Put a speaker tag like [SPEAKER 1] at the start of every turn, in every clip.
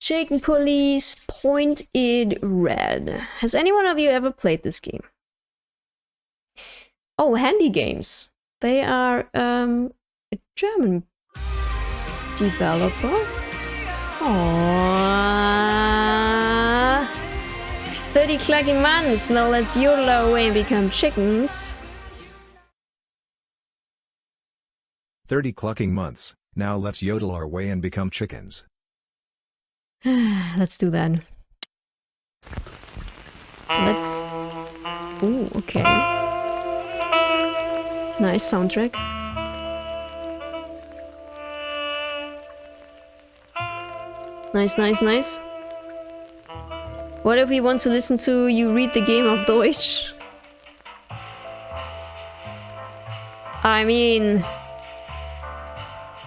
[SPEAKER 1] Chicken Police, Pointed Red. Has anyone of you ever played this game? Oh, Handy Games. They are a German developer. Aww. 30 clucky months. Now let's yodel our way and become chickens.
[SPEAKER 2] 30 clucking months. Now let's yodel our way and become chickens.
[SPEAKER 1] Let's do that. Let's... Ooh, okay. Nice soundtrack. Nice, nice, nice. What if we want to listen to you read the game of Deutsch? I mean...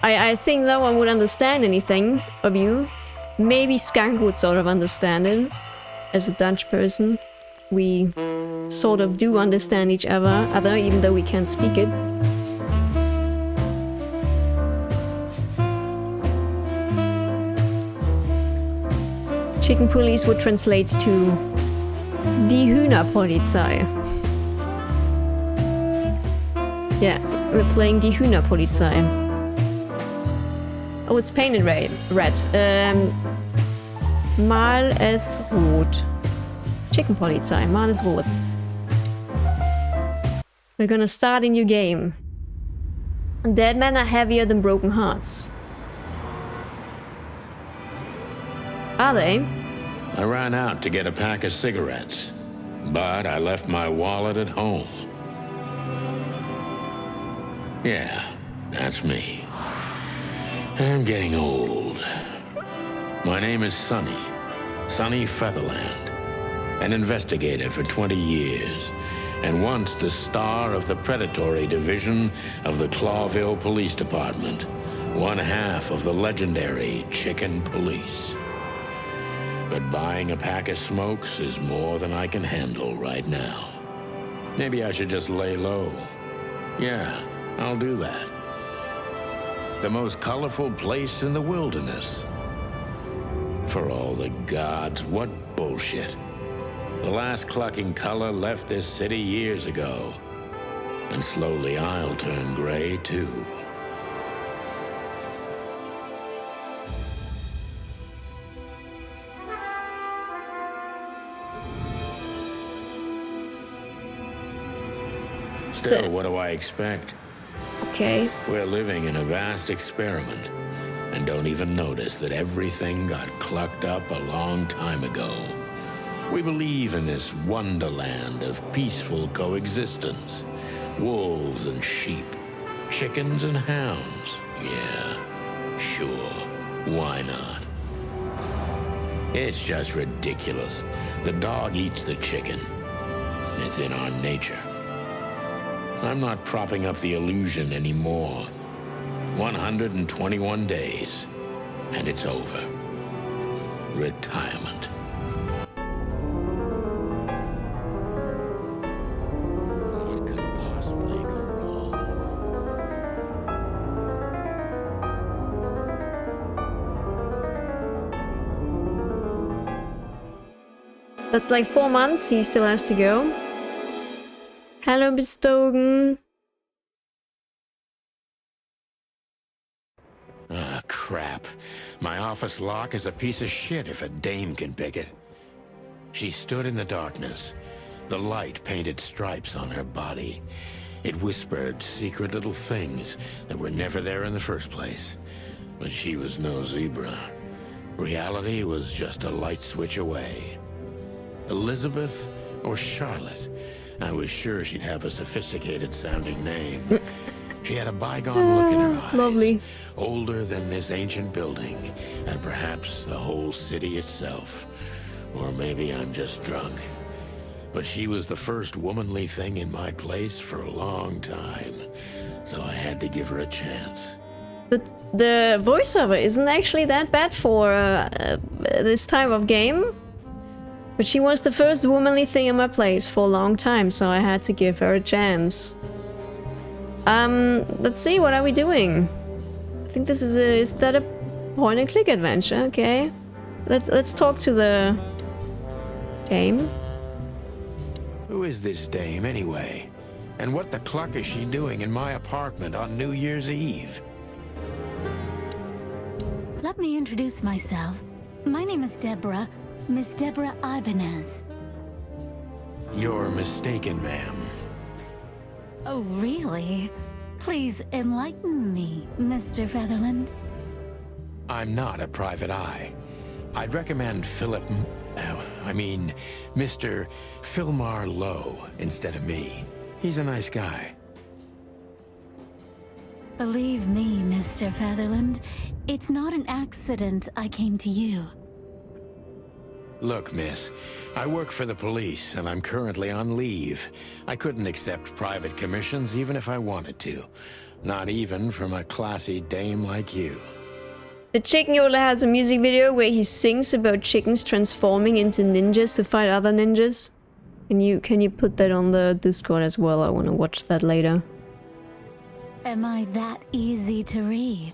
[SPEAKER 1] I think no one would understand anything of you. Maybe Skunk would sort of understand it. As a Dutch person, we sort of do understand each other, even though we can't speak it. Chicken Police would translate to Die Hühnerpolizei. Yeah, we're playing Die Hühnerpolizei. Oh, it's painted red. Mal es rot. Chicken Polizei, mal es rot. We're gonna start a new game. Dead men are heavier than broken hearts. Are they?
[SPEAKER 3] I ran out to get a pack of cigarettes, but I left my wallet at home. Yeah, that's me. I'm getting old. My name is Sonny Featherland, an investigator for 20 years, and once the star of the predatory division of the Clawville Police Department, one half of the legendary Chicken Police. But buying a pack of smokes is more than I can handle right now. Maybe I should just lay low. Yeah, I'll do that. The most colorful place in the wilderness. For all the gods, what bullshit. The last clucking color left this city years ago. And slowly I'll turn gray too. Still, what do I expect?
[SPEAKER 1] Okay.
[SPEAKER 3] We're living in a vast experiment, and don't even notice that everything got clucked up a long time ago. We believe in this wonderland of peaceful coexistence. Wolves and sheep, chickens and hounds. Yeah, sure, why not? It's just ridiculous. The dog eats the chicken. It's in our nature. I'm not propping up the illusion anymore. 121 days, and it's over. Retirement. What could possibly go wrong?
[SPEAKER 1] That's like 4 months he still has to go. Hello, Bestogen.
[SPEAKER 3] Ah, crap. My office lock is a piece of shit if a dame can pick it. She stood in the darkness. The light painted stripes on her body. It whispered secret little things that were never there in the first place. But she was no zebra. Reality was just a light switch away. Elizabeth or Charlotte? I was sure she'd have a sophisticated sounding name. She had a bygone look in her eyes.
[SPEAKER 1] Lovely.
[SPEAKER 3] Older than this ancient building, and perhaps the whole city itself. Or maybe I'm just drunk. But she was the first womanly thing in my place for a long time. So I had to give her a chance.
[SPEAKER 1] The voiceover isn't actually that bad for this type of game. But she was the first womanly thing in my place for a long time, so I had to give her a chance. Let's see, what are we doing? I think this is that a point-and-click adventure, okay. Let's talk to the dame.
[SPEAKER 3] Who is this dame, anyway? And what the cluck is she doing in my apartment on New Year's Eve?
[SPEAKER 4] Let me introduce myself. My name is Deborah, Miss Deborah Ibanez.
[SPEAKER 3] You're mistaken, ma'am.
[SPEAKER 4] Oh, really? Please enlighten me, Mr. Featherland.
[SPEAKER 3] I'm not a private eye. I'd recommend Mr. Philmar Lowe instead of me. He's a nice guy.
[SPEAKER 4] Believe me, Mr. Featherland, it's not an accident I came to you.
[SPEAKER 3] Look, miss, I work for the police, and I'm currently on leave. I couldn't accept private commissions even if I wanted to. Not even from a classy dame like you.
[SPEAKER 1] The Chicken Yodeler has a music video where he sings about chickens transforming into ninjas to fight other ninjas. Can you put that on the Discord as well? I want to watch that later.
[SPEAKER 4] Am I that easy to read?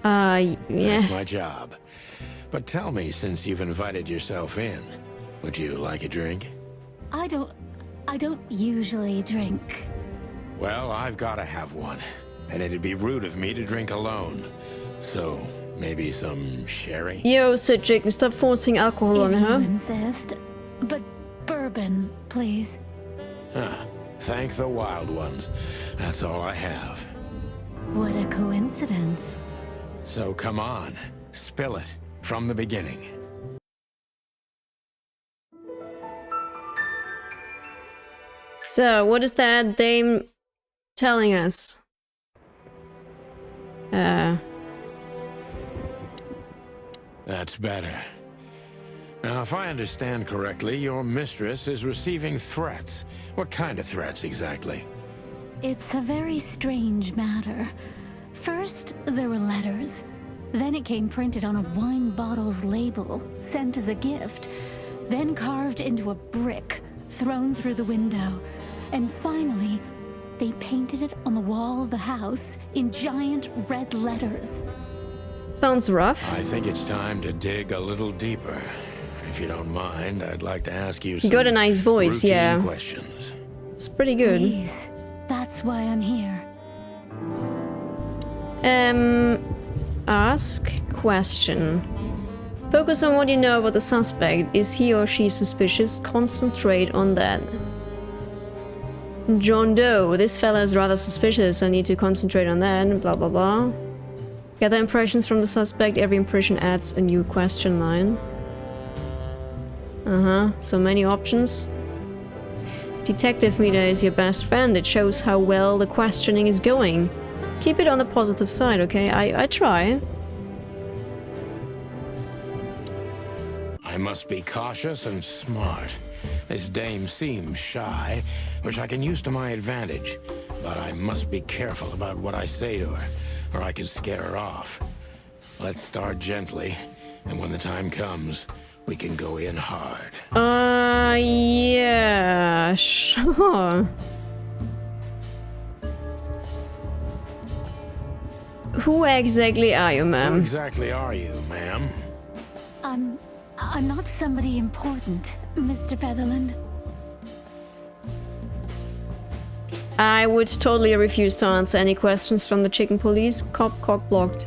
[SPEAKER 1] Yeah.
[SPEAKER 3] That's my job. But tell me, since you've invited yourself in, would you like a drink?
[SPEAKER 4] I don't usually drink.
[SPEAKER 3] Well, I've got to have one. And it'd be rude of me to drink alone. So, maybe some sherry?
[SPEAKER 1] Yo, Sir Chicken, stop forcing alcohol on
[SPEAKER 4] If
[SPEAKER 1] her.
[SPEAKER 4] you insist. But bourbon, please.
[SPEAKER 3] Huh. Thank the wild ones. That's all I have.
[SPEAKER 4] What a coincidence.
[SPEAKER 3] So come on, spill it from the beginning.
[SPEAKER 1] So, what is that dame telling us?
[SPEAKER 3] That's better. Now, if I understand correctly, your mistress is receiving threats. What kind of threats, exactly?
[SPEAKER 4] It's a very strange matter. First, there were letters. Then it came printed on a wine bottle's label, sent as a gift. Then carved into a brick, thrown through the window. And finally, they painted it on the wall of the house in giant red letters.
[SPEAKER 1] Sounds rough.
[SPEAKER 3] I think it's time to dig a little deeper. If you don't mind, I'd like to ask you some
[SPEAKER 1] You got a nice voice,
[SPEAKER 3] routine
[SPEAKER 1] yeah.
[SPEAKER 3] questions.
[SPEAKER 1] It's pretty good.
[SPEAKER 4] Please, that's why I'm here.
[SPEAKER 1] Ask question. Focus on what you know about the suspect. Is he or she suspicious? Concentrate on that. John Doe. This fella is rather suspicious. I need to concentrate on that. Blah blah blah. Gather impressions from the suspect. Every impression adds a new question line. So many options. Detective meter is your best friend. It shows how well the questioning is going. Keep it on the positive side, okay? I try.
[SPEAKER 3] I must be cautious and smart. This dame seems shy, which I can use to my advantage. But I must be careful about what I say to her, or I could scare her off. Let's start gently, and when the time comes, we can go in hard.
[SPEAKER 1] Yeah, sure. Who exactly are you,
[SPEAKER 3] Who
[SPEAKER 1] ma'am?
[SPEAKER 3] exactly are you, ma'am?
[SPEAKER 4] I'm not somebody important, Mr. Featherland.
[SPEAKER 1] I would totally refuse to answer any questions from the chicken police. Cop cock blocked.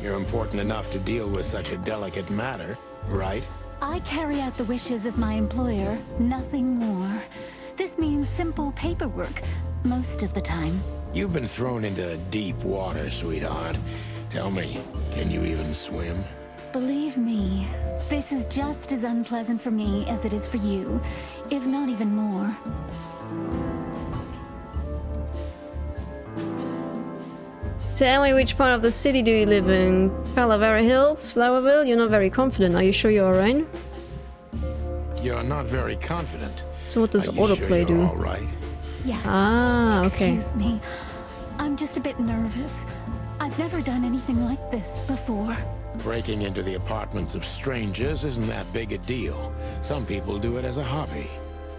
[SPEAKER 3] You're important enough to deal with such a delicate matter, right?
[SPEAKER 4] I carry out the wishes of my employer, nothing more. This means simple paperwork, most of the time.
[SPEAKER 3] You've been thrown into deep water, sweetheart. Tell me, can you even swim?
[SPEAKER 4] Believe me, this is just as unpleasant for me as it is for you, if not even more.
[SPEAKER 1] Tell me, which part of the city do you live in? Calavera Hills? Flowerville? You're not very confident. Are you sure you're alright?
[SPEAKER 3] You're not very confident.
[SPEAKER 1] So what does
[SPEAKER 3] Are you
[SPEAKER 1] autoplay
[SPEAKER 3] sure you're
[SPEAKER 1] do?
[SPEAKER 3] all right?
[SPEAKER 4] Yes.
[SPEAKER 1] Ah, okay.
[SPEAKER 4] Excuse me. I'm just a bit nervous. I've never done anything like this before.
[SPEAKER 3] Breaking into the apartments of strangers isn't that big a deal. Some people do it as a hobby.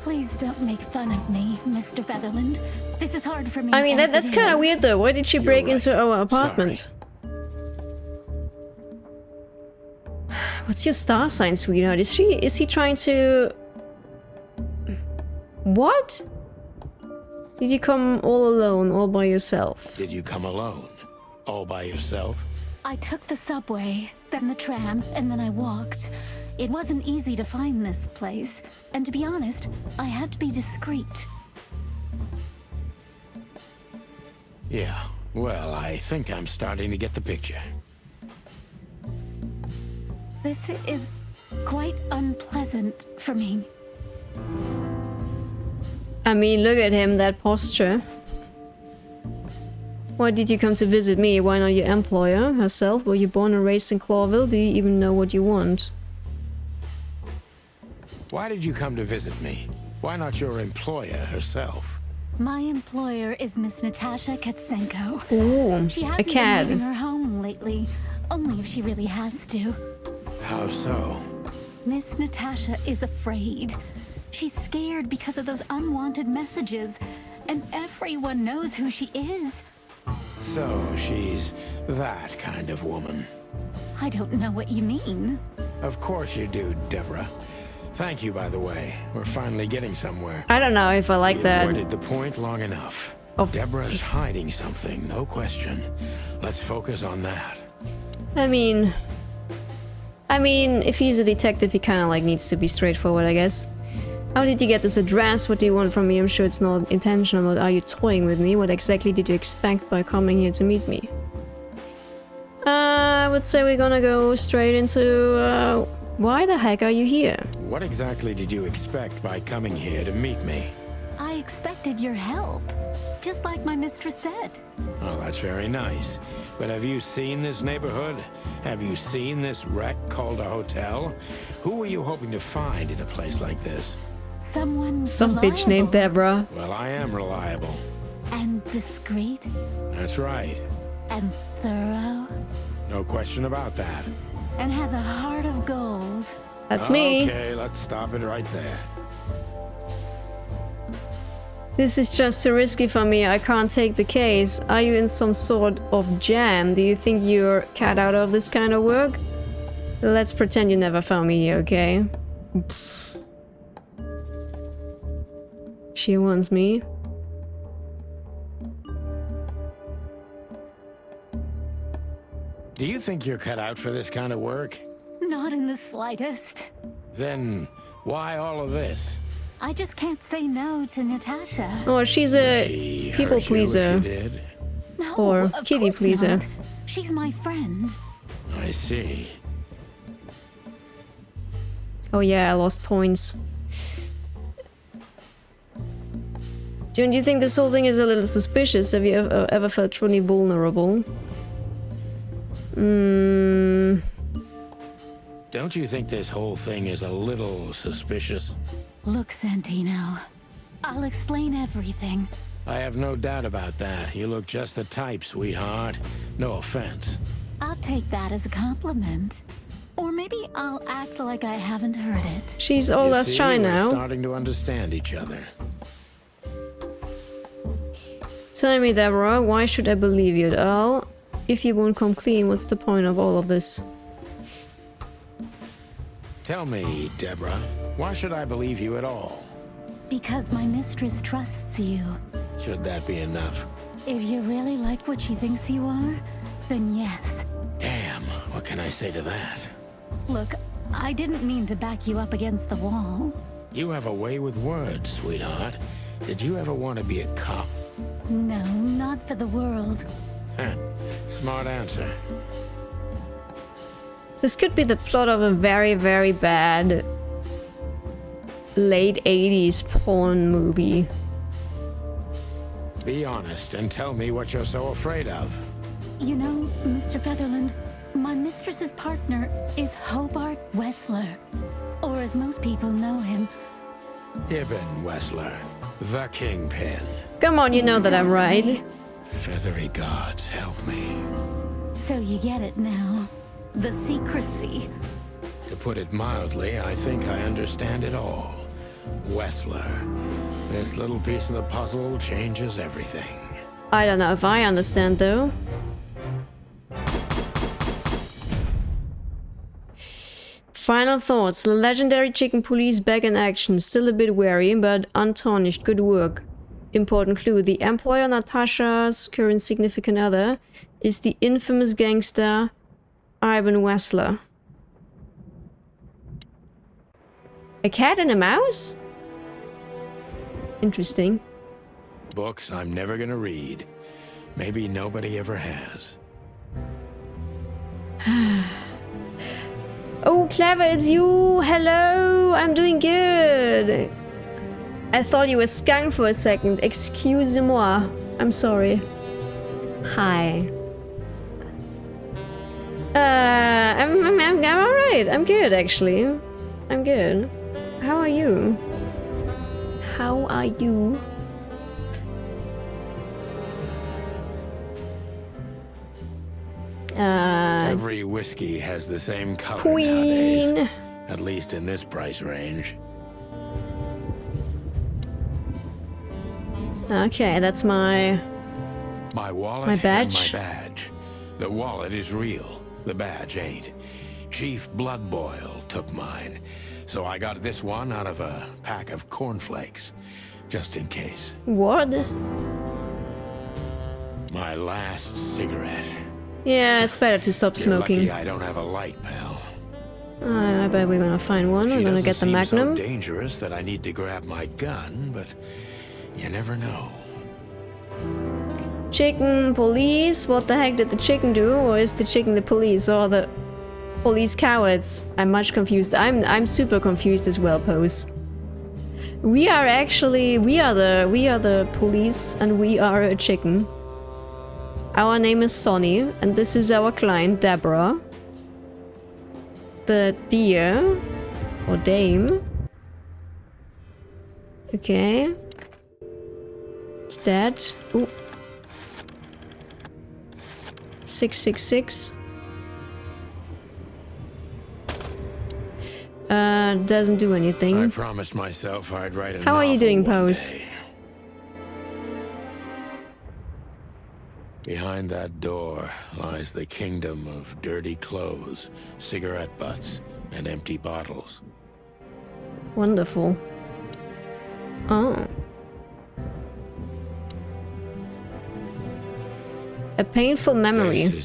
[SPEAKER 4] Please don't make fun of me, Mr. Featherland. This is hard for me.
[SPEAKER 1] I mean,
[SPEAKER 4] as
[SPEAKER 1] that's
[SPEAKER 4] it
[SPEAKER 1] kind of
[SPEAKER 4] is.
[SPEAKER 1] weird though. Why did she break
[SPEAKER 3] right.
[SPEAKER 1] into our apartment? What's your star sign, sweetheart? Is he trying to... What? Did you come all alone, all by yourself?
[SPEAKER 3] Did you come alone? All by yourself?
[SPEAKER 4] I took the subway, then the tram, and then I walked. It wasn't easy to find this place, and to be honest, I had to be discreet.
[SPEAKER 3] Yeah, well, I think I'm starting to get the picture.
[SPEAKER 4] This is quite unpleasant for me.
[SPEAKER 1] I mean, look at him, that posture. Why did you come to visit me? Why not your employer herself? Were you born and raised in Clawville? Do you even know what you want?
[SPEAKER 3] Why did you come to visit me? Why not your employer herself?
[SPEAKER 4] My employer is Miss Natasha Katsenko.
[SPEAKER 1] Ooh,
[SPEAKER 4] She
[SPEAKER 1] a
[SPEAKER 4] hasn't been
[SPEAKER 1] cat.
[SPEAKER 4] leaving her home lately, only if she really has to.
[SPEAKER 3] How so?
[SPEAKER 4] Miss Natasha is afraid. She's scared because of those unwanted messages, and everyone knows who she is.
[SPEAKER 3] So she's that kind of woman.
[SPEAKER 4] I don't know what you mean.
[SPEAKER 3] Of course you do, Deborah. Thank you, by the way. We're finally getting somewhere.
[SPEAKER 1] I don't know if I like
[SPEAKER 3] We
[SPEAKER 1] that.
[SPEAKER 3] avoided the point long enough.
[SPEAKER 1] Of-
[SPEAKER 3] Deborah's hiding something, no question. Let's focus on that.
[SPEAKER 1] I mean, if he's a detective, he kind of like needs to be straightforward, I guess. How did you get this address? What do you want from me? I'm sure it's not intentional, but are you toying with me? What exactly did you expect by coming here to meet me? I would say we're gonna go straight into, why the heck are you here?
[SPEAKER 3] What exactly did you expect by coming here to meet me?
[SPEAKER 4] I expected your help, just like my mistress said.
[SPEAKER 3] Well, that's very nice. But have you seen this neighborhood? Have you seen this wreck called a hotel? Who were you hoping to find in a place like this?
[SPEAKER 4] Someone
[SPEAKER 1] Some bitch named Deborah.
[SPEAKER 3] Well, I am reliable.
[SPEAKER 4] and discreet
[SPEAKER 3] That's right.
[SPEAKER 4] and thorough
[SPEAKER 3] No question about that.
[SPEAKER 4] and has a heart of gold.
[SPEAKER 1] That's me.
[SPEAKER 3] Okay, let's stop it right there.
[SPEAKER 1] This is just too risky for me. I can't take the case. Are you in some sort of jam? Do you think you're cut out of this kind of work? Let's pretend you never found me here, okay? She wants me.
[SPEAKER 3] Do you think you're cut out for this kind of work?
[SPEAKER 4] Not in the slightest.
[SPEAKER 3] Then why all of this?
[SPEAKER 4] I just can't say no to Natasha.
[SPEAKER 1] Oh, she's a
[SPEAKER 3] She
[SPEAKER 1] people
[SPEAKER 3] hurt you if
[SPEAKER 1] pleaser.
[SPEAKER 3] you did?
[SPEAKER 4] No,
[SPEAKER 1] Or
[SPEAKER 4] of
[SPEAKER 1] kitty
[SPEAKER 4] course
[SPEAKER 1] pleaser.
[SPEAKER 4] not. She's my friend.
[SPEAKER 3] I see.
[SPEAKER 1] Oh yeah, I lost points. Don't you think this whole thing is a little suspicious? Have you ever felt truly vulnerable?
[SPEAKER 3] Don't you think this whole thing is a little suspicious?
[SPEAKER 4] Look, Santino, I'll explain everything.
[SPEAKER 3] I have no doubt about that. You look just the type, sweetheart. No offense.
[SPEAKER 4] I'll take that as a compliment. Or maybe I'll act like I haven't heard it.
[SPEAKER 1] She's all
[SPEAKER 3] You
[SPEAKER 1] that's
[SPEAKER 3] see,
[SPEAKER 1] shy
[SPEAKER 3] we're
[SPEAKER 1] now.
[SPEAKER 3] starting to understand each other.
[SPEAKER 1] Tell me, Deborah, why should I believe you at all? If you won't come clean, what's the point of all of this?
[SPEAKER 3] Tell me, Deborah, why should I believe you at all?
[SPEAKER 4] Because my mistress trusts you.
[SPEAKER 3] Should that be enough?
[SPEAKER 4] If you really like what she thinks you are, then yes.
[SPEAKER 3] Damn, what can I say to that?
[SPEAKER 4] Look, I didn't mean to back you up against the wall.
[SPEAKER 3] You have a way with words, sweetheart. Did you ever want to be a cop?
[SPEAKER 4] No, not for the world.
[SPEAKER 3] Heh, smart answer.
[SPEAKER 1] This could be the plot of a very, very bad late 80s porn movie.
[SPEAKER 3] Be honest and tell me what you're so afraid of.
[SPEAKER 4] You know, Mr. Featherland, my mistress's partner is Hobart Wessler. Or as most people know him,
[SPEAKER 3] Ibn Wessler, the Kingpin.
[SPEAKER 1] Come on, you know that I'm right.
[SPEAKER 4] Exactly.
[SPEAKER 3] Feathery gods, help me.
[SPEAKER 4] So you get it now. The secrecy.
[SPEAKER 3] To put it mildly, I think I understand it all. Wessler. This little piece of the puzzle changes everything.
[SPEAKER 1] I don't know if I understand though. Final thoughts. The legendary chicken police back in action. Still a bit wary, but untarnished. Good work. Important clue. The employer Natasha's current significant other is the infamous gangster Ivan Wessler. A cat and a mouse? Interesting.
[SPEAKER 3] Books I'm never gonna read. Maybe nobody ever has.
[SPEAKER 1] Oh, Clever, it's you! Hello! I'm doing good! I thought you were Skunk for a second. Excuse-moi. I'm sorry. Hi. I'm alright. I'm good, actually. I'm good. How are you? How are you?
[SPEAKER 3] Every whiskey has the same color
[SPEAKER 1] Queen.
[SPEAKER 3] nowadays. At least in this price range.
[SPEAKER 1] Okay, that's my
[SPEAKER 3] wallet
[SPEAKER 1] My badge?
[SPEAKER 3] and my badge. The wallet is real. The badge ain't. Chief Bloodboil took mine. So I got this one out of a pack of cornflakes. Just in case.
[SPEAKER 1] what?
[SPEAKER 3] My last cigarette.
[SPEAKER 1] Yeah, it's better to stop
[SPEAKER 3] You're
[SPEAKER 1] smoking.
[SPEAKER 3] lucky I don't have a light, pal.
[SPEAKER 1] I bet we're gonna find one. We're gonna get the Magnum.
[SPEAKER 3] So dangerous that I need to grab my gun, but you never know.
[SPEAKER 1] Chicken police? What the heck did the chicken do? Or is the chicken the police? Or the police cowards? I'm much confused. I'm super confused as well, Pose. We are the police and we are a chicken. Our name is Sonny and this is our client Deborah. The deer or dame. Okay. It's dead. Ooh. 666. Doesn't do
[SPEAKER 3] I
[SPEAKER 1] anything.
[SPEAKER 3] promised myself I'd write a
[SPEAKER 1] How are you
[SPEAKER 3] novel
[SPEAKER 1] doing,
[SPEAKER 3] one
[SPEAKER 1] Pose?
[SPEAKER 3] day. Behind that door lies the kingdom of dirty clothes, cigarette butts, and empty bottles.
[SPEAKER 1] Wonderful. Oh. A painful memory.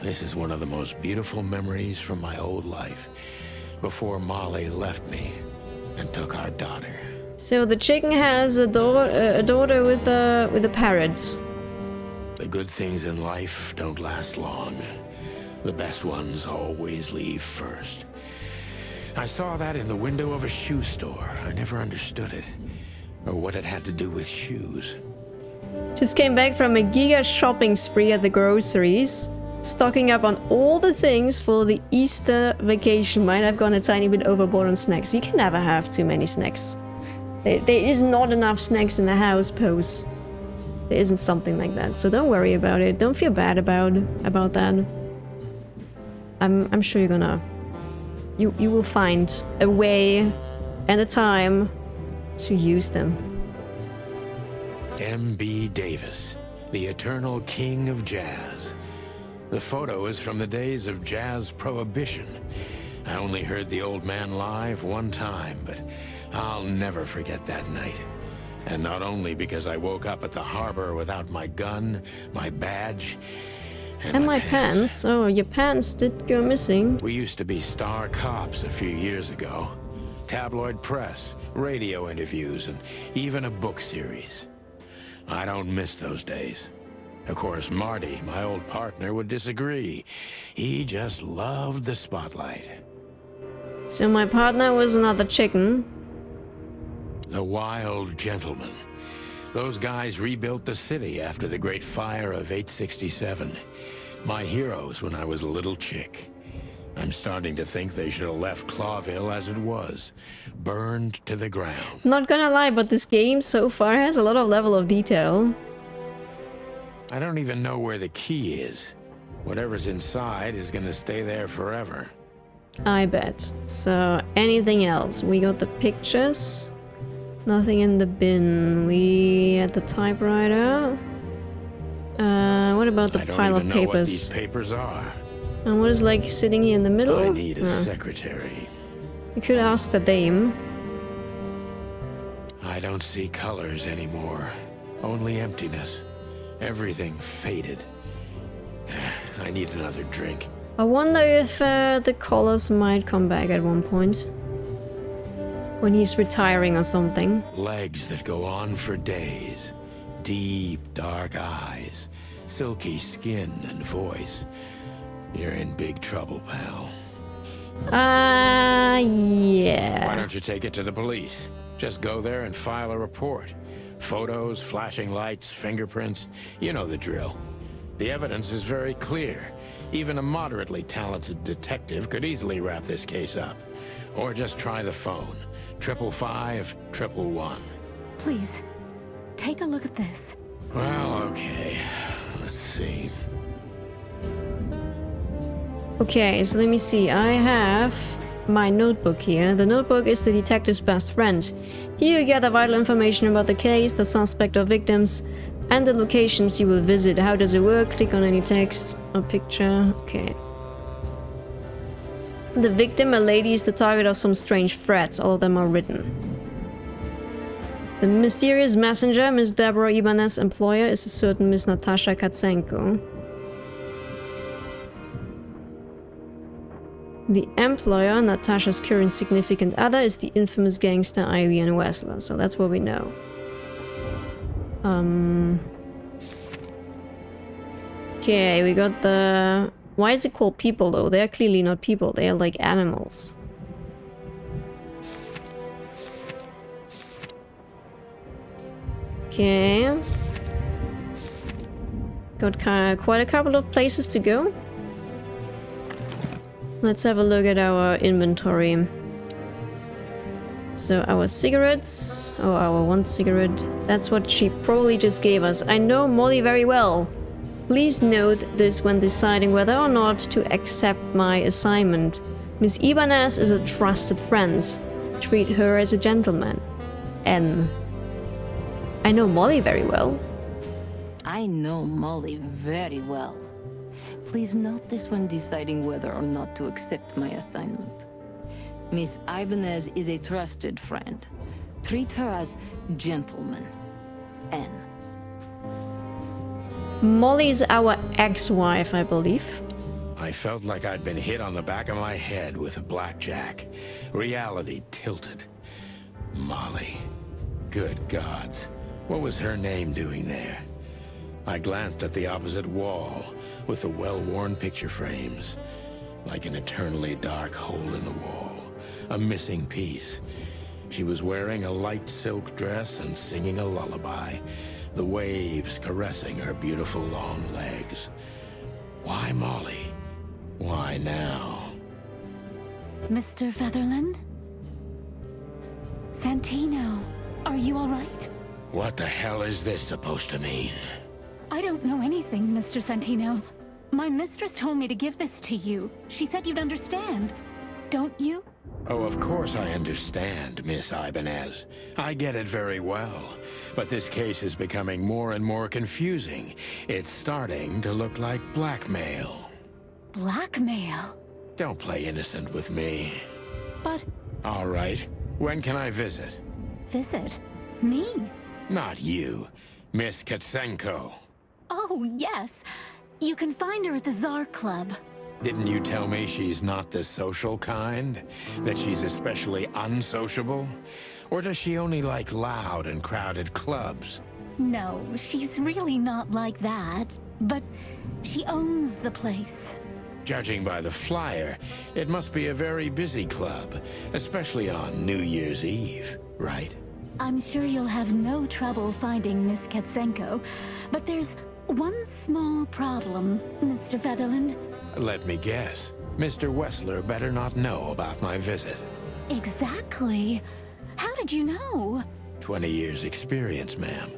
[SPEAKER 3] This is one of the most beautiful memories from my old life, before Molly left me and took our daughter.
[SPEAKER 1] So the chicken has a daughter with a parrot.
[SPEAKER 3] The good things in life don't last long. The best ones always leave first. I saw that in the window of a shoe store. I never understood it, or what it had to do with shoes.
[SPEAKER 1] Just came back from a giga shopping spree at the groceries, stocking up on all the things for the Easter vacation. Might have gone a tiny bit overboard on snacks. You can never have too many snacks. There is not enough snacks in the house, Pose. There isn't something like that, so don't worry about it. Don't feel bad about that. I'm sure you're gonna... You will find a way and a time to use them.
[SPEAKER 3] M.B. Davis, the eternal king of jazz. The photo is from the days of jazz prohibition. I only heard the old man live one time, but I'll never forget that night. And not only because I woke up at the harbor without my gun, my badge,
[SPEAKER 1] And my pants. Oh, your pants did go missing.
[SPEAKER 3] We used to be star cops a few years ago. Tabloid press, radio interviews, and even a book series. I don't miss those days. Of course, Marty, my old partner, would disagree. He just loved the spotlight.
[SPEAKER 1] So my partner was another chicken.
[SPEAKER 3] The Wild Gentlemen. Those guys rebuilt the city after the Great Fire of 867. My heroes when I was a little chick. I'm starting to think they should have left Clawville as it was, burned to the ground.
[SPEAKER 1] Not gonna lie, but this game so far has a lot of level of detail.
[SPEAKER 3] I don't even know where the key is. Whatever's inside is gonna stay there forever.
[SPEAKER 1] I bet. So, anything else? We got the pictures. Nothing in the bin. We had the typewriter. What about the
[SPEAKER 3] I don't
[SPEAKER 1] pile
[SPEAKER 3] even
[SPEAKER 1] of
[SPEAKER 3] know what these
[SPEAKER 1] papers?
[SPEAKER 3] papers are.
[SPEAKER 1] And what is like sitting here in the middle?
[SPEAKER 3] I need a
[SPEAKER 1] Oh.
[SPEAKER 3] secretary.
[SPEAKER 1] You could ask the dame.
[SPEAKER 3] I don't see colors anymore. Only emptiness. Everything faded. I need another drink.
[SPEAKER 1] I wonder if the colors might come back at one point. When he's retiring or something.
[SPEAKER 3] Legs that go on for days. Deep, dark eyes. Silky skin and voice. You're in big trouble, pal. Why
[SPEAKER 1] Yeah.
[SPEAKER 3] don't you take it to the police? Just go there and file a report. Photos, flashing lights, fingerprints. You know the drill. The evidence is very clear. Even a moderately talented detective could easily wrap this case up. Or just try the phone. 555-111.
[SPEAKER 4] Please, take a look at this.
[SPEAKER 3] Well, okay. Let's see.
[SPEAKER 1] Okay, so let me see. I have my notebook here. The notebook is the detective's best friend. Here you gather vital information about the case, the suspect or victims, and the locations you will visit. How does it work? Click on any text or picture. Okay. The victim, a lady, is the target of some strange threats. All of them are written. The mysterious messenger, Miss Deborah Ibanez's employer, is a certain Miss Natasha Katsenko. The employer, Natasha's current significant other, is the infamous gangster Irene Wessler. So that's what we know. Okay, we got the... Why is it called people though? They're clearly not people, they are like animals. Okay. Got quite a couple of places to go. Let's have a look at our inventory. So our cigarettes, oh, our one cigarette, that's what she probably just gave us. I know Molly very well. Please note this when deciding whether or not to accept my assignment. Miss Ibanez is a trusted friend. Treat her as a gentleman. N. I know Molly very well.
[SPEAKER 5] I know Molly very well. Please note this when deciding whether or not to accept my assignment. Miss Ibanez is a trusted friend. Treat her as gentleman. N.
[SPEAKER 1] Molly's our ex-wife, I believe.
[SPEAKER 3] I felt like I'd been hit on the back of my head with a blackjack. Reality tilted. Molly. Good gods. What was her name doing there? I glanced at the opposite wall, with the well-worn picture frames. Like an eternally dark hole in the wall. A missing piece. She was wearing a light silk dress and singing a lullaby. The waves caressing her beautiful long legs. Why Molly? Why now?
[SPEAKER 4] Mr. Featherland? Santino, are you all right?
[SPEAKER 3] What the hell is this supposed to mean?
[SPEAKER 4] I don't know anything, Mr. Santino. My mistress told me to give this to you. She said you'd understand. Don't you?
[SPEAKER 3] Oh, of course I understand, Miss Ibanez. I get it very well. But this case is becoming more and more confusing. It's starting to look like blackmail.
[SPEAKER 4] Blackmail?
[SPEAKER 3] Don't play innocent with me.
[SPEAKER 4] But
[SPEAKER 3] All right. When can I visit?
[SPEAKER 4] visit? Me?
[SPEAKER 3] Not you. Miss Katsenko.
[SPEAKER 4] Oh, yes. You can find her at the Tsar Club.
[SPEAKER 3] Didn't you tell me she's not the social kind? That she's especially unsociable? Or does she only like loud and crowded clubs?
[SPEAKER 4] No, she's really not like that. But she owns the place.
[SPEAKER 3] Judging by the flyer, it must be a very busy club, especially on New Year's Eve, right?
[SPEAKER 4] I'm sure you'll have no trouble finding Miss Katsenko, but there's one small problem, Mr. Featherland.
[SPEAKER 3] Let me guess. Mr. Wessler better not know about my visit.
[SPEAKER 4] Exactly. How did you know?
[SPEAKER 3] 20 years experience, ma'am.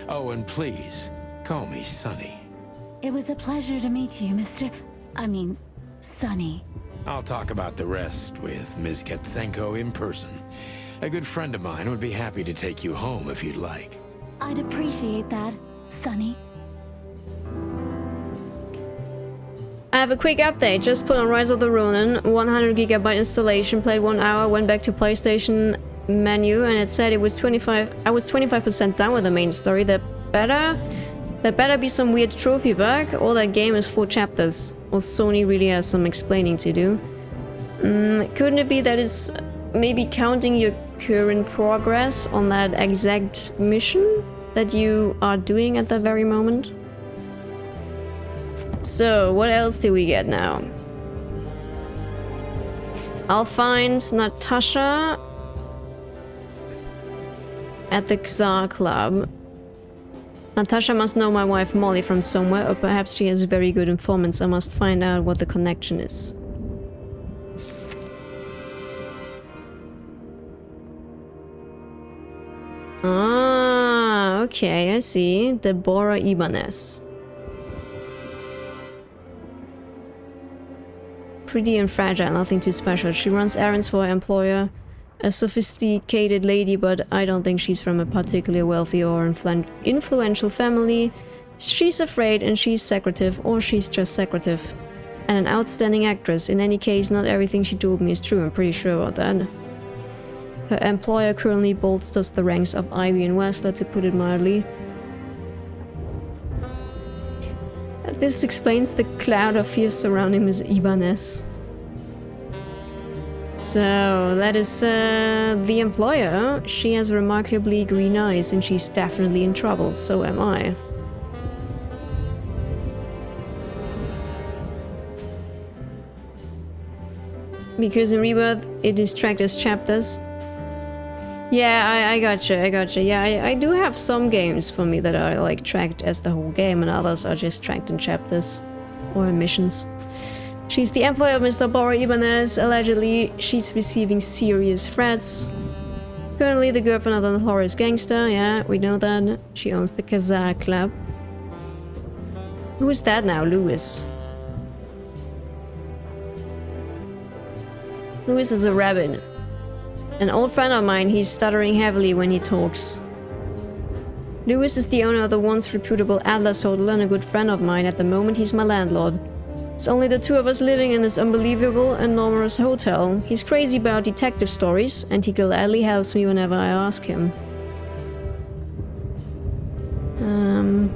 [SPEAKER 3] Oh, and please, call me Sonny.
[SPEAKER 4] It was a pleasure to meet you, Sonny.
[SPEAKER 3] I'll talk about the rest with Ms. Katsenko in person. A good friend of mine would be happy to take you home if you'd like.
[SPEAKER 4] I'd appreciate that, Sonny.
[SPEAKER 1] have a quick update. Just put on Rise of the Ronin, 100 gigabyte installation, played 1 hour, went back to PlayStation menu, and it said it was 25. I was 25% done with the main story. That better be some weird trophy bug, or that game is 4 chapters, or Sony really has some explaining to do. Couldn't it be that it's maybe counting your current progress on that exact mission that you are doing at that very moment? So, what else do we get now? I'll find Natasha at the Xar Club. Natasha must know my wife Molly from somewhere, or perhaps she has very good informants. I must find out what the connection is. Ah, okay, I see. Deborah Ibanez. Pretty and fragile, nothing too special. She runs errands for her employer. A sophisticated lady, but I don't think she's from a particularly wealthy or influential family. She's afraid and she's secretive, or she's just secretive. And an outstanding actress. In any case, not everything she told me is true, I'm pretty sure about that. Her employer currently bolsters the ranks of Ivy and Wessler, to put it mildly. This explains the cloud of fear surrounding Ms. Ibanez. So, that is the employer. She has remarkably green eyes and she's definitely in trouble, so am I. Because in Rebirth, it is tracked as chapters. Yeah, I gotcha. Yeah, I do have some games for me that are like tracked as the whole game, and others are just tracked in chapters or in missions. She's the employer of Mr. Bora Ibanez. Allegedly, she's receiving serious threats. Currently the girlfriend of the notorious gangster, yeah, we know that. She owns the Xar Club. Who is that now? Lewis. Lewis is a rabbit. An old friend of mine, he's stuttering heavily when he talks. Lewis is the owner of the once reputable Atlas Hotel and a good friend of mine. At the moment, he's my landlord. It's only the two of us living in this unbelievable, enormous hotel. He's crazy about detective stories, and he gladly helps me whenever I ask him.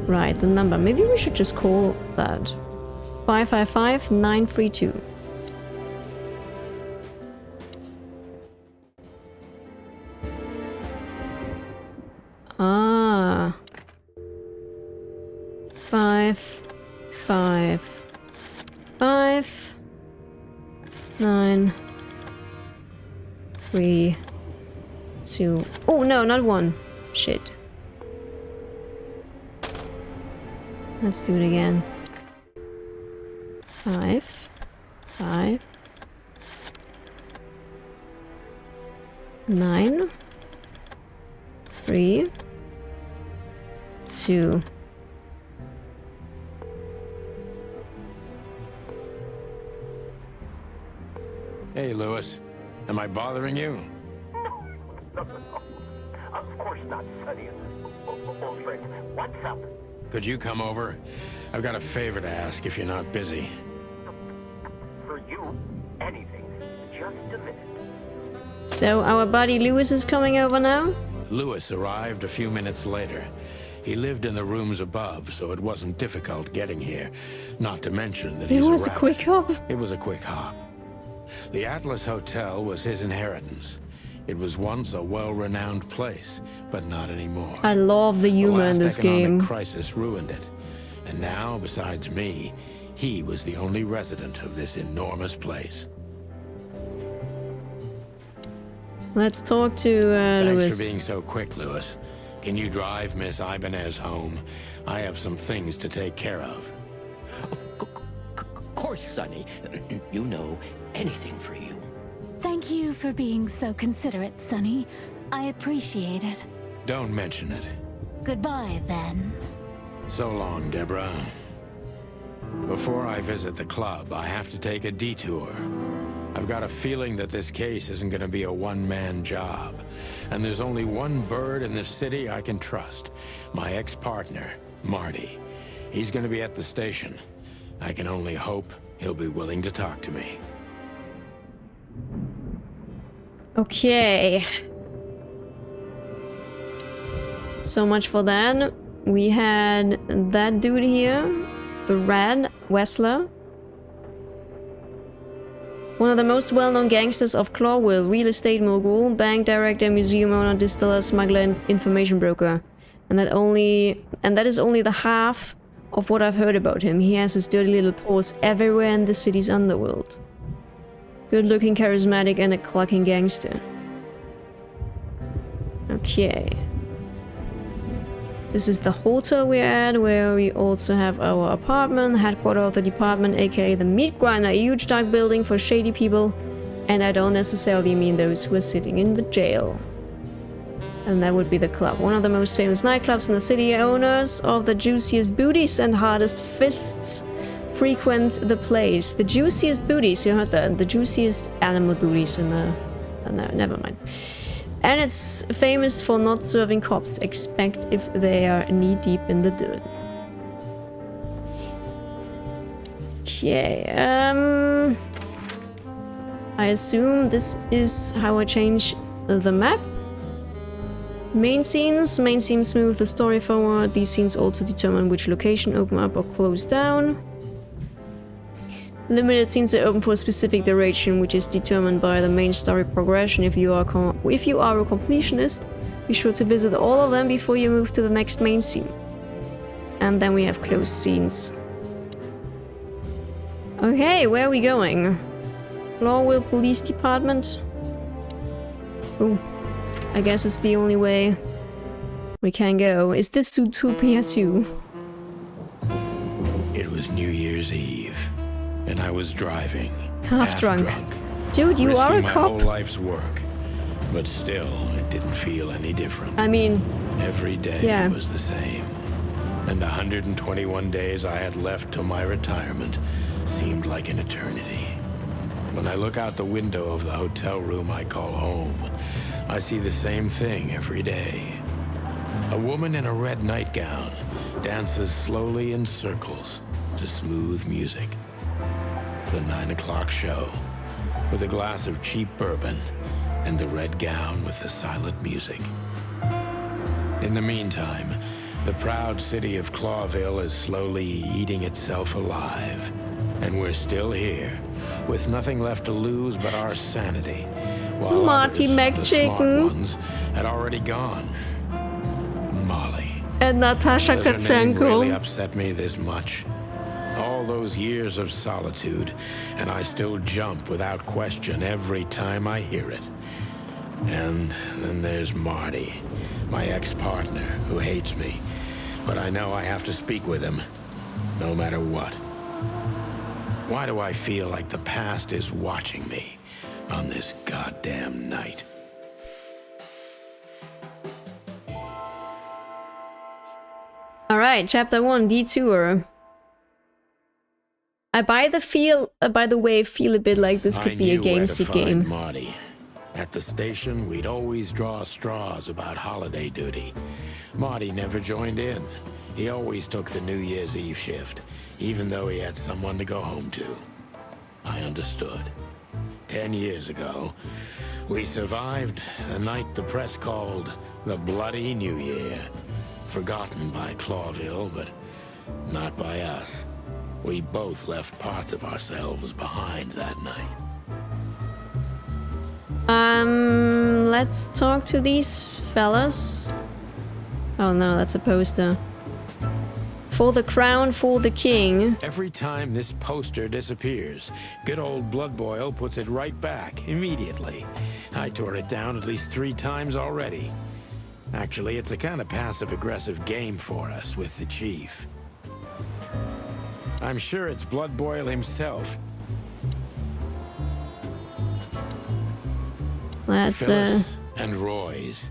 [SPEAKER 1] Right, the number. Maybe we should just call that. 555-932. Ah. 555-932. Oh no, not 1. Shit. Let's do it again. 5 9 3 2.
[SPEAKER 3] Hey, Lewis. Am I bothering you?
[SPEAKER 6] No. Of course not, Sonny. Old friend, what's up?
[SPEAKER 3] Could you come over? I've got a favor to ask if you're not busy.
[SPEAKER 6] For you, anything. Just a minute.
[SPEAKER 1] So our buddy Lewis is coming over now?
[SPEAKER 3] Lewis arrived a few minutes later. He lived in the rooms above, so it wasn't difficult getting here. Not to mention that he's
[SPEAKER 1] It was a
[SPEAKER 3] rabbit.
[SPEAKER 1] quick hop.
[SPEAKER 3] It was a quick hop. The Atlas Hotel was his inheritance. It was once a well-renowned place, but not anymore.
[SPEAKER 1] I love the humor in this
[SPEAKER 3] The last economic
[SPEAKER 1] game.
[SPEAKER 3] crisis ruined it. And now, besides me, he was the only resident of this enormous place.
[SPEAKER 1] Let's talk to
[SPEAKER 3] Thanks
[SPEAKER 1] Lewis.
[SPEAKER 3] for being so quick, Lewis. Can you drive Miss Ibanez home? I have some things to take care of.
[SPEAKER 6] Of course, Sonny. You know, anything for you.
[SPEAKER 4] Thank you for being so considerate, Sonny. I appreciate it.
[SPEAKER 3] Don't mention it.
[SPEAKER 4] Goodbye, then.
[SPEAKER 3] So long, Deborah. Before I visit the club, I have to take a detour. I've got a feeling that this case isn't going to be a one-man job. And there's only one bird in this city I can trust. My ex-partner, Marty. He's going to be at the station. I can only hope he'll be willing to talk to me.
[SPEAKER 1] Okay. So much for that. We had that dude here, the Red Wessler. One of the most well-known gangsters of Clawville, real estate mogul, bank director, museum owner, distiller, smuggler, and information broker. And that is only the half of what I've heard about him. He has his dirty little paws everywhere in the city's underworld. Good-looking, charismatic, and a clucking gangster. Okay. This is the hotel we're at, where we also have our apartment, headquarters of the department, aka the Meat Grinder, a huge dark building for shady people, and I don't necessarily mean those who are sitting in the jail. And that would be the club, one of the most famous nightclubs in the city. Owners of the juiciest booties and hardest fists frequent the place. The juiciest booties, you heard that? The juiciest animal booties in the... no, never mind. And it's famous for not serving cops, except if they are knee-deep in the dirt. Okay, I assume this is how I change the map. Main scenes move the story forward. These scenes also determine which location open up or close down. Limited scenes are open for a specific duration, which is determined by the main story progression. If you are a completionist, be sure to visit all of them before you move to the next main scene. And then we have closed scenes. Okay, where are we going? Clawville Police Department. Oh, I guess it's the only way we can go. Is this Zootopia 2?
[SPEAKER 3] It was New Year's Eve, and I was driving,
[SPEAKER 1] Half drunk. Dude, you are a
[SPEAKER 3] risking my
[SPEAKER 1] cop.
[SPEAKER 3] whole life's work, but still, it didn't feel any different.
[SPEAKER 1] I mean,
[SPEAKER 3] Every day
[SPEAKER 1] yeah.
[SPEAKER 3] was the same, and the 121 days I had left till my retirement seemed like an eternity. When I look out the window of the hotel room I call home, I see the same thing every day. A woman in a red nightgown dances slowly in circles to smooth music. The 9 o'clock show, with a glass of cheap bourbon and the red gown with the silent music. In the meantime, the proud city of Clawville is slowly eating itself alive. And we're still here, with nothing left to lose but our sanity. While
[SPEAKER 1] Marty
[SPEAKER 3] others, the smart
[SPEAKER 1] McChicken.
[SPEAKER 3] ones, had already gone. Molly.
[SPEAKER 1] and Natasha
[SPEAKER 3] Does her name really
[SPEAKER 1] Katsenko.
[SPEAKER 3] upset me this much? All those years of solitude, and I still jump without question every time I hear it. And then there's Marty, my ex-partner, who hates me. But I know I have to speak with him, no matter what. Why do I feel like the past is watching me on this goddamn night?
[SPEAKER 1] Alright, chapter 1, Detour. I by the way, feel a bit like this could be a Gamesy game.
[SPEAKER 3] Marty. At the station, we'd always draw straws about holiday duty. Marty never joined in. He always took the New Year's Eve shift, even though he had someone to go home to. I understood. 10 years ago, we survived the night the press called the Bloody New Year. Forgotten by Clawville, but not by us. We both left parts of ourselves behind that night.
[SPEAKER 1] Let's talk to these fellas. Oh no, that's a poster. For the crown, for the king.
[SPEAKER 3] Every time this poster disappears, good old Blood Boil puts it right back, immediately. I tore it down at least 3 times already. Actually, it's a kind of passive-aggressive game for us with the chief. I'm sure it's Blood Boil himself.
[SPEAKER 1] Let's,
[SPEAKER 3] Phyllis and Roy's.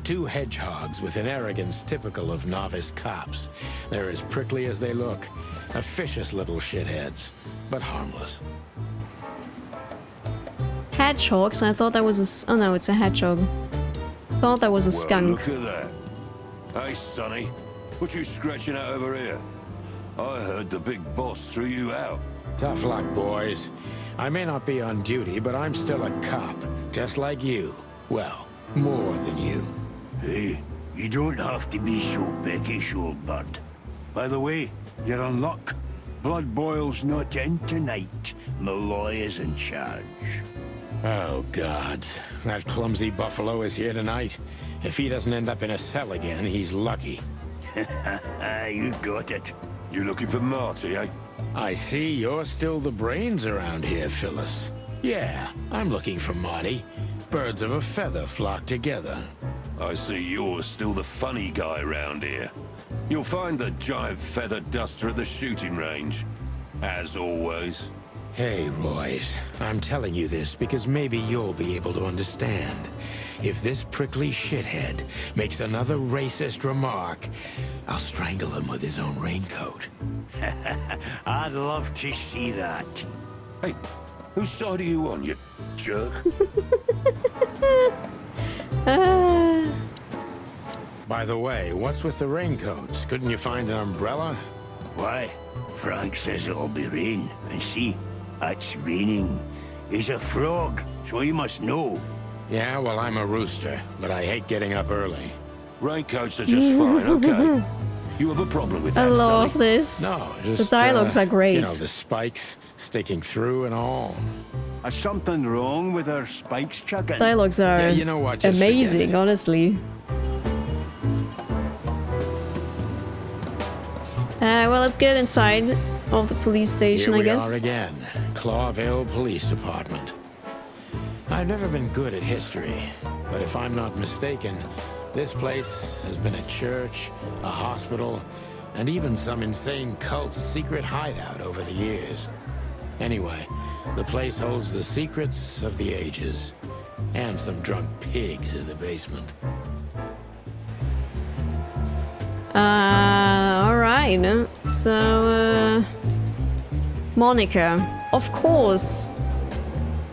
[SPEAKER 3] 2 hedgehogs with an arrogance typical of novice cops. They're as prickly as they look. Officious little shitheads, but harmless.
[SPEAKER 1] hedgehogs? I thought that was a... Oh no, it's a hedgehog. Thought that was a skunk.
[SPEAKER 7] Look at that. Hey, Sonny. What you scratching out over here? I heard the big boss threw you out.
[SPEAKER 3] Tough luck, boys. I may not be on duty, but I'm still a cop, just like you. Well, more than you.
[SPEAKER 7] Hey, you don't have to be so peckish, old bird. By the way, you're on luck. Blood Boil's not in tonight. Malloy is in charge.
[SPEAKER 3] Oh, gods. That clumsy buffalo is here tonight. If he doesn't end up in a cell again, he's lucky.
[SPEAKER 7] You got it. You looking for Marty, eh?
[SPEAKER 3] I see you're still the brains around here, Phyllis. Yeah, I'm looking for Marty. Birds of a feather flock together.
[SPEAKER 7] I see you're still the funny guy around here. You'll find the giant feather duster at the shooting range. As always.
[SPEAKER 3] Hey, Royce. I'm telling you this because maybe you'll be able to understand. If this prickly shithead makes another racist remark, I'll strangle him with his own raincoat.
[SPEAKER 7] I'd love to see that. Hey, whose side are you on, you jerk?
[SPEAKER 3] By the way, what's with the raincoats? Couldn't you find an umbrella?
[SPEAKER 7] Why? Frank says it'll be rain. And see, it's raining. He's a frog, so he must know.
[SPEAKER 3] Yeah, well, I'm a rooster, but I hate getting up early.
[SPEAKER 7] Raincoats are just fine, okay? You have a problem with that,
[SPEAKER 1] I love
[SPEAKER 7] Sonny?
[SPEAKER 1] this.
[SPEAKER 3] No,
[SPEAKER 1] The
[SPEAKER 3] just,
[SPEAKER 1] dialogues are great.
[SPEAKER 3] You know, the spikes sticking through and all.
[SPEAKER 7] Is something wrong with our spikes, chicken?
[SPEAKER 1] Dialogues are
[SPEAKER 3] Yeah, you know what, just forget
[SPEAKER 1] amazing,
[SPEAKER 3] it.
[SPEAKER 1] honestly. Well, let's get inside of the police station,
[SPEAKER 3] Here
[SPEAKER 1] I
[SPEAKER 3] we
[SPEAKER 1] guess.
[SPEAKER 3] are again, Clawville Police Department. I've never been good at history, but if I'm not mistaken, this place has been a church, a hospital, and even some insane cult's secret hideout over the years. Anyway, the place holds the secrets of the ages, and some drunk pigs in the basement.
[SPEAKER 1] Alright. So, Monica. Of course.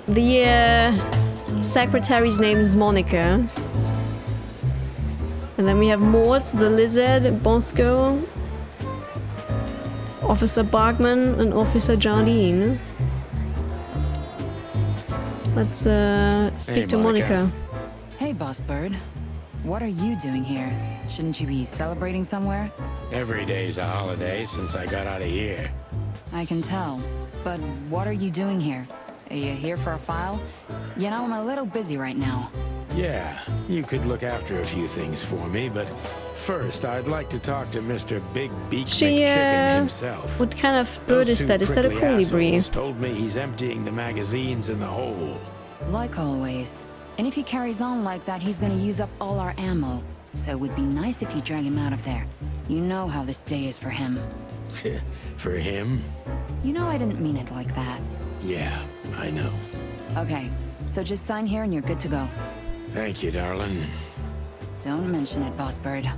[SPEAKER 1] The secretary's name is Monica. And then we have Mort, the lizard, Bosco, Officer Bachman, and Officer Jardine. Let's speak
[SPEAKER 3] Hey,
[SPEAKER 1] to
[SPEAKER 3] Monica.
[SPEAKER 1] Monica.
[SPEAKER 8] Hey, Boss Bird. What are you doing here? Shouldn't you be celebrating somewhere?
[SPEAKER 3] Every day's a holiday since I got out of here.
[SPEAKER 8] I can tell. But what are you doing here? Are you here for a file? You know, I'm a little busy right now.
[SPEAKER 3] Yeah, you could look after a few things for me, but first I'd like to talk to Mr. Big Beak
[SPEAKER 1] She,
[SPEAKER 3] McChicken himself.
[SPEAKER 1] What kind of bird
[SPEAKER 3] Those
[SPEAKER 1] is
[SPEAKER 3] two
[SPEAKER 1] that? Is that a
[SPEAKER 3] prickly
[SPEAKER 1] colibri?
[SPEAKER 3] assholes told me he's emptying the magazines in the hole.
[SPEAKER 8] Like always. And if he carries on like that, he's gonna use up all our ammo. So it would be nice if you drag him out of there. You know how this day is for him.
[SPEAKER 3] For him?
[SPEAKER 8] You know I didn't mean it like that.
[SPEAKER 3] Yeah, I know.
[SPEAKER 8] Okay, so just sign here and you're good to go.
[SPEAKER 3] Thank you, darling.
[SPEAKER 8] Don't mention it, Boss Bird.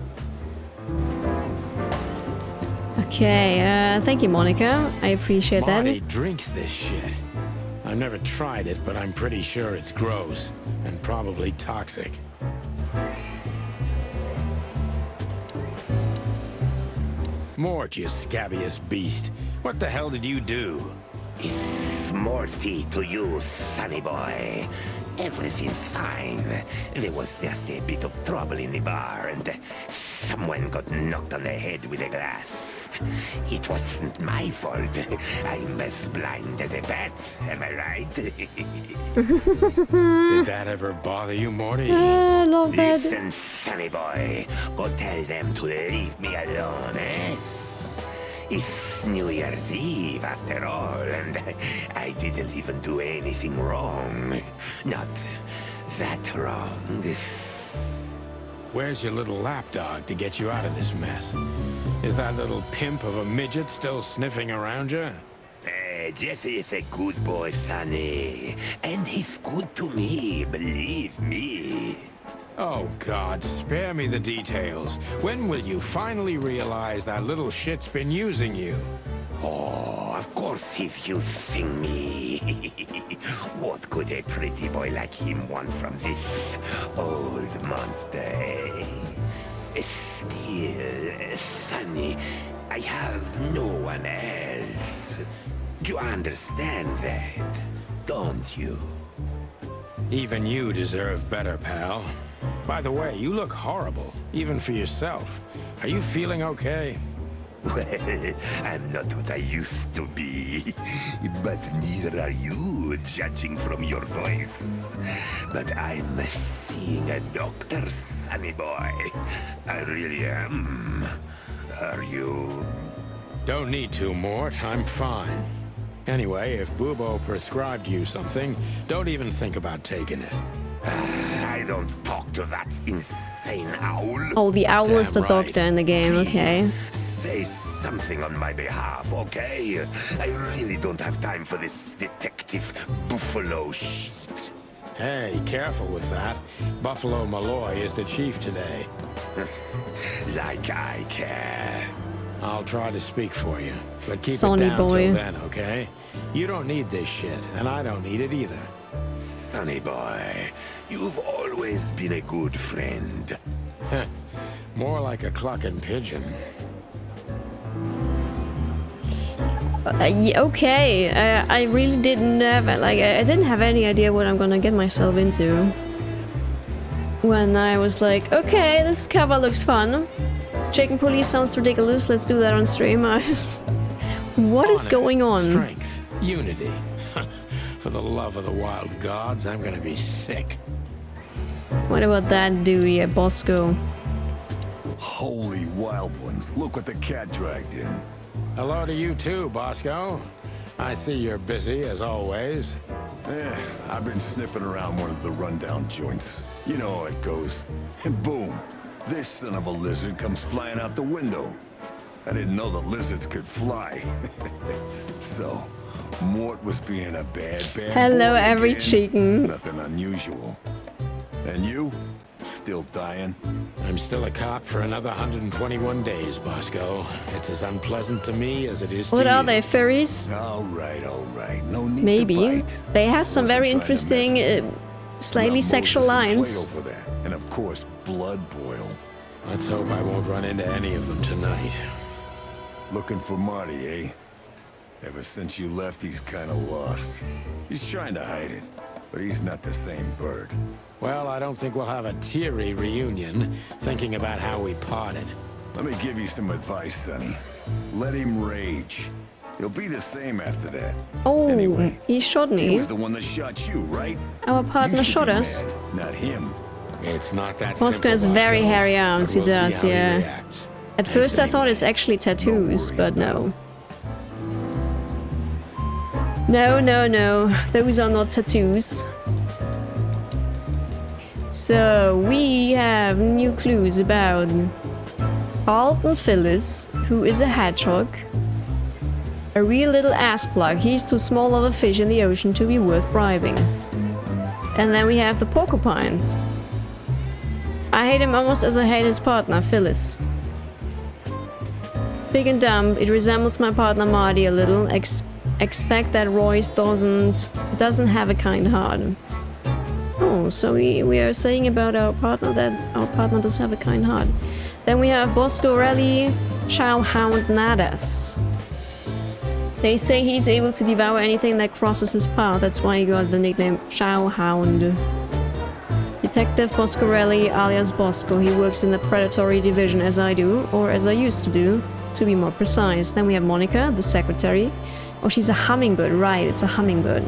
[SPEAKER 1] Okay, thank you, Monica. I appreciate
[SPEAKER 3] Marty
[SPEAKER 1] that.
[SPEAKER 3] drinks this shit. I've never tried it, but I'm pretty sure it's gross and probably toxic. Mort, you scabbiest beast. What the hell did you do?
[SPEAKER 9] It's Morty to you, sonny boy. Everything's fine. There was just a bit of trouble in the bar, and someone got knocked on the head with a glass. It wasn't my fault. I'm as blind as a bat, am I right?
[SPEAKER 3] Did that ever bother you, Morty?
[SPEAKER 1] I love that.
[SPEAKER 9] Listen, sonny boy. Go tell them to leave me alone, eh? It's New Year's Eve, after all, and I didn't even do anything wrong. Not that wrong.
[SPEAKER 3] Where's your little lapdog to get you out of this mess? Is that little pimp of a midget still sniffing around you?
[SPEAKER 9] Jesse is a good boy, Sonny. And he's good to me, believe me.
[SPEAKER 3] Oh, God, spare me the details. When will you finally realize that little shit's been using you?
[SPEAKER 9] Oh, of course he's using me. What could a pretty boy like him want from this old monster, eh? Still, Sonny, I have no one else. You understand that, don't you?
[SPEAKER 3] Even you deserve better, pal. By the way, you look horrible, even for yourself. Are you feeling okay?
[SPEAKER 9] Well, I'm not what I used to be. But neither are you, judging from your voice. But I'm seeing a doctor, sonny boy. I really am. Are you?
[SPEAKER 3] Don't need to, Mort. I'm fine. Anyway, if Bubo prescribed you something, don't even think about taking it.
[SPEAKER 9] I don't talk to that insane owl.
[SPEAKER 1] Oh, the owl is the
[SPEAKER 3] Damn right.
[SPEAKER 1] doctor in the game, okay.
[SPEAKER 9] Say something on my behalf, okay? I really don't have time for this detective buffalo shit.
[SPEAKER 3] Hey, careful with that. Buffalo Malloy is the chief today.
[SPEAKER 9] Like I care.
[SPEAKER 3] I'll try to speak for you, but keep
[SPEAKER 1] Sonny
[SPEAKER 3] it down
[SPEAKER 1] boy.
[SPEAKER 3] till then, okay? You don't need this shit, and I don't need it either.
[SPEAKER 9] Sonny boy, you've always been a good friend.
[SPEAKER 3] More like a clucking pigeon.
[SPEAKER 1] Yeah, okay, I really didn't have, like, I didn't have any idea what I'm gonna get myself into. When I was like, okay, this cover looks fun. Chicken Police sounds ridiculous, let's do that on stream. What is
[SPEAKER 3] Honor,
[SPEAKER 1] going on?
[SPEAKER 3] Strength, unity. For the love of the wild gods, I'm gonna be sick.
[SPEAKER 1] What about that Dewey at Bosco?
[SPEAKER 10] Holy wild ones, look what the cat dragged in.
[SPEAKER 3] Hello to you too, Bosco. I see you're busy, as always.
[SPEAKER 10] I've been sniffing around one of the rundown joints. You know how it goes. And boom, this son of a lizard comes flying out the window. I didn't know the lizards could fly. So, Mort was being a bad
[SPEAKER 1] Hello,
[SPEAKER 10] boy
[SPEAKER 1] every
[SPEAKER 10] again.
[SPEAKER 1] chicken.
[SPEAKER 10] Nothing unusual. And you? Still dying?
[SPEAKER 3] I'm still a cop for another 121 days, Bosco. It's as unpleasant to me as it is to you.
[SPEAKER 1] What are they, furries?
[SPEAKER 10] All right. No need
[SPEAKER 1] Maybe.
[SPEAKER 10] to bite.
[SPEAKER 1] They have some
[SPEAKER 10] Wasn't
[SPEAKER 1] very
[SPEAKER 10] trying to
[SPEAKER 1] interesting,
[SPEAKER 10] mess
[SPEAKER 1] slightly
[SPEAKER 10] Not
[SPEAKER 1] sexual
[SPEAKER 10] Moses and
[SPEAKER 1] lines.
[SPEAKER 10] Plato for that. And of course, blood boil.
[SPEAKER 3] Let's hope I won't run into any of them tonight.
[SPEAKER 10] Looking for Marty, eh? Ever since you left, he's kind of lost. He's trying to hide it, but he's not the same bird.
[SPEAKER 3] Well, I don't think we'll have a teary reunion, thinking about how we parted.
[SPEAKER 10] Let me give you some advice, Sonny. Let him rage. He'll be the same after that.
[SPEAKER 1] Oh,
[SPEAKER 10] Anyway,
[SPEAKER 1] he shot
[SPEAKER 10] he
[SPEAKER 1] me.
[SPEAKER 10] was the one that shot you, right?
[SPEAKER 1] Our partner
[SPEAKER 10] You should
[SPEAKER 1] shot
[SPEAKER 10] be
[SPEAKER 1] us.
[SPEAKER 10] mad, not him.
[SPEAKER 3] It's not that
[SPEAKER 1] Bosco
[SPEAKER 3] simple,
[SPEAKER 1] has very
[SPEAKER 3] Bosco,
[SPEAKER 1] hairy
[SPEAKER 3] but
[SPEAKER 1] arms, he
[SPEAKER 3] we'll see
[SPEAKER 1] does,
[SPEAKER 3] how he
[SPEAKER 1] yeah.
[SPEAKER 3] reacts.
[SPEAKER 1] At
[SPEAKER 3] Thanks
[SPEAKER 1] first I thought
[SPEAKER 3] anyway.
[SPEAKER 1] it's actually tattoos,
[SPEAKER 10] worries,
[SPEAKER 1] but no.
[SPEAKER 10] pal.
[SPEAKER 1] No. Those are not tattoos. So, we have new clues about Carlton Phyllis, who is a hedgehog. A real little ass plug. He's too small of a fish in the ocean to be worth bribing. And then we have the porcupine. I hate him almost as I hate his partner, Phyllis. Big and dumb, it resembles my partner Marty a little. Expect that Royce doesn't have a kind heart. Oh, so we are saying about our partner that our partner does have a kind heart. Then we have Bosco Rally, Chowhound Nadas. They say he's able to devour anything that crosses his path. That's why he got the nickname Chowhound. Detective Boscorelli alias Bosco. He works in the predatory division as I do, or as I used to do, to be more precise. Then we have Monica, the secretary. Oh, she's a hummingbird, right, it's a hummingbird.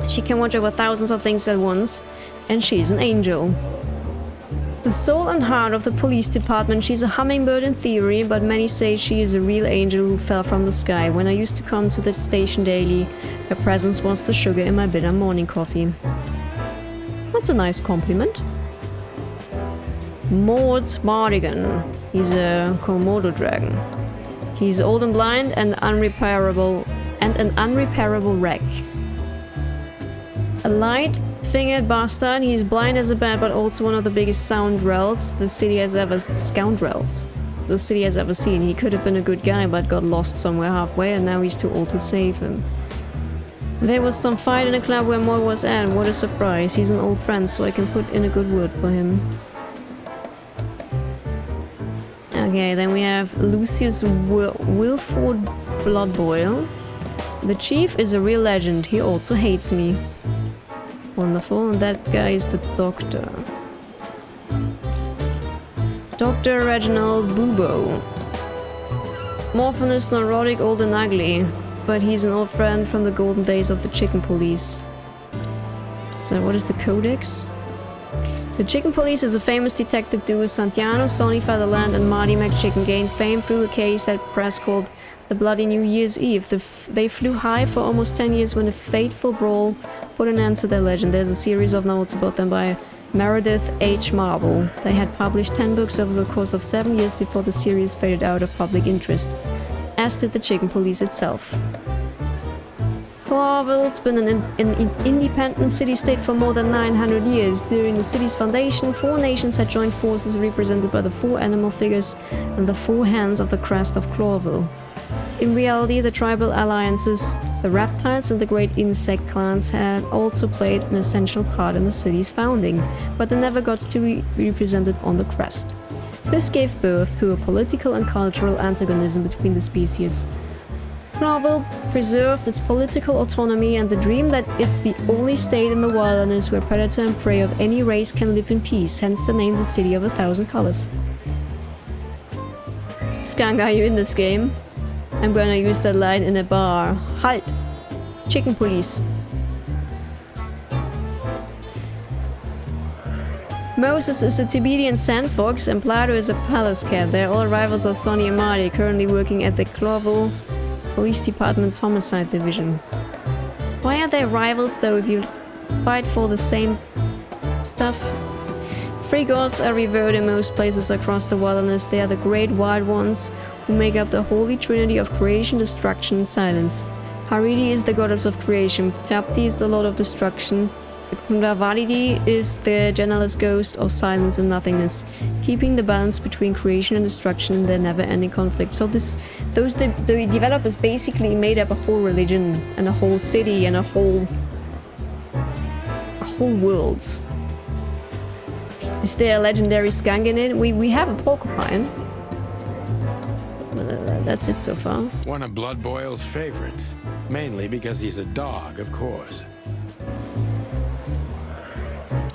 [SPEAKER 1] She can watch over thousands of things at once, and she's an angel. The soul and heart of the police department, she's a hummingbird in theory, but many say she is a real angel who fell from the sky. When I used to come to the station daily, her presence was the sugar in my bitter morning coffee. That's a nice compliment. Mort Mardigan. He's a Komodo dragon. He's old and blind and unrepairable, and an unrepairable wreck. A light-fingered bastard. He's blind as a bat, but also one of the biggest scoundrels the city has ever seen. He could have been a good guy, but got lost somewhere halfway, and now he's too old to save him. There was some fight in a club where Moy was at. What a surprise. He's an old friend, so I can put in a good word for him. Okay, then we have Lucius Wilford Bloodboil. The chief is a real legend. He also hates me. Wonderful. And that guy is the doctor. Dr. Reginald Bubo. Morphinist, neurotic, old and ugly. But he's an old friend from the golden days of the Chicken Police. So what is the Codex? The Chicken Police is a famous detective duo. Santiano, Sonny Featherland and Marty McChicken gained fame through a case that press called the Bloody New Year's Eve. They flew high for almost 10 years when a fateful brawl put an end to their legend. There's a series of novels about them by Meredith H. Marble. They had published 10 books over the course of 7 years before the series faded out of public interest, as did the Chicken Police itself. Clarville's been an independent city-state for more than 900 years. During the city's foundation, 4 nations had joined forces represented by the 4 animal figures and the 4 hands of the crest of Clarville. In reality, the tribal alliances, the reptiles and the great insect clans had also played an essential part in the city's founding, but they never got to be represented on the crest. This gave birth to a political and cultural antagonism between the species. Clarville preserved its political autonomy and the dream that it's the only state in the wilderness where predator and prey of any race can live in peace, hence the name the City of a Thousand Colors. Skunk, are you in this game? I'm gonna use that line in a bar. Halt! Chicken Police. Moses is a Tibetan sandfox and Plato is a palace cat. They're all rivals of Sonny and Marty, currently working at the Clarville Police Department's Homicide Division. Why are they rivals though if you fight for the same stuff? 3 gods are revered in most places across the wilderness. They are the great wild ones who make up the holy trinity of creation, destruction, and silence. Haridi is the goddess of creation, Tapti is the lord of destruction, Kundavalidi is the genderless ghost of silence and nothingness, keeping the balance between creation and destruction in their never-ending conflict. So the developers basically made up a whole religion and a whole city and a whole world. Is there a legendary skunk in it? We have a porcupine. That's it so far.
[SPEAKER 3] One of Blood Boil's favorites. Mainly because he's a dog, of course.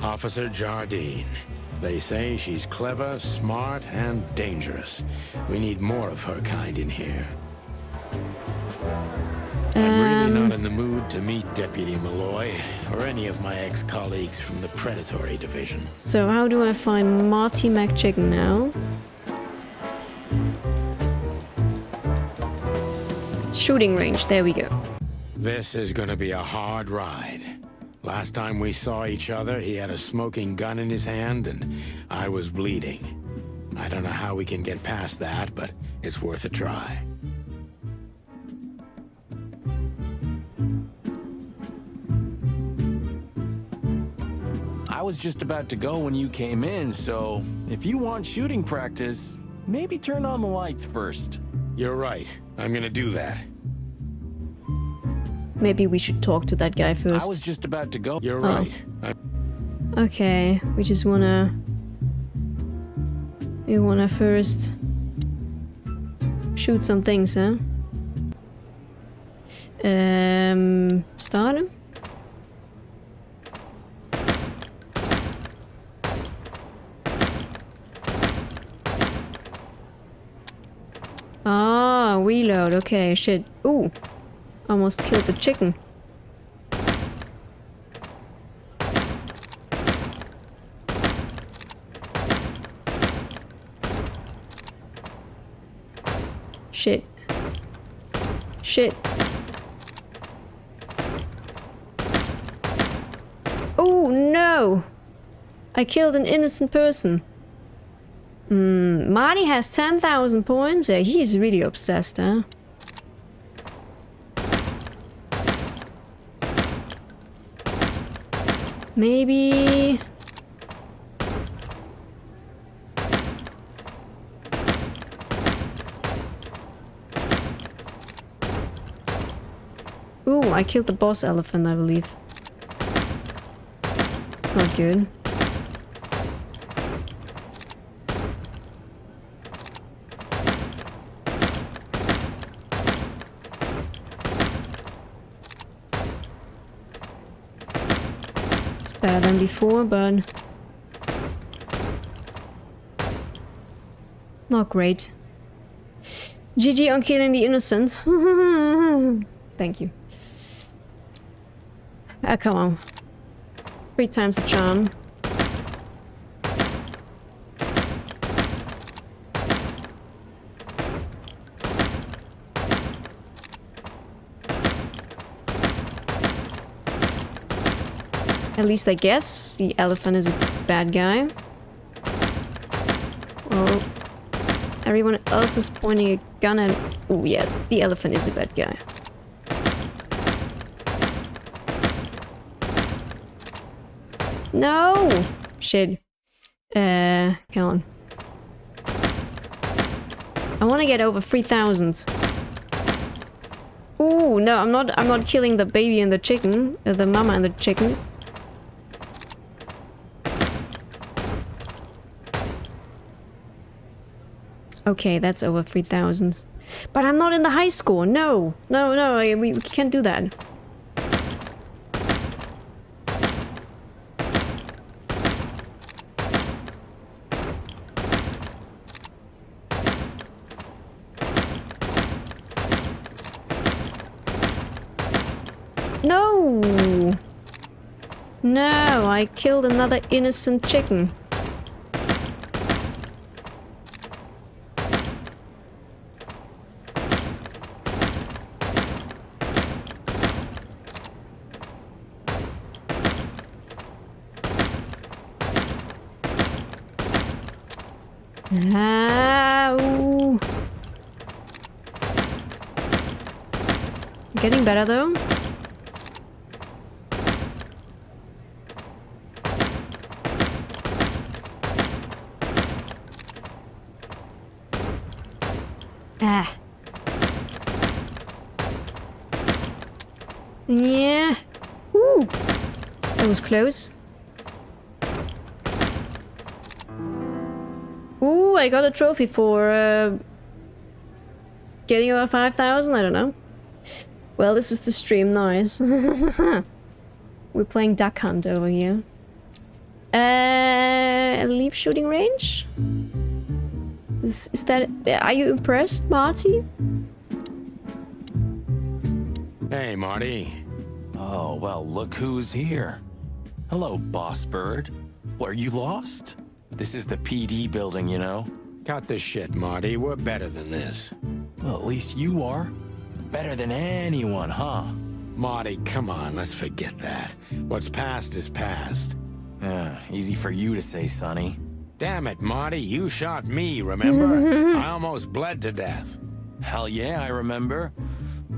[SPEAKER 3] Officer Jardine. They say she's clever, smart, and dangerous. We need more of her kind in here. I'm really not in the mood to meet Deputy Malloy, or any of my ex-colleagues from the Predatory Division.
[SPEAKER 1] So how do I find Marty McChicken now? Shooting range, there we go.
[SPEAKER 3] This is gonna be a hard ride. Last time we saw each other, he had a smoking gun in his hand, and I was bleeding. I don't know how we can get past that, but it's worth a try.
[SPEAKER 11] I was just about to go when you came in, so if you want shooting practice, maybe turn on the lights first.
[SPEAKER 3] You're right. I'm gonna do that.
[SPEAKER 1] Maybe we should talk to that guy first.
[SPEAKER 11] I was just about to go.
[SPEAKER 3] You're right.
[SPEAKER 1] Okay, we just wanna... We wanna first... shoot some things, huh? Start him? Ah, reload. Okay, shit. Ooh. Almost killed the chicken. Shit. Shit. Oh no! I killed an innocent person. Marty has 10,000 points. Yeah, he's really obsessed, huh? Maybe... Ooh, I killed the boss elephant, I believe. It's not good. It's better than before, but not great. GG on killing the innocent. Thank you. Ah, come on. 3 times the charm. At least I guess the elephant is a bad guy. Well, everyone else is pointing a gun at... Oh yeah, the elephant is a bad guy. No! Shit. Come on. I want to get over 3,000. Ooh, no, I'm not killing the baby and the chicken, the mama and the chicken. Okay, that's over 3,000. But I'm not in the high score. No, no, no, we can't do that. No! No, I killed another innocent chicken. Ooh. Getting better though. Ah. Yeah. Ooh. That was close. Ooh, I got a trophy for getting over 5,000. I don't know. Well, this is the stream. Nice. We're playing Duck Hunt over here. Leave shooting range? Is that... Are you impressed, Marty?
[SPEAKER 3] Hey, Marty.
[SPEAKER 11] Oh, well, look who's here. Hello, Boss Bird. Are you lost? This is the PD building, you know?
[SPEAKER 3] Cut the shit, Marty. We're better than this.
[SPEAKER 11] Well, at least you are. Better than anyone, huh?
[SPEAKER 3] Marty, come on, let's forget that. What's past is past.
[SPEAKER 11] Easy for you to say, Sonny.
[SPEAKER 3] Damn it, Marty, you shot me, remember? I almost bled to death.
[SPEAKER 11] Hell yeah, I remember.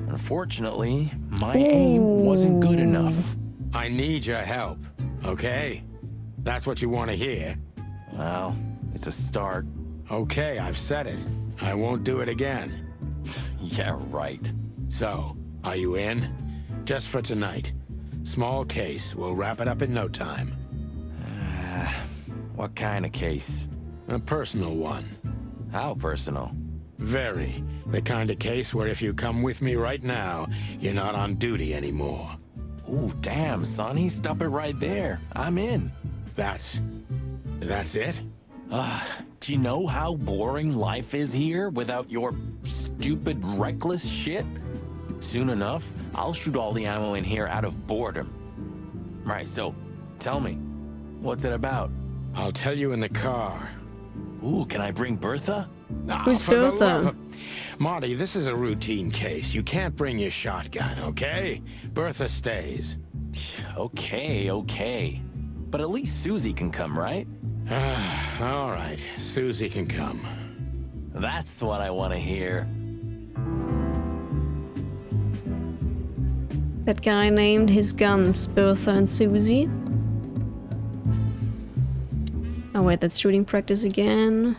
[SPEAKER 11] Unfortunately, my aim wasn't good enough.
[SPEAKER 3] I need your help, okay? That's what you want to hear.
[SPEAKER 11] Well, it's a start.
[SPEAKER 3] Okay, I've said it. I won't do it again.
[SPEAKER 11] Yeah, right.
[SPEAKER 3] So, are you in? Just for tonight. Small case. We'll wrap it up in no time.
[SPEAKER 11] What kind of case?
[SPEAKER 3] A personal one.
[SPEAKER 11] How personal?
[SPEAKER 3] Very. The kind of case where if you come with me right now, you're not on duty anymore.
[SPEAKER 11] Ooh, damn, Sonny. Stop it right there. I'm in.
[SPEAKER 3] That's it?
[SPEAKER 11] Do you know how boring life is here without your stupid, reckless shit? Soon enough, I'll shoot all the ammo in here out of boredom. Right, so, tell me, what's it about?
[SPEAKER 3] I'll tell you in the car.
[SPEAKER 11] Ooh, can I bring Bertha?
[SPEAKER 1] Who's
[SPEAKER 3] for the love
[SPEAKER 1] Bertha?
[SPEAKER 3] of... Marty, this is a routine case. You can't bring your shotgun, okay? Bertha stays.
[SPEAKER 11] Okay. But at least Susie can come, right?
[SPEAKER 3] All right, Susie can come.
[SPEAKER 11] That's what I want to hear.
[SPEAKER 1] That guy named his guns Bertha and Susie. Oh wait, that's shooting practice again.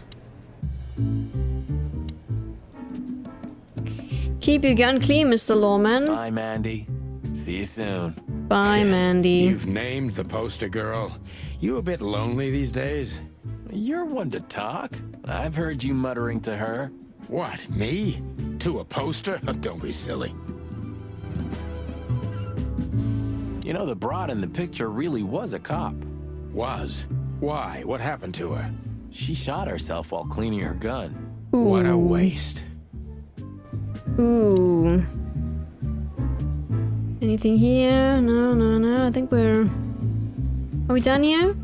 [SPEAKER 1] Keep your gun clean, Mr. Lawman.
[SPEAKER 11] Bye, Mandy. See you soon.
[SPEAKER 1] Bye, Mandy.
[SPEAKER 3] You've named the poster girl. You a bit lonely these days?
[SPEAKER 11] You're one to talk. I've heard you muttering to her.
[SPEAKER 3] What, me? To a poster? Don't be silly.
[SPEAKER 11] You know, the broad in the picture really was a cop.
[SPEAKER 3] Was? Why? What happened to her?
[SPEAKER 11] She shot herself while cleaning her gun.
[SPEAKER 3] What a waste.
[SPEAKER 1] Ooh. Anything here? No. I think we're... Are we done here?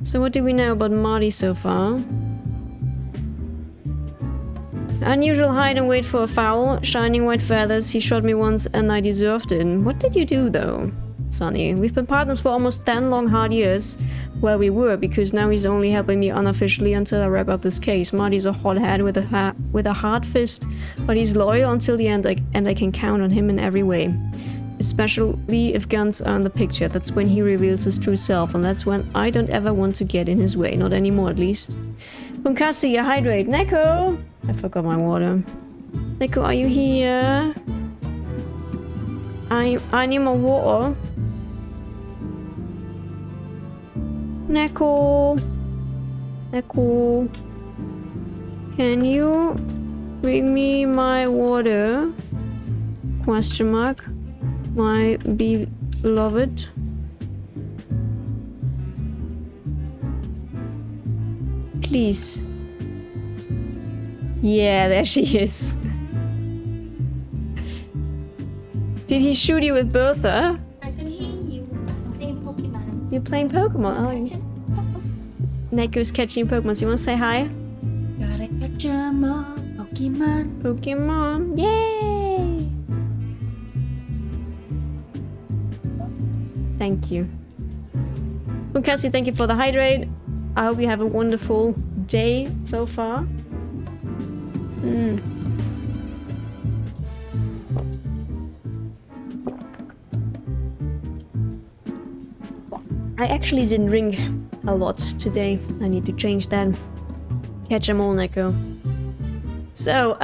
[SPEAKER 1] So what do we know about Marty so far? Unusual hide and wait for a foul. Shining white feathers. He shot me once and I deserved it. What did you do though, Sonny? We've been partners for almost 10 long hard years. Well, we were, because now he's only helping me unofficially until I wrap up this case. Marty's a hothead with a hard fist, but he's loyal until the end, and I can count on him in every way. Especially if guns are in the picture. That's when he reveals his true self, and that's when I don't ever want to get in his way. Not anymore, at least. Bunkasi, hydrate. Neko! I forgot my water. Neko, are you here? I need more water. Neko, can you bring me my water? Question mark. My beloved. Please. Yeah, there she is. Did he shoot you with Bertha?
[SPEAKER 12] I can hear you. I'm playing Pokemon.
[SPEAKER 1] You're playing Pokemon, aren't you? Neko's catching Pokemon. You want to say hi?
[SPEAKER 12] Gotta catch 'em all. Pokemon.
[SPEAKER 1] Pokemon. Yay! Thank you. Cassie, thank you for the hydrate. I hope you have a wonderful day so far. I actually didn't drink a lot today. I need to change that. Catch 'em all, Neko. So,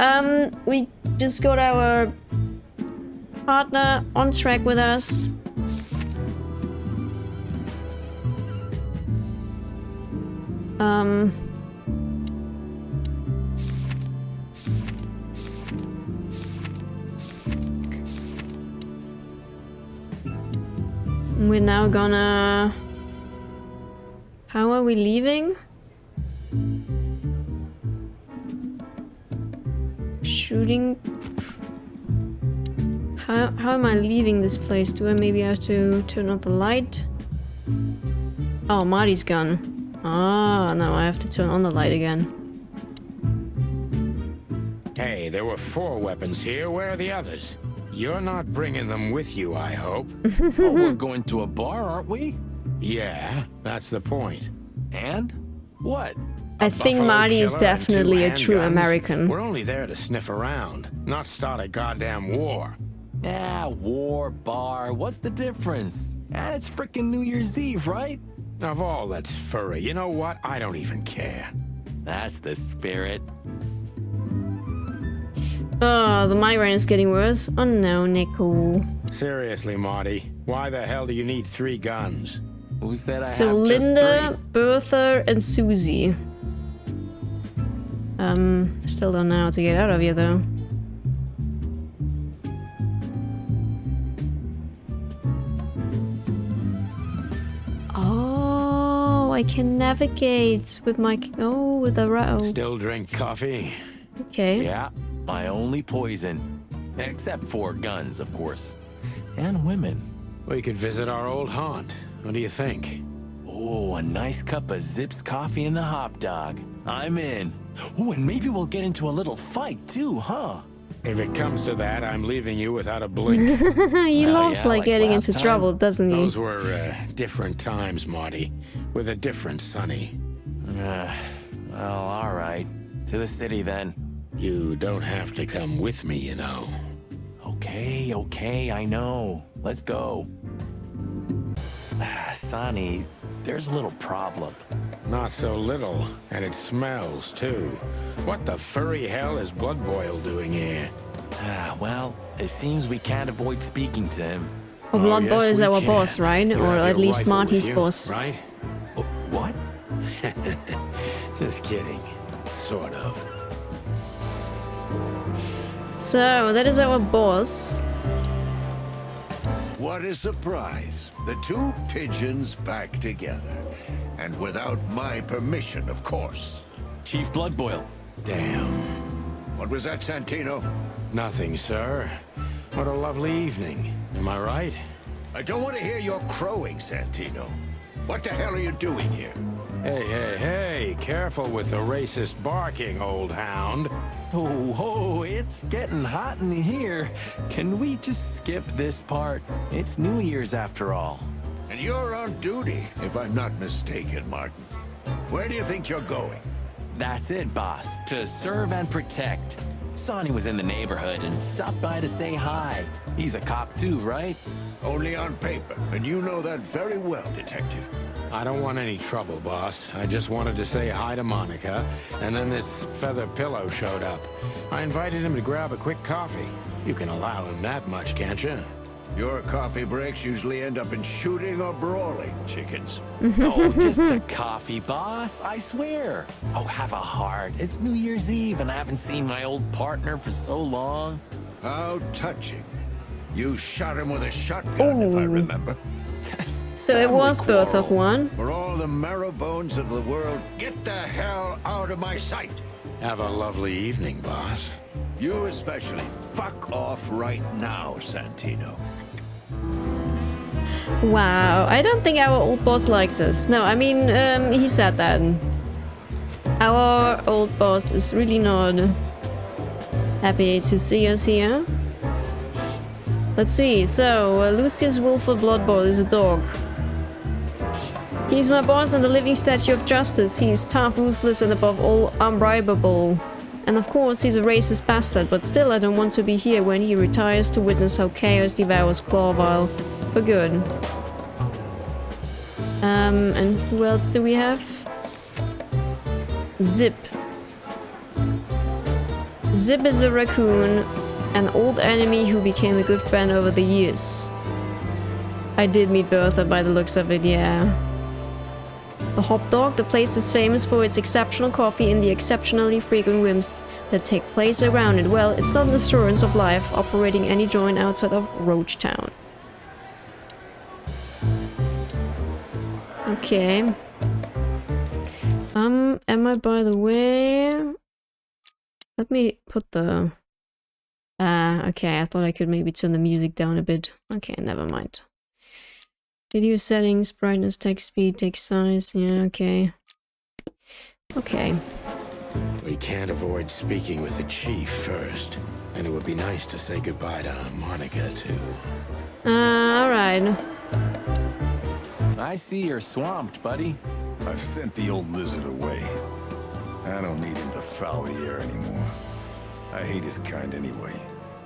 [SPEAKER 1] we just got our partner on track with us. We're now gonna... How are we leaving? Shooting... How am I leaving this place? Do I maybe have to turn on the light? Oh, Marty's gone. Ah, no, I have to turn on the light again.
[SPEAKER 3] Hey, there were 4 weapons here. Where are the others? You're not bringing them with you, I hope.
[SPEAKER 11] Oh, we're going to a bar, aren't we?
[SPEAKER 3] Yeah, that's the point.
[SPEAKER 11] And? What?
[SPEAKER 1] I think Marty is definitely a true American.
[SPEAKER 3] We're only there to sniff around, not start a goddamn war.
[SPEAKER 11] Yeah, war, bar, what's the difference? And it's frickin' New Year's Eve, right?
[SPEAKER 3] Of all that's furry, you know what? I don't even care.
[SPEAKER 11] That's the spirit.
[SPEAKER 1] Oh, the migraine is getting worse. Oh no, Neko.
[SPEAKER 3] Seriously, Marty, why the hell do you need 3 guns?
[SPEAKER 11] Who said I
[SPEAKER 1] So
[SPEAKER 11] have
[SPEAKER 1] Linda,
[SPEAKER 11] just 3?
[SPEAKER 1] Bertha, and Susie. Still don't know how to get out of here though. Oh, I can navigate with my... Oh, with the row.
[SPEAKER 3] Still drink coffee?
[SPEAKER 1] Okay.
[SPEAKER 11] Yeah, my only poison. Except for guns, of course. And women.
[SPEAKER 3] We could visit our old haunt. What do you think?
[SPEAKER 11] Oh, a nice cup of Zips coffee and the hop dog. I'm in. Oh, and maybe we'll get into a little fight too, huh?
[SPEAKER 3] If it comes to that, I'm leaving you without a blink.
[SPEAKER 1] He loves
[SPEAKER 11] yeah,
[SPEAKER 1] like
[SPEAKER 11] like
[SPEAKER 1] getting
[SPEAKER 11] last
[SPEAKER 1] into
[SPEAKER 11] time?
[SPEAKER 1] trouble, doesn't he?
[SPEAKER 3] Those were different times, Marty. With a different Sonny.
[SPEAKER 11] Well, all right. To the city then.
[SPEAKER 3] You don't have to come with me, you know.
[SPEAKER 11] Okay, I know. Let's go. Sonny, there's a little problem.
[SPEAKER 3] Not so little, and it smells, too. What the furry hell is Blood Boil doing here?
[SPEAKER 11] Well, it seems we can't avoid speaking to him.
[SPEAKER 1] Well, Blood
[SPEAKER 3] yes,
[SPEAKER 1] Boy is
[SPEAKER 3] we
[SPEAKER 1] our
[SPEAKER 3] can.
[SPEAKER 1] boss, right?
[SPEAKER 3] You
[SPEAKER 1] Or
[SPEAKER 3] have
[SPEAKER 1] at
[SPEAKER 3] your
[SPEAKER 1] least
[SPEAKER 3] rifle
[SPEAKER 1] Marty's
[SPEAKER 3] with you,
[SPEAKER 1] boss.
[SPEAKER 3] Right?
[SPEAKER 11] What?
[SPEAKER 3] Just kidding. Sort of.
[SPEAKER 1] So, that is our boss.
[SPEAKER 13] What a surprise. The two pigeons back together. And without my permission, of course.
[SPEAKER 11] Chief Bloodboil.
[SPEAKER 3] Damn.
[SPEAKER 13] What was that, Santino?
[SPEAKER 3] Nothing, sir. What a lovely evening. Am I right?
[SPEAKER 13] I don't want to hear your crowing, Santino. What the hell are you doing here?
[SPEAKER 3] Hey, hey, hey, careful with the racist barking, old hound.
[SPEAKER 11] Oh, it's getting hot in here. Can we just skip this part? It's New Year's after all.
[SPEAKER 13] And you're on duty, if I'm not mistaken, Martin. Where do you think you're going?
[SPEAKER 11] That's it, boss. To serve and protect. Sonny was in the neighborhood and stopped by to say hi. He's a cop too, right?
[SPEAKER 13] Only on paper, and you know that very well, Detective.
[SPEAKER 3] I don't want any trouble, boss. I just wanted to say hi to Monica, and then this feather pillow showed up. I invited him to grab a quick coffee. You can allow him that much, can't you?
[SPEAKER 13] Your coffee breaks usually end up in shooting or brawling, chickens.
[SPEAKER 11] Oh, just a coffee, boss. I swear. Oh, have a heart. It's New Year's Eve, and I haven't seen my old partner for so long.
[SPEAKER 13] How touching. You shot him with a shotgun, if I remember.
[SPEAKER 1] So it was birth of one.
[SPEAKER 13] For all the marrow bones of the world, get the hell out of my sight.
[SPEAKER 3] Have a lovely evening, boss.
[SPEAKER 13] You especially. Fuck off right now, Santino.
[SPEAKER 1] Wow, I don't think our old boss likes us. No, I mean, he said that. Our old boss is really not happy to see us here. Let's see, so Lucius Wolford Bloodboil is a dog. He's my boss and the living statue of justice. He's tough, ruthless, and above all, unbribable. And of course, he's a racist bastard, but still I don't want to be here when he retires to witness how chaos devours Clawville. For good. And who else do we have? Zip. Zip is a raccoon, an old enemy who became a good friend over the years. I did meet Bertha by the looks of it, yeah. The Hop Dog, the place is famous for its exceptional coffee and the exceptionally frequent whims that take place around it. Well, it's not an assurance of life operating any joint outside of Roachtown. Okay. Am I, by the way... Let me put the... okay, I thought I could maybe turn the music down a bit. Okay, never mind. Video settings, brightness, text speed, text size, yeah, okay. Okay.
[SPEAKER 3] We can't avoid speaking with the chief first, and it would be nice to say goodbye to Monica, too.
[SPEAKER 1] Alright.
[SPEAKER 11] I see you're swamped, buddy.
[SPEAKER 10] I've sent the old lizard away. I don't need him to foul the air anymore. I hate his kind anyway.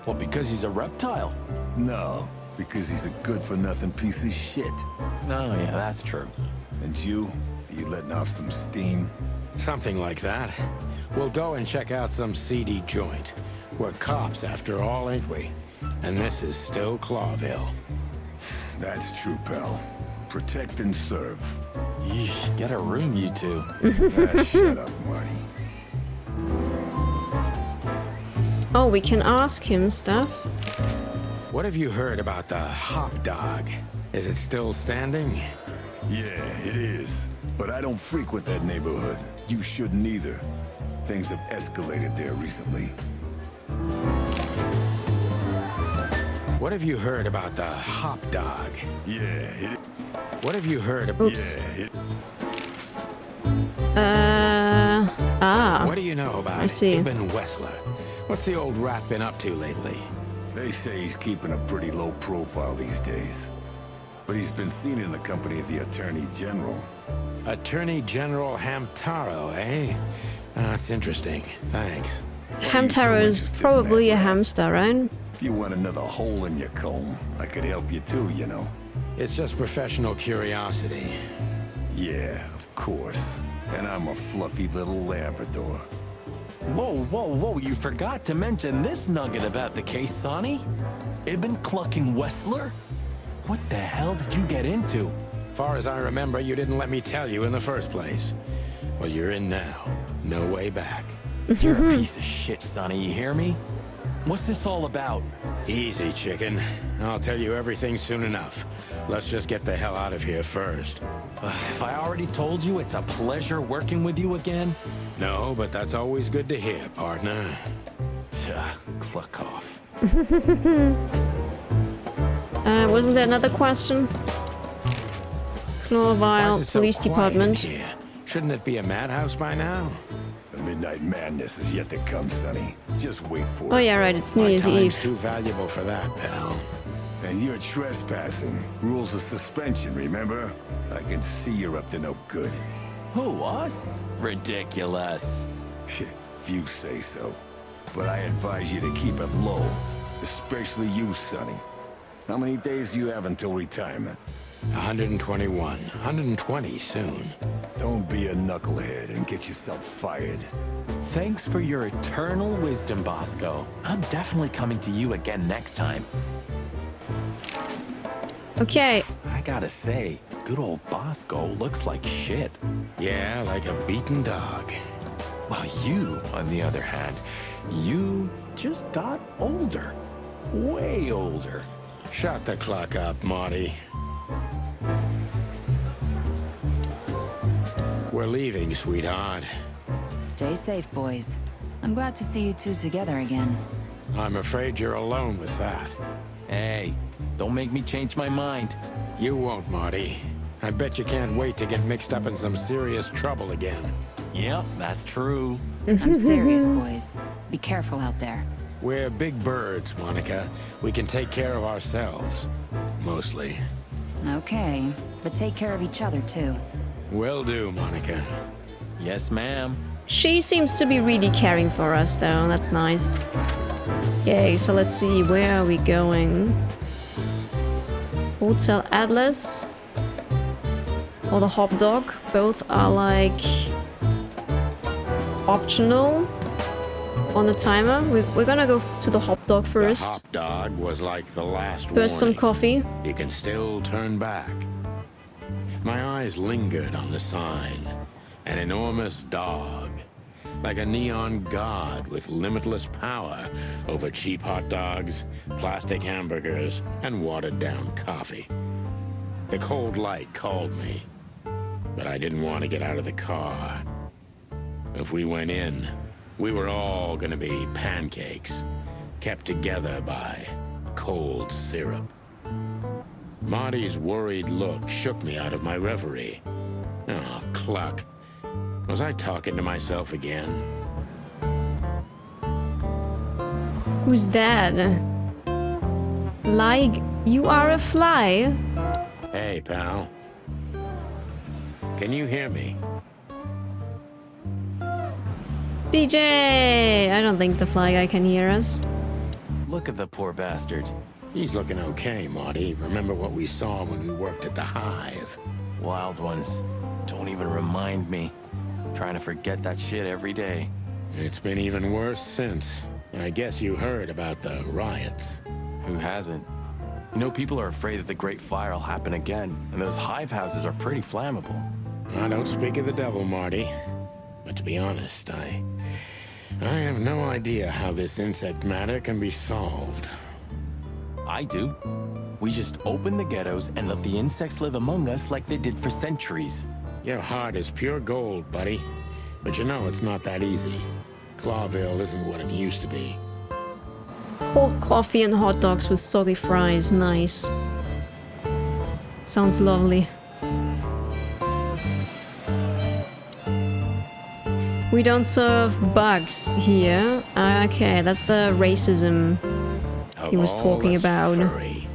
[SPEAKER 11] Well, because he's a reptile.
[SPEAKER 10] No, because he's a good-for-nothing piece of shit.
[SPEAKER 11] Oh, yeah, that's true.
[SPEAKER 10] And you letting off some steam?
[SPEAKER 3] Something like that. We'll go and check out some seedy joint. We're cops, after all, ain't we? And this is still Clawville.
[SPEAKER 10] That's true, pal. Protect and serve.
[SPEAKER 11] Yeesh, get a room, you two.
[SPEAKER 10] Shut up, Marty.
[SPEAKER 1] Oh, we can ask him stuff.
[SPEAKER 3] What have you heard about the Hop Dog? Is it still standing?
[SPEAKER 10] Yeah, it is. But I don't frequent that neighborhood. You shouldn't either. Things have escalated there recently.
[SPEAKER 3] What have you heard about the Hop Dog?
[SPEAKER 10] Yeah, it...
[SPEAKER 3] What have you heard about...
[SPEAKER 1] Oops.
[SPEAKER 10] Yeah, it...
[SPEAKER 3] What do you know about Ibn Wessler? What's the old rat been up to lately?
[SPEAKER 10] They say he's keeping a pretty low profile these days. But he's been seen in the company of the Attorney General.
[SPEAKER 3] Attorney General Hamtaro, eh? That's interesting. Thanks.
[SPEAKER 1] Hamtaro is probably a hamster, right?
[SPEAKER 10] If you want another hole in your comb, I could help you too, you know.
[SPEAKER 3] It's just professional curiosity.
[SPEAKER 10] Yeah, of course. And I'm a fluffy little Labrador.
[SPEAKER 11] Whoa, whoa, whoa, you forgot to mention this nugget about the case, Sonny. Ibn Clucking Wessler? What the hell did you get into?
[SPEAKER 3] Far as I remember, you didn't let me tell you in the first place. Well, you're in now. No way back.
[SPEAKER 11] You're a piece of shit, Sonny, you hear me? What's this all about?
[SPEAKER 3] Easy, chicken. I'll tell you everything soon enough. Let's just get the hell out of here first.
[SPEAKER 11] If I already told you it's a pleasure working with you again?
[SPEAKER 3] No, but that's always good to hear, partner.
[SPEAKER 11] Cluck off.
[SPEAKER 1] Wasn't there another question? Chlorvile Police Department.
[SPEAKER 3] Here? Shouldn't it be a madhouse by now?
[SPEAKER 10] The midnight madness is yet to come, Sonny. Just wait for it.
[SPEAKER 1] Oh yeah, right, it's New Year's Eve.
[SPEAKER 3] Too valuable for that, pal.
[SPEAKER 10] And you're trespassing. Rules of suspension, remember? I can see you're up to no good.
[SPEAKER 11] Who, us? Ridiculous.
[SPEAKER 10] If you say so. But I advise you to keep it low. Especially you, Sonny. How many days do you have until retirement?
[SPEAKER 3] 121. 120 soon.
[SPEAKER 10] Don't be a knucklehead and get yourself fired.
[SPEAKER 11] Thanks for your eternal wisdom, Bosco. I'm definitely coming to you again next time.
[SPEAKER 1] Okay.
[SPEAKER 11] I gotta say, good old Bosco looks like shit.
[SPEAKER 3] Yeah, like a beaten dog.
[SPEAKER 11] Well, you, on the other hand, you just got older. Way older.
[SPEAKER 3] Shut the clock up, Marty. We're leaving, sweetheart.
[SPEAKER 8] Stay safe, boys. I'm glad to see you two together again.
[SPEAKER 3] I'm afraid you're alone with that.
[SPEAKER 11] Hey, don't make me change my mind.
[SPEAKER 3] You won't, Marty. I bet you can't wait to get mixed up in some serious trouble again.
[SPEAKER 11] Yep, that's true.
[SPEAKER 8] I'm serious, boys. Be careful out there.
[SPEAKER 3] We're big birds, Monica. We can take care of ourselves. Mostly.
[SPEAKER 8] Okay, but take care of each other, too.
[SPEAKER 3] Will do, Monica.
[SPEAKER 11] Yes, ma'am.
[SPEAKER 1] She seems to be really caring for us, though. That's nice. Okay, so let's see. Where are we going? Hotel Atlas or the Hop Dog. Both are like optional on the timer. We're gonna go to the Hop Dog first.
[SPEAKER 3] The Hop Dog was like the last
[SPEAKER 1] First some
[SPEAKER 3] warning.
[SPEAKER 1] coffee.
[SPEAKER 3] You can still turn back. My eyes lingered on the sign. An enormous dog. Like a neon god with limitless power over cheap hot dogs, plastic hamburgers, and watered-down coffee. The cold light called me, but I didn't want to get out of the car. If we went in, we were all gonna be pancakes, kept together by cold syrup. Marty's worried look shook me out of my reverie. Oh, cluck. Was I talking to myself again?
[SPEAKER 1] Who's that? Like, you are a fly?
[SPEAKER 3] Hey, pal. Can you hear me?
[SPEAKER 1] DJ! I don't think the fly guy can hear us.
[SPEAKER 11] Look at the poor bastard.
[SPEAKER 3] He's looking okay, Marty. Remember what we saw when we worked at the Hive?
[SPEAKER 11] Wild ones. Don't even remind me. Trying to forget that shit every day.
[SPEAKER 3] It's been even worse since. I guess you heard about the riots.
[SPEAKER 11] Who hasn't? You know, people are afraid that the Great Fire will happen again, and those hive houses are pretty flammable.
[SPEAKER 3] I don't speak of the devil, Marty. But to be honest, I have no idea how this insect matter can be solved.
[SPEAKER 11] I do. We just open the ghettos and let the insects live among us like they did for centuries.
[SPEAKER 3] Your heart is pure gold, buddy. But you know it's not that easy. Clawville isn't what it used to be.
[SPEAKER 1] Cold coffee and hot dogs with soggy fries. Nice. Sounds lovely. We don't serve bugs here. Okay, that's the racism he was talking about.
[SPEAKER 3] Furry.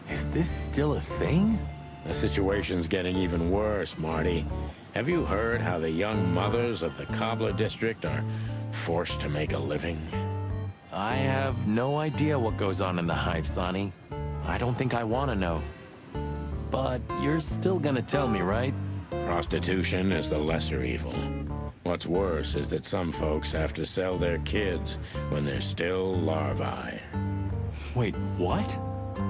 [SPEAKER 11] Is this still a thing?
[SPEAKER 3] The situation's getting even worse, Marty. Have you heard how the young mothers of the Cobbler district are forced to make a living?
[SPEAKER 11] I have no idea what goes on in the hive, Sonny. I don't think I want to know. But you're still gonna tell me, right?
[SPEAKER 3] Prostitution is the lesser evil. What's worse is that some folks have to sell their kids when they're still larvae.
[SPEAKER 11] Wait, what?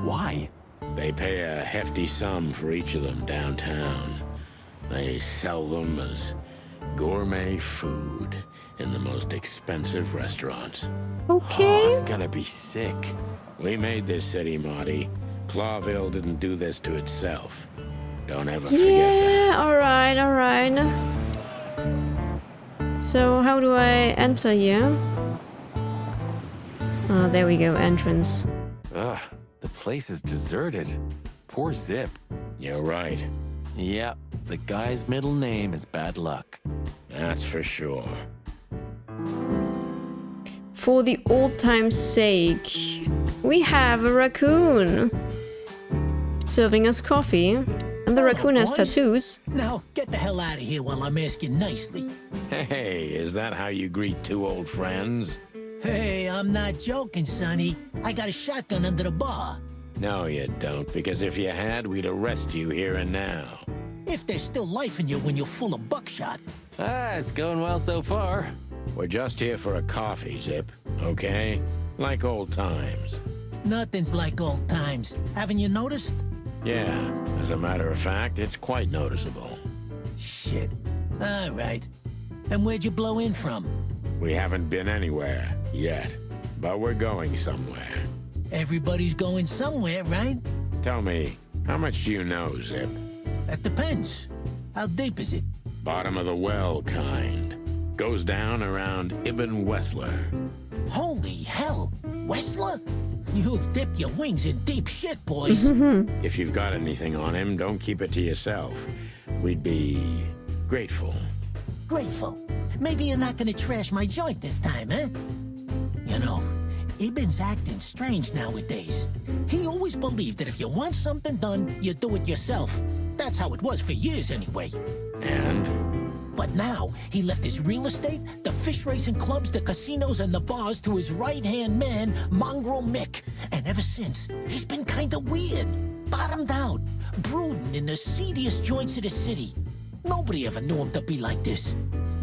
[SPEAKER 11] Why?
[SPEAKER 3] They pay a hefty sum for each of them downtown. They sell them as gourmet food in the most expensive restaurants.
[SPEAKER 1] Okay.
[SPEAKER 11] I'm gonna be sick.
[SPEAKER 3] We made this city, Marty. Clawville didn't do this to itself. Don't ever forget that.
[SPEAKER 1] Yeah, alright, alright. So, how do I enter here? Oh, there we go, entrance.
[SPEAKER 11] Ugh, the place is deserted. Poor Zip.
[SPEAKER 3] You're right.
[SPEAKER 11] Yep, the guy's middle name is Bad Luck.
[SPEAKER 3] That's for sure.
[SPEAKER 1] For the old time's sake, we have a raccoon serving us coffee. And the raccoon has
[SPEAKER 14] boys.
[SPEAKER 1] tattoos.
[SPEAKER 14] Now, get the hell out of here while I'm asking nicely.
[SPEAKER 3] Hey, is that how you greet two old friends?
[SPEAKER 14] Hey, I'm not joking, Sonny. I got a shotgun under the bar.
[SPEAKER 3] No, you don't, because if you had, we'd arrest you here and now.
[SPEAKER 14] If there's still life in you when you're full of buckshot.
[SPEAKER 11] Ah, it's going well so far.
[SPEAKER 3] We're just here for a coffee, Zip, okay? Like old times.
[SPEAKER 14] Nothing's like old times. Haven't you noticed?
[SPEAKER 3] Yeah, as a matter of fact, it's quite noticeable.
[SPEAKER 14] Shit. All right. And where'd you blow in from?
[SPEAKER 3] We haven't been anywhere yet, but we're going somewhere.
[SPEAKER 14] Everybody's going somewhere, right?
[SPEAKER 3] Tell me, how much do you know, Zip?
[SPEAKER 14] That depends. How deep is it?
[SPEAKER 3] Bottom of the well kind. Goes down around Ibn Wessler.
[SPEAKER 14] Holy hell! Wessler? You've dipped your wings in deep shit, boys.
[SPEAKER 3] If you've got anything on him, don't keep it to yourself. We'd be grateful.
[SPEAKER 14] Grateful. Maybe you're not gonna trash my joint this time, eh? You know, Ibn's acting strange nowadays. He always believed that if you want something done, you do it yourself. That's how it was for years anyway.
[SPEAKER 3] And?
[SPEAKER 14] But now, he left his real estate, the fish racing clubs, the casinos, and the bars to his right-hand man, Mongrel Mick. And ever since, he's been kinda weird. Bottomed out, brooding in the seediest joints of the city. Nobody ever knew him to be like this.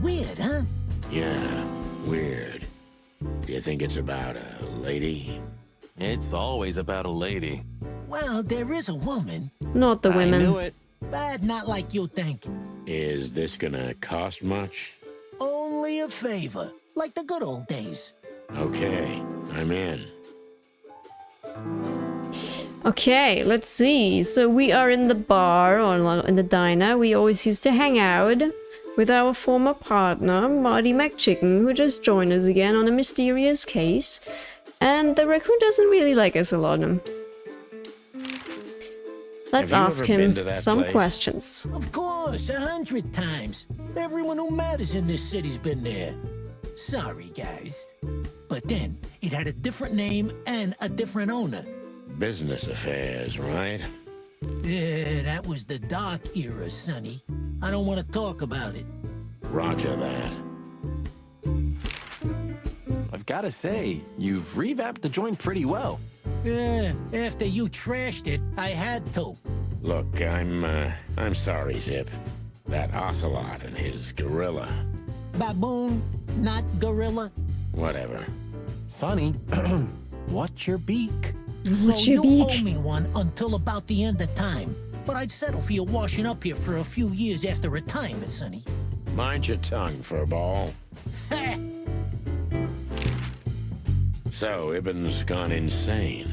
[SPEAKER 14] Weird, huh?
[SPEAKER 3] Yeah, weird. Do you think it's about a lady?
[SPEAKER 11] It's always about a lady.
[SPEAKER 14] Well, there is a woman.
[SPEAKER 1] Not the women.
[SPEAKER 11] I knew it.
[SPEAKER 14] But not like you think.
[SPEAKER 3] Is this gonna cost much?
[SPEAKER 14] Only a favor. Like the good old days.
[SPEAKER 3] Okay, I'm in.
[SPEAKER 1] Okay, let's see. So we are in the bar, or in the diner. We always used to hang out with our former partner, Marty McChicken, who just joined us again on a mysterious case. And the raccoon doesn't really like us a lot. Let's
[SPEAKER 3] Have you
[SPEAKER 1] ask
[SPEAKER 3] ever been
[SPEAKER 1] him
[SPEAKER 3] to that
[SPEAKER 1] some
[SPEAKER 3] place?
[SPEAKER 1] questions.
[SPEAKER 14] Of course, 100 times. Everyone who matters in this city's been there. Sorry, guys. But then, it had a different name and a different owner.
[SPEAKER 3] Business affairs, right?
[SPEAKER 14] Yeah, that was the dark era, Sonny. I don't want to talk about it.
[SPEAKER 3] Roger that.
[SPEAKER 11] I've gotta say, you've revamped the joint pretty well.
[SPEAKER 14] Yeah, after you trashed it, I had to.
[SPEAKER 3] Look, I'm sorry, Zip. That ocelot and his gorilla.
[SPEAKER 14] Baboon, not gorilla.
[SPEAKER 3] Whatever.
[SPEAKER 11] Sonny, what's your beak?
[SPEAKER 1] What's
[SPEAKER 14] So
[SPEAKER 1] your
[SPEAKER 14] you
[SPEAKER 1] beak?
[SPEAKER 14] owe me one until about the end of time. But I'd settle for you washing up here for a few years after retirement, Sonny.
[SPEAKER 3] Mind your tongue, furball. So, Ibn's gone insane.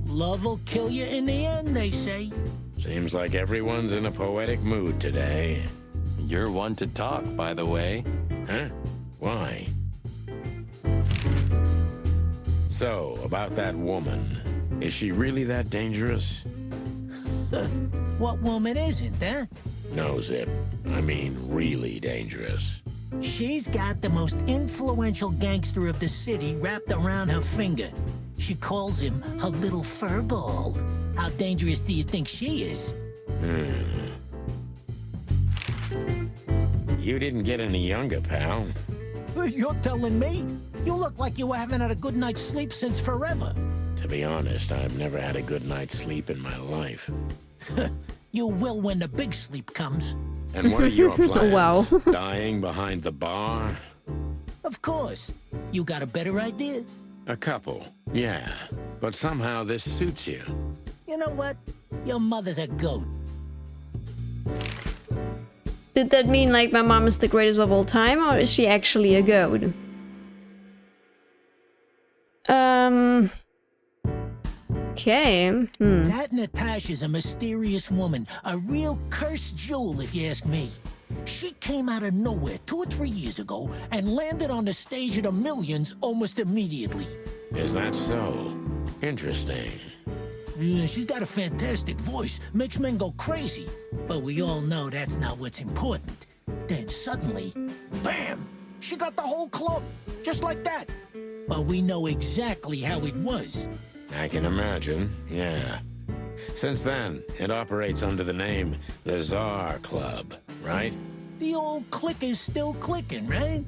[SPEAKER 14] Love will kill you in the end, they say.
[SPEAKER 3] Seems like everyone's in a poetic mood today.
[SPEAKER 11] You're one to talk, by the way.
[SPEAKER 3] Huh? Why? So, about that woman. Is she really that dangerous?
[SPEAKER 14] What woman isn't, huh?
[SPEAKER 3] No, Zip. I mean, really dangerous.
[SPEAKER 14] She's got the most influential gangster of the city wrapped around her finger. She calls him her little furball. How dangerous do you think she is?
[SPEAKER 3] You didn't get any younger, pal.
[SPEAKER 14] You're telling me? You look like you haven't had a good night's sleep since forever.
[SPEAKER 3] To be honest, I've never had a good night's sleep in my life.
[SPEAKER 14] You will when the big sleep comes.
[SPEAKER 3] And what are your plans?
[SPEAKER 1] Wow.
[SPEAKER 3] Dying behind the bar?
[SPEAKER 14] Of course. You got a better idea?
[SPEAKER 3] A couple, yeah. But somehow this suits you.
[SPEAKER 14] You know what? Your mother's a goat.
[SPEAKER 1] Did that mean like my mom is the greatest of all time, or is she actually a goat? Okay.
[SPEAKER 14] That Natasha's a mysterious woman. A real cursed jewel, if you ask me. She came out of nowhere 2 or 3 years ago and landed on the stage of the Millions almost immediately.
[SPEAKER 3] Is that so? Interesting.
[SPEAKER 14] Yeah, she's got a fantastic voice. Makes men go crazy. But we all know that's not what's important. Then suddenly, bam! She got the whole club. Just like that. But we know exactly how it was.
[SPEAKER 3] I can imagine, yeah. Since then, it operates under the name the Tsar Club, right?
[SPEAKER 14] The old click is still clicking, right?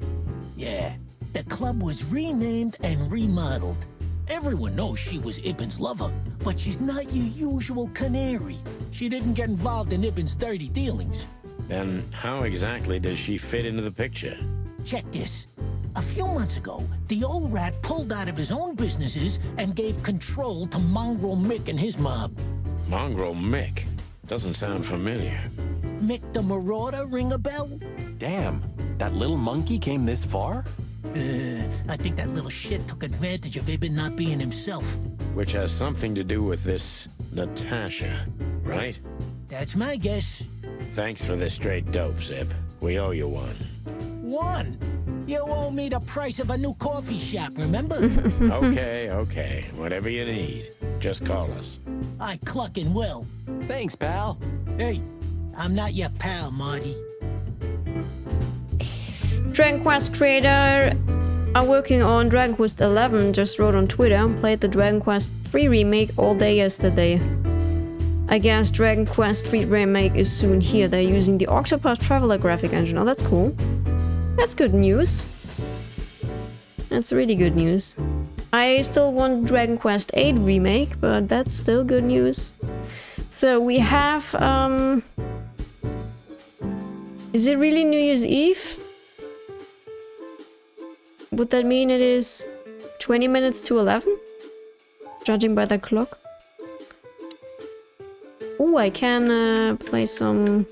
[SPEAKER 14] Yeah, the club was renamed and remodeled. Everyone knows she was Ibn's lover, but she's not your usual canary. She didn't get involved in Ibn's dirty dealings.
[SPEAKER 3] Then how exactly does she fit into the picture?
[SPEAKER 14] Check this. A few months ago, the old rat pulled out of his own businesses and gave control to Mongrel Mick and his mob.
[SPEAKER 3] Mongrel Mick? Doesn't sound familiar.
[SPEAKER 14] Mick the Marauder ring a bell?
[SPEAKER 11] Damn, that little monkey came this far?
[SPEAKER 14] I think that little shit took advantage of Ibn not being himself.
[SPEAKER 3] Which has something to do with this Natasha, right?
[SPEAKER 14] That's my guess.
[SPEAKER 3] Thanks for the straight dope, Zip. We owe you one.
[SPEAKER 14] One? You owe me the price of a new coffee shop, remember?
[SPEAKER 3] Okay. Whatever you need. Just call us.
[SPEAKER 14] I clucking will.
[SPEAKER 11] Thanks, pal.
[SPEAKER 14] Hey, I'm not your pal, Marty.
[SPEAKER 1] Dragon Quest creator are working on Dragon Quest 11, just wrote on Twitter, played the Dragon Quest 3 remake all day yesterday. I guess Dragon Quest 3 remake is soon here. They're using the Octopath Traveler graphic engine. Oh, that's cool. That's good news. That's really good news. I still want Dragon Quest 8 remake, but that's still good news. So we have, is it really New Year's Eve? Would that mean it is 20 minutes to 11? Judging by the clock. Oh, I can play some...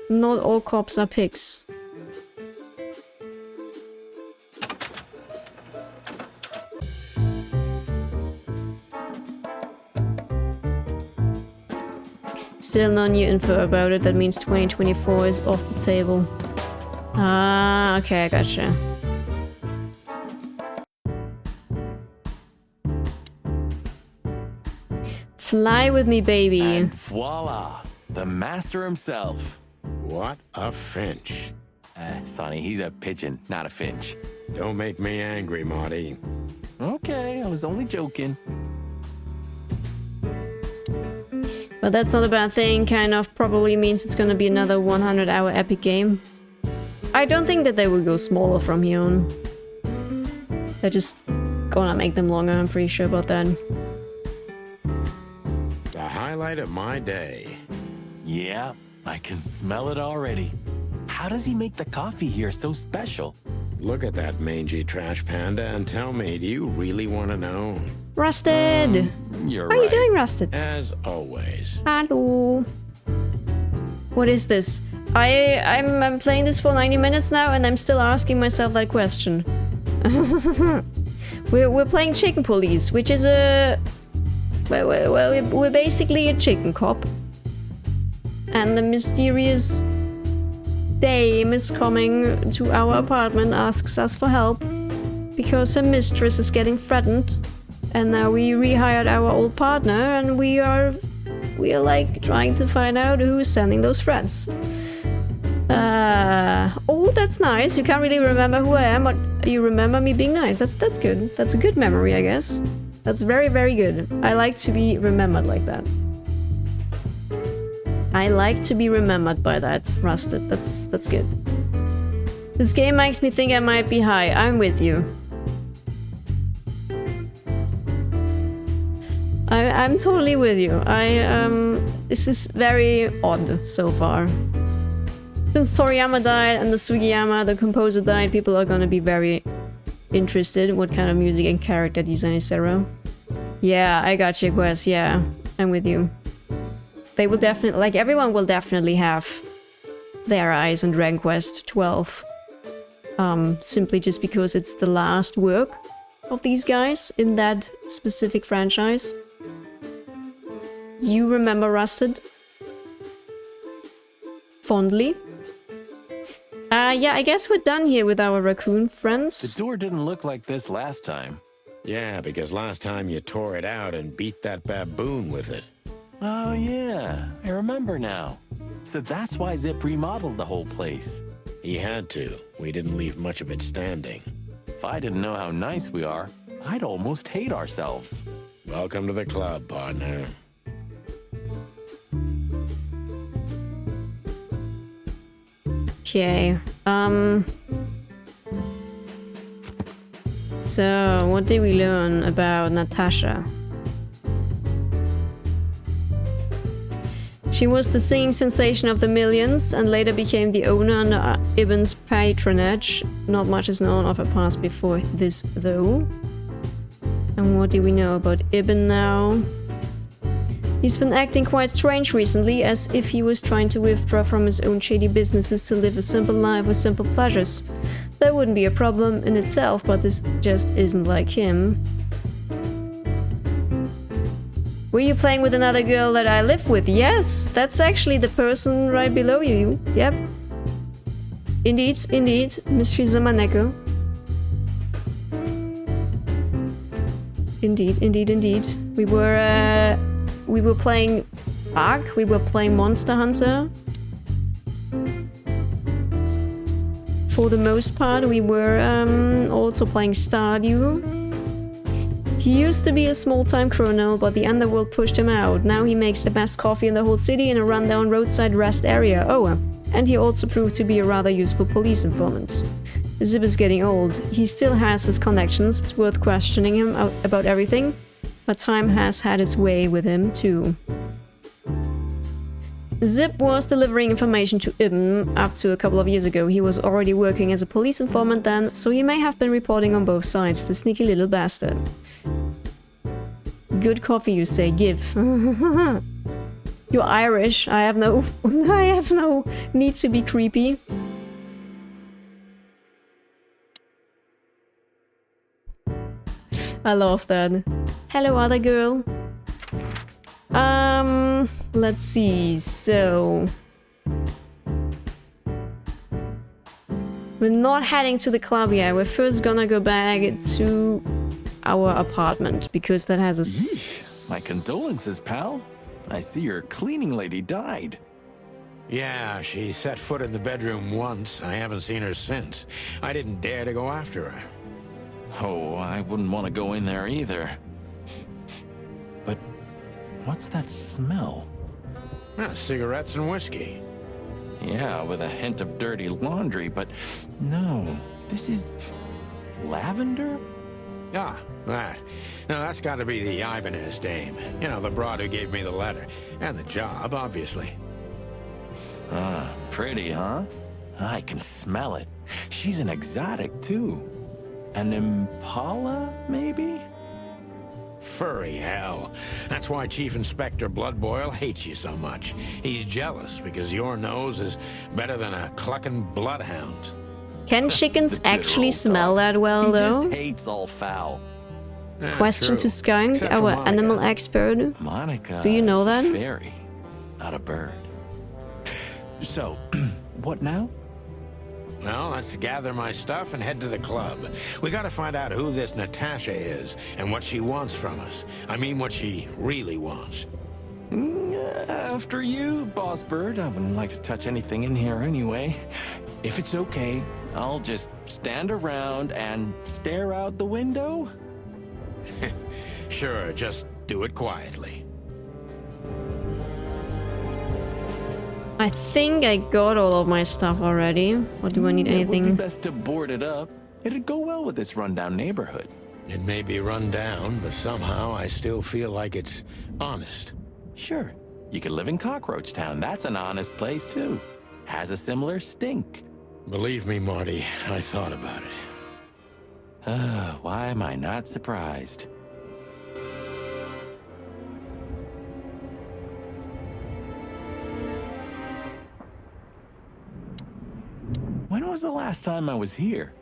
[SPEAKER 1] Not all cops are pigs. Still no new info about it. That means 2024 is off the table. Ah, okay, I gotcha. Fly with me, baby.
[SPEAKER 11] And voila, the master himself.
[SPEAKER 3] What a finch.
[SPEAKER 11] Sonny, he's a pigeon, not a finch.
[SPEAKER 3] Don't make me angry, Marty.
[SPEAKER 11] Okay, I was only joking.
[SPEAKER 1] But that's not a bad thing, kind of probably means it's gonna be another 100-hour epic game. I don't think that they will go smaller from here on. They're just gonna make them longer, I'm pretty sure about that.
[SPEAKER 3] The highlight of my day.
[SPEAKER 11] Yeah, I can smell it already. How does he make the coffee here so special?
[SPEAKER 3] Look at that mangy trash panda and tell me, do you really want to know?
[SPEAKER 1] Rusted!
[SPEAKER 3] You're
[SPEAKER 1] How are you doing, Rusted?
[SPEAKER 3] As always.
[SPEAKER 1] Hello. What is this? I'm playing this for 90 minutes now and I'm still asking myself that question. We're playing Chicken Police, which is a... Well, we're basically a chicken cop. And the mysterious dame is coming to our apartment, asks us for help. Because her mistress is getting threatened. And now we rehired our old partner and we are like trying to find out who's sending those threats. Oh, that's nice. You can't really remember who I am, but you remember me being nice. That's good. That's a good memory, I guess. That's very, very good. I like to be remembered like that. I like to be remembered by that, Rusted. That's good. This game makes me think I might be high. I'm with you. I'm totally with you. This is very odd so far. Since Toriyama died and the Sugiyama, the composer, died, people are gonna be very interested in what kind of music and character design, etc. Yeah, I got you, Quest. Yeah, I'm with you. they will definitely, like, everyone will definitely have their eyes on Dragon Quest 12. Simply just because it's the last work of these guys in that specific franchise. You remember Rusted? Fondly? Yeah, I guess we're done here with our raccoon friends.
[SPEAKER 11] The door didn't look like this last time.
[SPEAKER 3] Yeah, because last time you tore it out and beat that baboon with it.
[SPEAKER 11] Oh yeah, I remember now. So that's why Zip remodeled the whole place.
[SPEAKER 3] He had to. We didn't leave much of it standing.
[SPEAKER 11] If I didn't know how nice we are, I'd almost hate ourselves.
[SPEAKER 3] Welcome to the club, partner.
[SPEAKER 1] Okay, so what did we learn about Natasha? She was the singing sensation of the millions and later became the owner under Ibn's patronage. Not much is known of her past before this, though. And what do we know about Ibn now? He's been acting quite strange recently, as if he was trying to withdraw from his own shady businesses to live a simple life with simple pleasures. That wouldn't be a problem in itself, but this just isn't like him. Were you playing with another girl that I live with? Yes, that's actually the person right below you. Yep. Indeed, indeed, Monsieur Zamaneko. Indeed, indeed, indeed. We were playing Ark, we were playing Monster Hunter. For the most part, we were also playing Stardew. He used to be a small-time criminal, but the underworld pushed him out. Now he makes the best coffee in the whole city in a rundown roadside rest area. Oh, and he also proved to be a rather useful police informant. Zip is getting old. He still has his connections. It's worth questioning him about everything. But time has had its way with him, too. Zip was delivering information to Ibn up to a couple of years ago. He was already working as a police informant then, so he may have been reporting on both sides, the sneaky little bastard. Good coffee, you say, give. You're Irish. I have no need to be creepy. I love that. Hello, other girl. Let's see, so... We're not heading to the club yet, we're first gonna go back to our apartment, because that has a...
[SPEAKER 11] My condolences, pal. I see your cleaning lady died.
[SPEAKER 3] Yeah, she set foot in the bedroom once. I haven't seen her since. I didn't dare to go after her.
[SPEAKER 11] Oh, I wouldn't want to go in there either. But what's that smell?
[SPEAKER 3] Cigarettes and whiskey.
[SPEAKER 11] Yeah, with a hint of dirty laundry, but no, this is lavender?
[SPEAKER 3] Ah, that. Now that's got to be the Ibanez dame. You know, the broad who gave me the letter. And the job, obviously.
[SPEAKER 11] Ah, pretty, huh? I can smell it. She's an exotic, too. An impala, maybe?
[SPEAKER 3] Furry hell. That's why Chief Inspector Bloodboil hates you so much. He's jealous because your nose is better than a clucking bloodhound.
[SPEAKER 1] Can chickens actually smell that well, though?
[SPEAKER 11] He just hates all foul.
[SPEAKER 1] Question
[SPEAKER 3] true.
[SPEAKER 1] to Skunk,
[SPEAKER 3] Except for
[SPEAKER 1] our
[SPEAKER 3] Monica.
[SPEAKER 1] animal expert.
[SPEAKER 11] Monica.
[SPEAKER 1] Do you know
[SPEAKER 11] is
[SPEAKER 1] that?
[SPEAKER 11] A fairy, not a bird. So, what now?
[SPEAKER 3] Well, let's gather my stuff and head to the club. We gotta find out who this Natasha is and what she wants from us. I mean, what she really wants.
[SPEAKER 11] After you, Boss Bird. I wouldn't like to touch anything in here anyway. If it's okay, I'll just stand around and stare out the window.
[SPEAKER 3] Sure, just do it quietly.
[SPEAKER 1] I think I got all of my stuff already. Or do I need
[SPEAKER 11] It would
[SPEAKER 1] anything?
[SPEAKER 11] be best to board it up. It'd go well with this rundown neighborhood.
[SPEAKER 3] It may be run down, but somehow I still feel like it's honest.
[SPEAKER 11] Sure, you could live in Cockroach Town. That's an honest place, too. Has a similar stink.
[SPEAKER 3] Believe me, Marty, I thought about it.
[SPEAKER 11] Why am I not surprised? When was the last time I was here?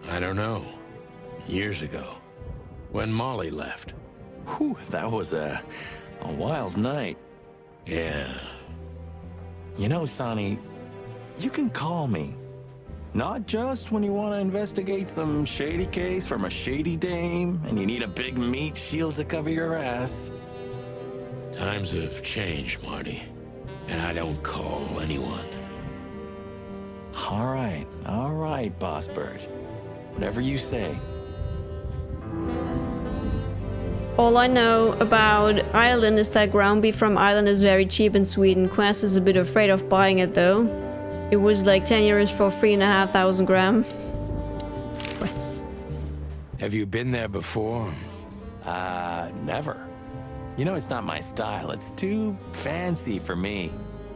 [SPEAKER 3] I don't know. Years ago. When Molly left.
[SPEAKER 11] Whew, that was a wild night.
[SPEAKER 3] Yeah.
[SPEAKER 11] You know, Sonny, you can call me. Not just when you want to investigate some shady case from a shady dame and you need a big meat shield to cover your ass.
[SPEAKER 3] Times have changed, Marty. And I don't call anyone.
[SPEAKER 11] All right, Boss Bird. Whatever you say.
[SPEAKER 1] All I know about Ireland is that ground beef from Ireland is very cheap in Sweden. Quest is a bit afraid of buying it though. It was like 10 euros for 3,500 grams. Quest.
[SPEAKER 3] Have you been there before?
[SPEAKER 11] Never. You know, it's not my style. It's too fancy for me.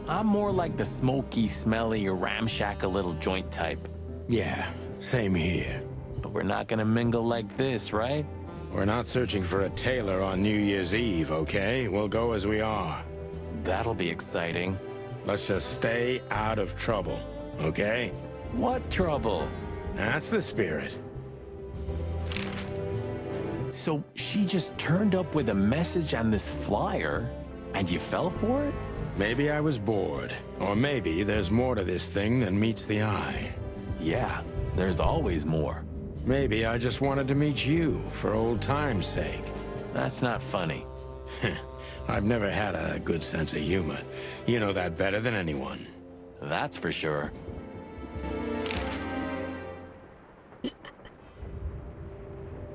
[SPEAKER 11] I'm more like the smoky, smelly, ramshackle little joint type.
[SPEAKER 3] Yeah, same here.
[SPEAKER 11] But we're not gonna mingle like this, right?
[SPEAKER 3] We're not searching for a tailor on New Year's Eve, okay? We'll go as we are.
[SPEAKER 11] That'll be exciting.
[SPEAKER 3] Let's just stay out of trouble, okay?
[SPEAKER 11] What trouble?
[SPEAKER 3] That's the spirit.
[SPEAKER 11] So she just turned up with a message and this flyer, and you fell for it?
[SPEAKER 3] Maybe I was bored. Or maybe there's more to this thing than meets the eye.
[SPEAKER 11] Yeah, there's always more.
[SPEAKER 3] Maybe I just wanted to meet you for old time's sake.
[SPEAKER 11] That's not funny.
[SPEAKER 3] I've never had a good sense of humor. You know that better than anyone.
[SPEAKER 11] That's for sure.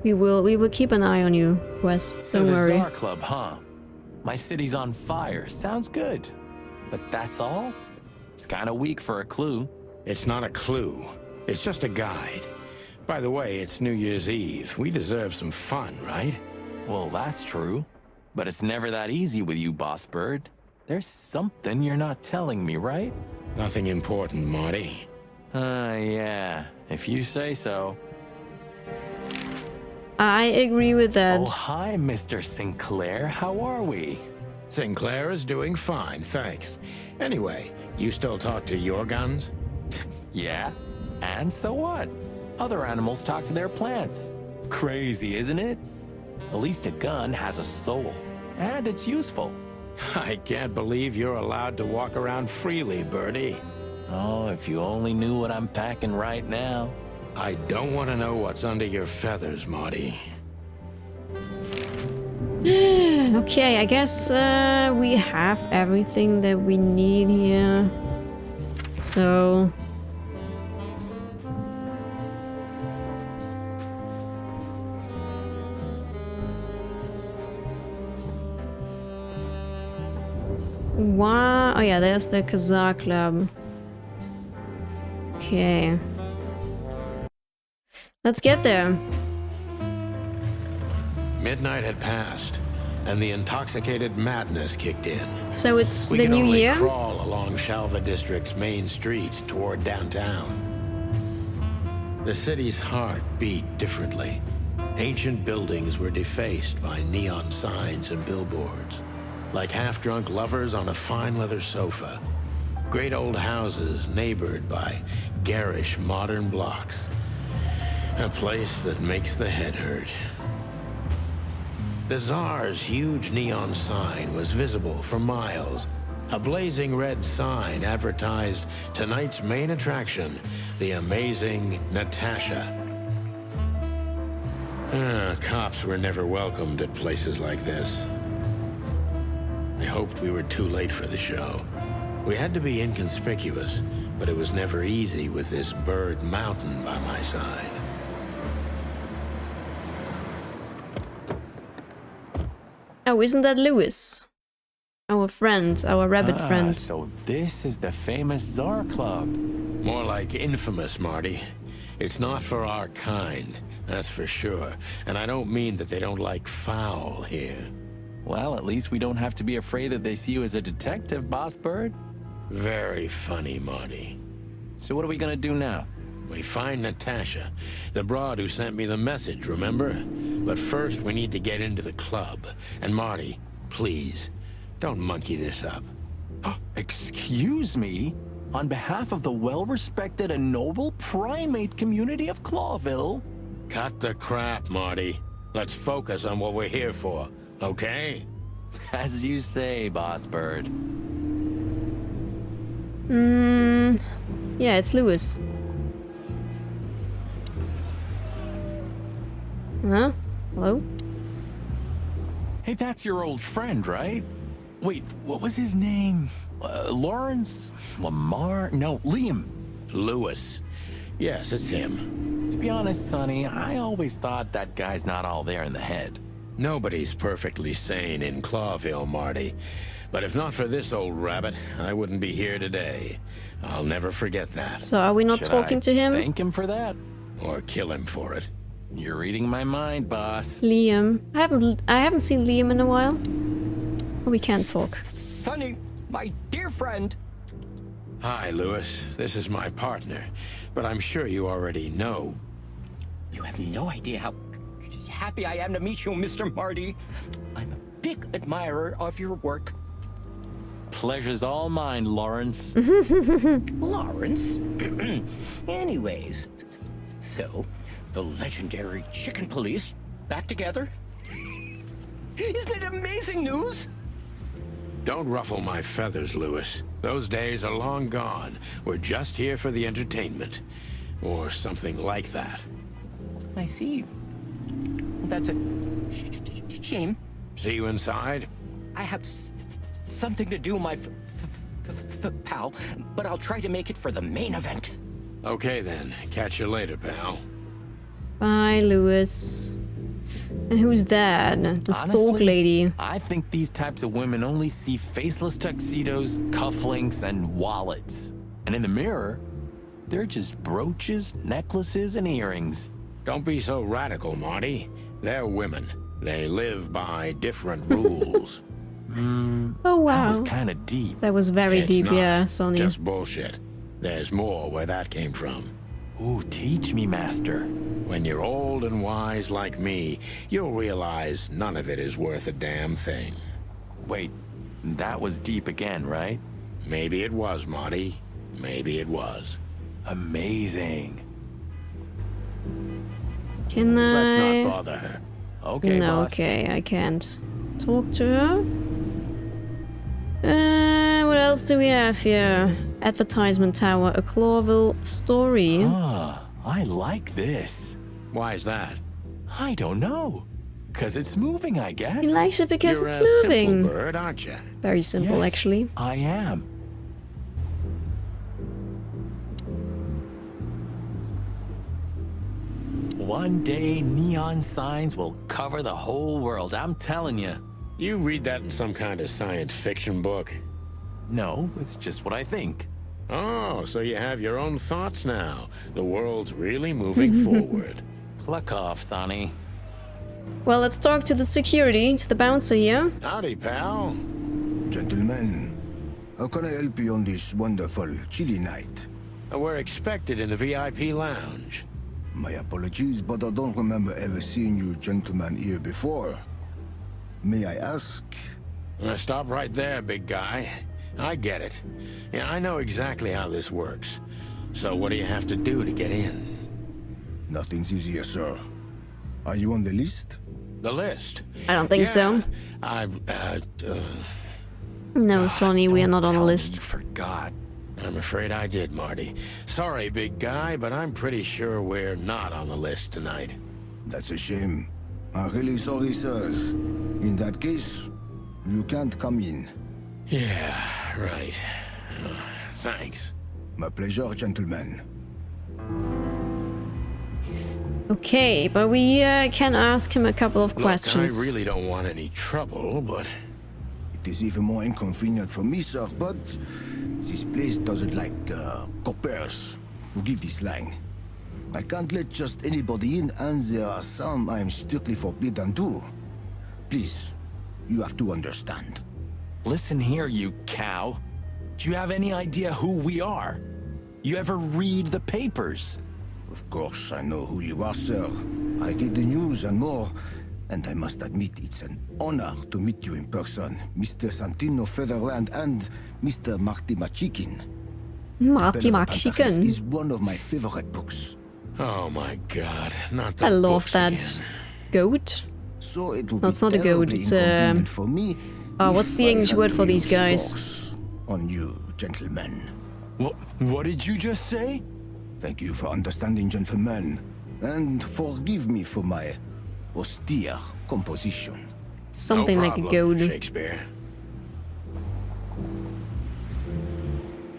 [SPEAKER 1] We will keep an eye on you, Wes.
[SPEAKER 11] So
[SPEAKER 1] Don't
[SPEAKER 11] the
[SPEAKER 1] worry.
[SPEAKER 11] Tsar Club, huh? My city's on fire. Sounds good. But that's all? It's kind of weak for a clue.
[SPEAKER 3] It's not a clue. It's just a guide. By the way, it's New Year's Eve. We deserve some fun, right?
[SPEAKER 11] Well, that's true. But it's never that easy with you, Boss Bird. There's something you're not telling me, right?
[SPEAKER 3] Nothing important, Marty.
[SPEAKER 11] Yeah. If you say so.
[SPEAKER 1] I agree with that.
[SPEAKER 11] Oh, hi, Mr. Sinclair. How are we?
[SPEAKER 3] Sinclair is doing fine, thanks. Anyway, you still talk to your guns?
[SPEAKER 11] Yeah. And so what? Other animals talk to their plants. Crazy, isn't it? At least a gun has a soul. And it's useful.
[SPEAKER 3] I can't believe you're allowed to walk around freely, Birdie.
[SPEAKER 11] Oh, if you only knew what I'm packing right now.
[SPEAKER 3] I don't want to know what's under your feathers, Marty.
[SPEAKER 1] Okay, I guess we have everything that we need here. So... Wow. Oh yeah, there's the Kazakh Club. Okay. Let's get there.
[SPEAKER 3] Midnight had passed, and the intoxicated madness kicked in.
[SPEAKER 1] So it's
[SPEAKER 3] We
[SPEAKER 1] the
[SPEAKER 3] could
[SPEAKER 1] new
[SPEAKER 3] only
[SPEAKER 1] year?
[SPEAKER 3] crawl along Shalva District's main street toward downtown. The city's heart beat differently. Ancient buildings were defaced by neon signs and billboards, like half-drunk lovers on a fine leather sofa. Great old houses neighbored by garish modern blocks. A place that makes the head hurt. The Tsar's huge neon sign was visible for miles. A blazing red sign advertised tonight's main attraction, the amazing Natasha. Cops were never welcomed at places like this. I hoped we were too late for the show. We had to be inconspicuous, but it was never easy with this bird mountain by my side.
[SPEAKER 1] Oh, isn't that Lewis? Our friend, our rabbit friend.
[SPEAKER 11] So this is the famous Tsar Club.
[SPEAKER 3] More like infamous, Marty. It's not for our kind, that's for sure. And I don't mean that they don't like foul here.
[SPEAKER 11] Well, at least we don't have to be afraid that they see you as a detective, Boss Bird.
[SPEAKER 3] Very funny, Marty.
[SPEAKER 11] So what are we gonna do now?
[SPEAKER 3] We find Natasha, the broad who sent me the message, remember? But first, we need to get into the club. And Marty, please, don't monkey this up.
[SPEAKER 11] Excuse me? on behalf of the well-respected and noble primate community of Clawville.
[SPEAKER 3] Cut the crap, Marty. Let's focus on what we're here for, okay?
[SPEAKER 11] As you say, Boss Bird.
[SPEAKER 1] Yeah, it's Lewis. Huh? Hello?
[SPEAKER 11] Hey, that's your old friend, right? Wait, what was his name? Lawrence? Lamar? No, Liam.
[SPEAKER 3] Lewis. Yes, it's him.
[SPEAKER 11] To be honest, Sonny, I always thought that guy's not all there in the head.
[SPEAKER 3] Nobody's perfectly sane in Clawville, Marty. But if not for this old rabbit, I wouldn't be here today. I'll never forget that.
[SPEAKER 1] So are we not talking to him?
[SPEAKER 11] Thank him for that?
[SPEAKER 3] Or kill him for it.
[SPEAKER 11] You're reading my mind, boss.
[SPEAKER 1] Liam. I haven't seen Liam in a while. We can't talk.
[SPEAKER 15] Sonny, my dear friend.
[SPEAKER 3] Hi, Lewis. This is my partner. But I'm sure you already know.
[SPEAKER 15] You have no idea how happy I am to meet you, Mr. Marty. I'm a big admirer of your work.
[SPEAKER 11] Pleasure's all mine, Lawrence.
[SPEAKER 15] Lawrence? Anyways, so, the legendary Chicken Police back together? Isn't it amazing news?
[SPEAKER 3] Don't ruffle my feathers, Lewis. Those days are long gone. We're just here for the entertainment. Or something like that.
[SPEAKER 15] I see. That's a shame.
[SPEAKER 3] See you inside?
[SPEAKER 15] I have something to do, my pal, but I'll try to make it for the main event.
[SPEAKER 3] Okay then. Catch you later, pal.
[SPEAKER 1] Bye, Lewis. And who's that? The stalk lady.
[SPEAKER 11] I think these types of women only see faceless tuxedos, cufflinks, and wallets. And in the mirror, they're just brooches, necklaces, and earrings.
[SPEAKER 3] Don't be so radical, Marty. They're women. They live by different rules.
[SPEAKER 1] Oh wow.
[SPEAKER 11] That was kind of deep.
[SPEAKER 1] That was very
[SPEAKER 3] It's
[SPEAKER 1] deep,
[SPEAKER 3] not
[SPEAKER 1] yeah, Sonny.
[SPEAKER 3] just bullshit. There's more where that came from.
[SPEAKER 11] Ooh, teach me, Master.
[SPEAKER 3] When you're old and wise like me, you'll realize none of it is worth a damn thing.
[SPEAKER 11] Wait, that was deep again, right?
[SPEAKER 3] Maybe it was, Marty. Maybe it was.
[SPEAKER 11] Amazing.
[SPEAKER 1] Can I?
[SPEAKER 3] Let's not bother her.
[SPEAKER 11] Okay,
[SPEAKER 1] no,
[SPEAKER 11] boss.
[SPEAKER 1] okay, I can't talk to her. What else do we have here? Advertisement tower, a Clawville story.
[SPEAKER 11] Ah, I like this.
[SPEAKER 3] Why is that?
[SPEAKER 11] I don't know. 'Cause it's moving, I guess.
[SPEAKER 1] He likes it because
[SPEAKER 3] You're
[SPEAKER 1] it's
[SPEAKER 3] a
[SPEAKER 1] moving.
[SPEAKER 3] simple bird, aren't you?
[SPEAKER 1] Very simple,
[SPEAKER 11] Yes,
[SPEAKER 1] actually.
[SPEAKER 11] I am. One day, neon signs will cover the whole world, I'm telling you.
[SPEAKER 3] You read that in some kind of science fiction book?
[SPEAKER 11] No, it's just what I think.
[SPEAKER 3] Oh, so you have your own thoughts now. The world's really moving forward.
[SPEAKER 11] Pluck off, Sonny.
[SPEAKER 1] Well, let's talk to the security, to the bouncer here.
[SPEAKER 3] Howdy, pal.
[SPEAKER 10] Gentlemen, how can I help you on this wonderful, chilly night?
[SPEAKER 3] We're expected in the VIP lounge.
[SPEAKER 10] My apologies, but I don't remember ever seeing you gentlemen here before. May I ask?
[SPEAKER 3] Stop right there, big guy. I get it. Yeah, I know exactly how this works. So what do you have to do to get in?
[SPEAKER 10] Nothing's easier, sir. Are you on the list?
[SPEAKER 3] The list?
[SPEAKER 1] I don't think so. No, Sonny, we are not on the list.
[SPEAKER 11] Forgot.
[SPEAKER 3] I'm afraid I did, Marty. Sorry, big guy, but I'm pretty sure we're not on the list tonight.
[SPEAKER 10] That's a shame. I'm really sorry, sirs. In that case, you can't come in.
[SPEAKER 3] Yeah, right. Thanks.
[SPEAKER 10] My pleasure, gentlemen.
[SPEAKER 1] Okay, but we can ask him a couple of questions.
[SPEAKER 3] Look, I really don't want any trouble, but...
[SPEAKER 10] It is even more inconvenient for me, sir, but this place doesn't like coppers. Forgive this slang. I can't let just anybody in, and there are some I am strictly forbidden to. Please, you have to understand.
[SPEAKER 11] Listen here, you cow. Do you have any idea who we are? You ever read the papers?
[SPEAKER 10] Of course, I know who you are, sir. I get the news and more, and I must admit it's an honor to meet you in person, Mr. Santino Featherland and Mr. Marty Machikin.
[SPEAKER 1] Marty Max Chicken.
[SPEAKER 16] is one of my favorite books.
[SPEAKER 3] Oh my god, not the
[SPEAKER 1] I love
[SPEAKER 3] books
[SPEAKER 1] that
[SPEAKER 3] again.
[SPEAKER 1] goat.
[SPEAKER 16] So it would
[SPEAKER 1] No,
[SPEAKER 16] be
[SPEAKER 1] it's not a goat,
[SPEAKER 16] terribly
[SPEAKER 1] it's
[SPEAKER 16] inconvenient for me
[SPEAKER 1] what's
[SPEAKER 16] if
[SPEAKER 1] the
[SPEAKER 16] I
[SPEAKER 1] English
[SPEAKER 16] had
[SPEAKER 1] word for
[SPEAKER 16] to
[SPEAKER 1] these
[SPEAKER 16] use
[SPEAKER 1] guys?
[SPEAKER 16] force on you, gentlemen.
[SPEAKER 11] What did you just say?
[SPEAKER 16] Thank you for understanding, gentlemen, and forgive me for my austere composition.
[SPEAKER 1] Something
[SPEAKER 3] No
[SPEAKER 1] like a
[SPEAKER 3] problem,
[SPEAKER 1] goat.
[SPEAKER 3] Shakespeare.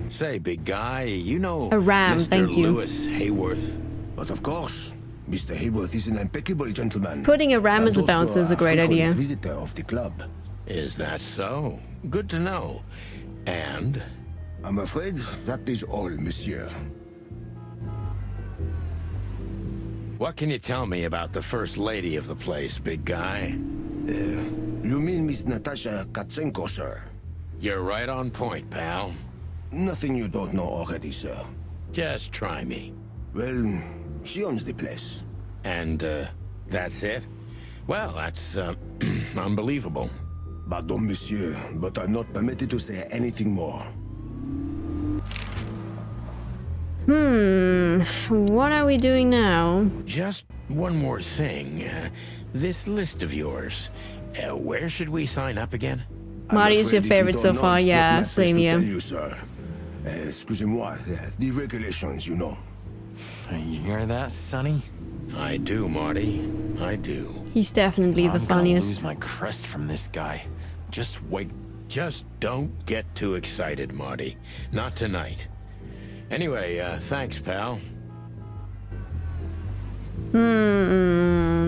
[SPEAKER 3] Say, big guy, you know
[SPEAKER 1] A ram,
[SPEAKER 3] Mr.
[SPEAKER 1] thank you.
[SPEAKER 3] Lewis Hayworth?
[SPEAKER 16] But of course, Mr. Hayworth is an impeccable gentleman.
[SPEAKER 1] Putting a ram
[SPEAKER 16] and
[SPEAKER 1] as a
[SPEAKER 16] also
[SPEAKER 1] bouncer is a great
[SPEAKER 16] frequent
[SPEAKER 1] idea.
[SPEAKER 16] visitor of the club.
[SPEAKER 3] Is that so? Good to know. And?
[SPEAKER 16] I'm afraid that is all, monsieur.
[SPEAKER 3] What can you tell me about the first lady of the place, big guy?
[SPEAKER 16] You mean Miss Natasha Katsenko, sir?
[SPEAKER 3] You're right on point, pal.
[SPEAKER 16] Nothing you don't know already, sir.
[SPEAKER 3] Just try me.
[SPEAKER 16] Well, she owns the place.
[SPEAKER 3] And, that's it? Well, that's, unbelievable.
[SPEAKER 16] Pardon, monsieur, but I'm not permitted to say anything more.
[SPEAKER 1] What are we doing now?
[SPEAKER 3] Just one more thing. This list of yours, where should we sign up again?
[SPEAKER 1] Marty is your favorite so far, yeah, same
[SPEAKER 16] here.
[SPEAKER 1] here.
[SPEAKER 16] You, sir. Excusez-moi, the regulations, you know.
[SPEAKER 11] You hear that, Sonny?
[SPEAKER 3] I do, Marty. I do.
[SPEAKER 1] He's definitely the
[SPEAKER 11] I'm gonna
[SPEAKER 1] funniest.
[SPEAKER 11] lose my crest from this guy. Just wait.
[SPEAKER 3] Just don't get too excited, Marty. Not tonight. Anyway, thanks, pal.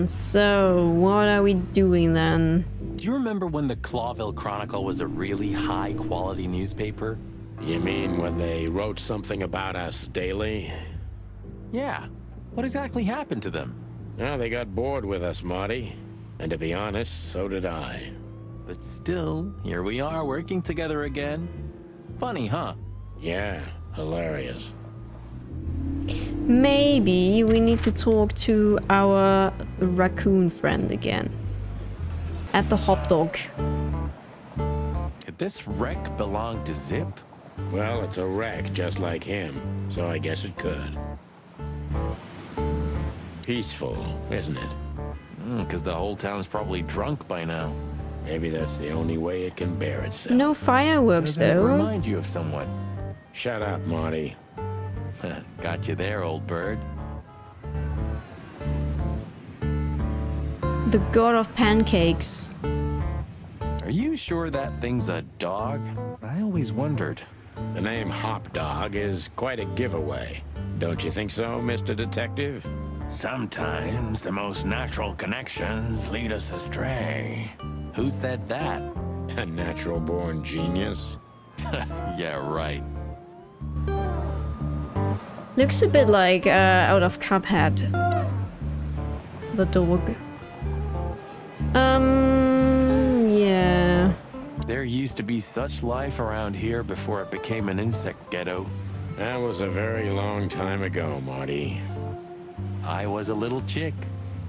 [SPEAKER 1] So what are we doing then?
[SPEAKER 11] Do you remember when the Clawville Chronicle was a really high-quality newspaper?
[SPEAKER 3] You mean when they wrote something about us daily?
[SPEAKER 11] Yeah. What exactly happened to them?
[SPEAKER 3] Well, they got bored with us, Marty. And to be honest, so did I.
[SPEAKER 11] But still, here we are working together again. Funny, huh?
[SPEAKER 3] Yeah, hilarious.
[SPEAKER 1] Maybe we need to talk to our raccoon friend again. At the hot dog.
[SPEAKER 11] Could this wreck belong to Zip?
[SPEAKER 3] Well, it's a wreck just like him, so I guess it could. Peaceful, isn't it?
[SPEAKER 11] Because the whole town's probably drunk by now.
[SPEAKER 3] Maybe that's the only way it can bear itself.
[SPEAKER 1] No fireworks
[SPEAKER 11] Doesn't it
[SPEAKER 1] though.
[SPEAKER 11] remind you of someone?
[SPEAKER 3] Shut up, Marty.
[SPEAKER 11] Got you there, old bird.
[SPEAKER 1] The god of pancakes.
[SPEAKER 11] Are you sure that thing's a dog? I always wondered.
[SPEAKER 3] The name Hop Dog is quite a giveaway. Don't you think so, Mr. Detective?
[SPEAKER 11] Sometimes the most natural connections lead us astray. Who said that?
[SPEAKER 3] A natural-born genius?
[SPEAKER 11] Yeah, right.
[SPEAKER 1] Looks a bit like out of Cuphead. The dog. Yeah.
[SPEAKER 11] There used to be such life around here before it became an insect ghetto.
[SPEAKER 3] That was a very long time ago, Marty.
[SPEAKER 11] I was a little chick,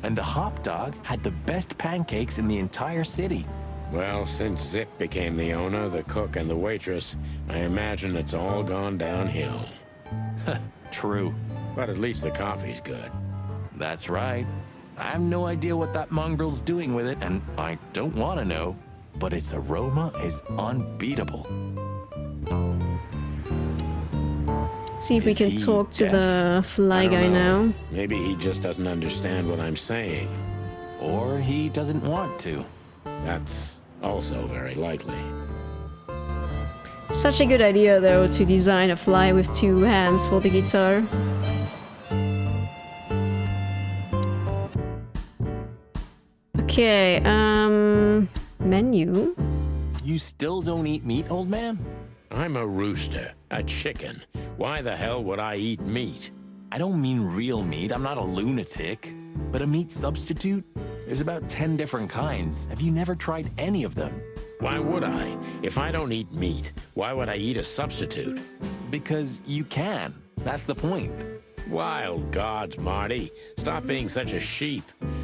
[SPEAKER 11] and the Hop Dog had the best pancakes in the entire city.
[SPEAKER 3] Well, since Zip became the owner, the cook, and the waitress, I imagine it's all gone downhill.
[SPEAKER 11] True.
[SPEAKER 3] But at least the coffee's good.
[SPEAKER 11] That's right. I have no idea what that mongrel's doing with it, and I don't want to know, but its aroma is unbeatable.
[SPEAKER 1] See if we
[SPEAKER 11] Is
[SPEAKER 1] can
[SPEAKER 11] he
[SPEAKER 1] talk to
[SPEAKER 11] deaf?
[SPEAKER 1] the fly
[SPEAKER 3] I don't
[SPEAKER 1] guy
[SPEAKER 3] know.
[SPEAKER 1] now.
[SPEAKER 3] Maybe he just doesn't understand what I'm saying.
[SPEAKER 11] Or he doesn't want to.
[SPEAKER 3] That's also very likely.
[SPEAKER 1] Such a good idea though to design a fly with two hands for the guitar. Okay, menu.
[SPEAKER 11] You still don't eat meat, old man?
[SPEAKER 3] I'm a rooster, a chicken. Why the hell would I eat meat?
[SPEAKER 11] I don't mean real meat, I'm not a lunatic. But a meat substitute? There's about 10 different kinds. Have you never tried any of them?
[SPEAKER 3] Why would I? If I don't eat meat, why would I eat a substitute?
[SPEAKER 11] Because you can. That's the point.
[SPEAKER 3] Wild gods, Marty. Stop being such a sheep.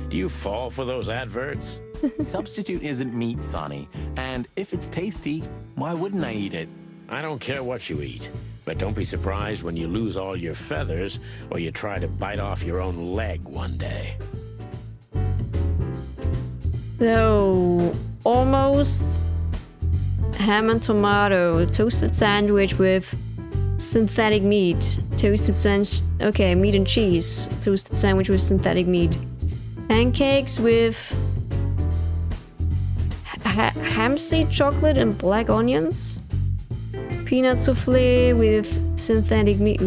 [SPEAKER 3] Do you fall for those adverts?
[SPEAKER 11] Substitute isn't meat, Sonny. And if it's tasty, why wouldn't I eat it?
[SPEAKER 3] I don't care what you eat. But don't be surprised when you lose all your feathers or you try to bite off your own leg one day.
[SPEAKER 1] So, almost ham and tomato, toasted sandwich with synthetic meat, okay, meat and cheese, toasted sandwich with synthetic meat, pancakes with ham seed chocolate and black onions, peanut souffle with synthetic meat.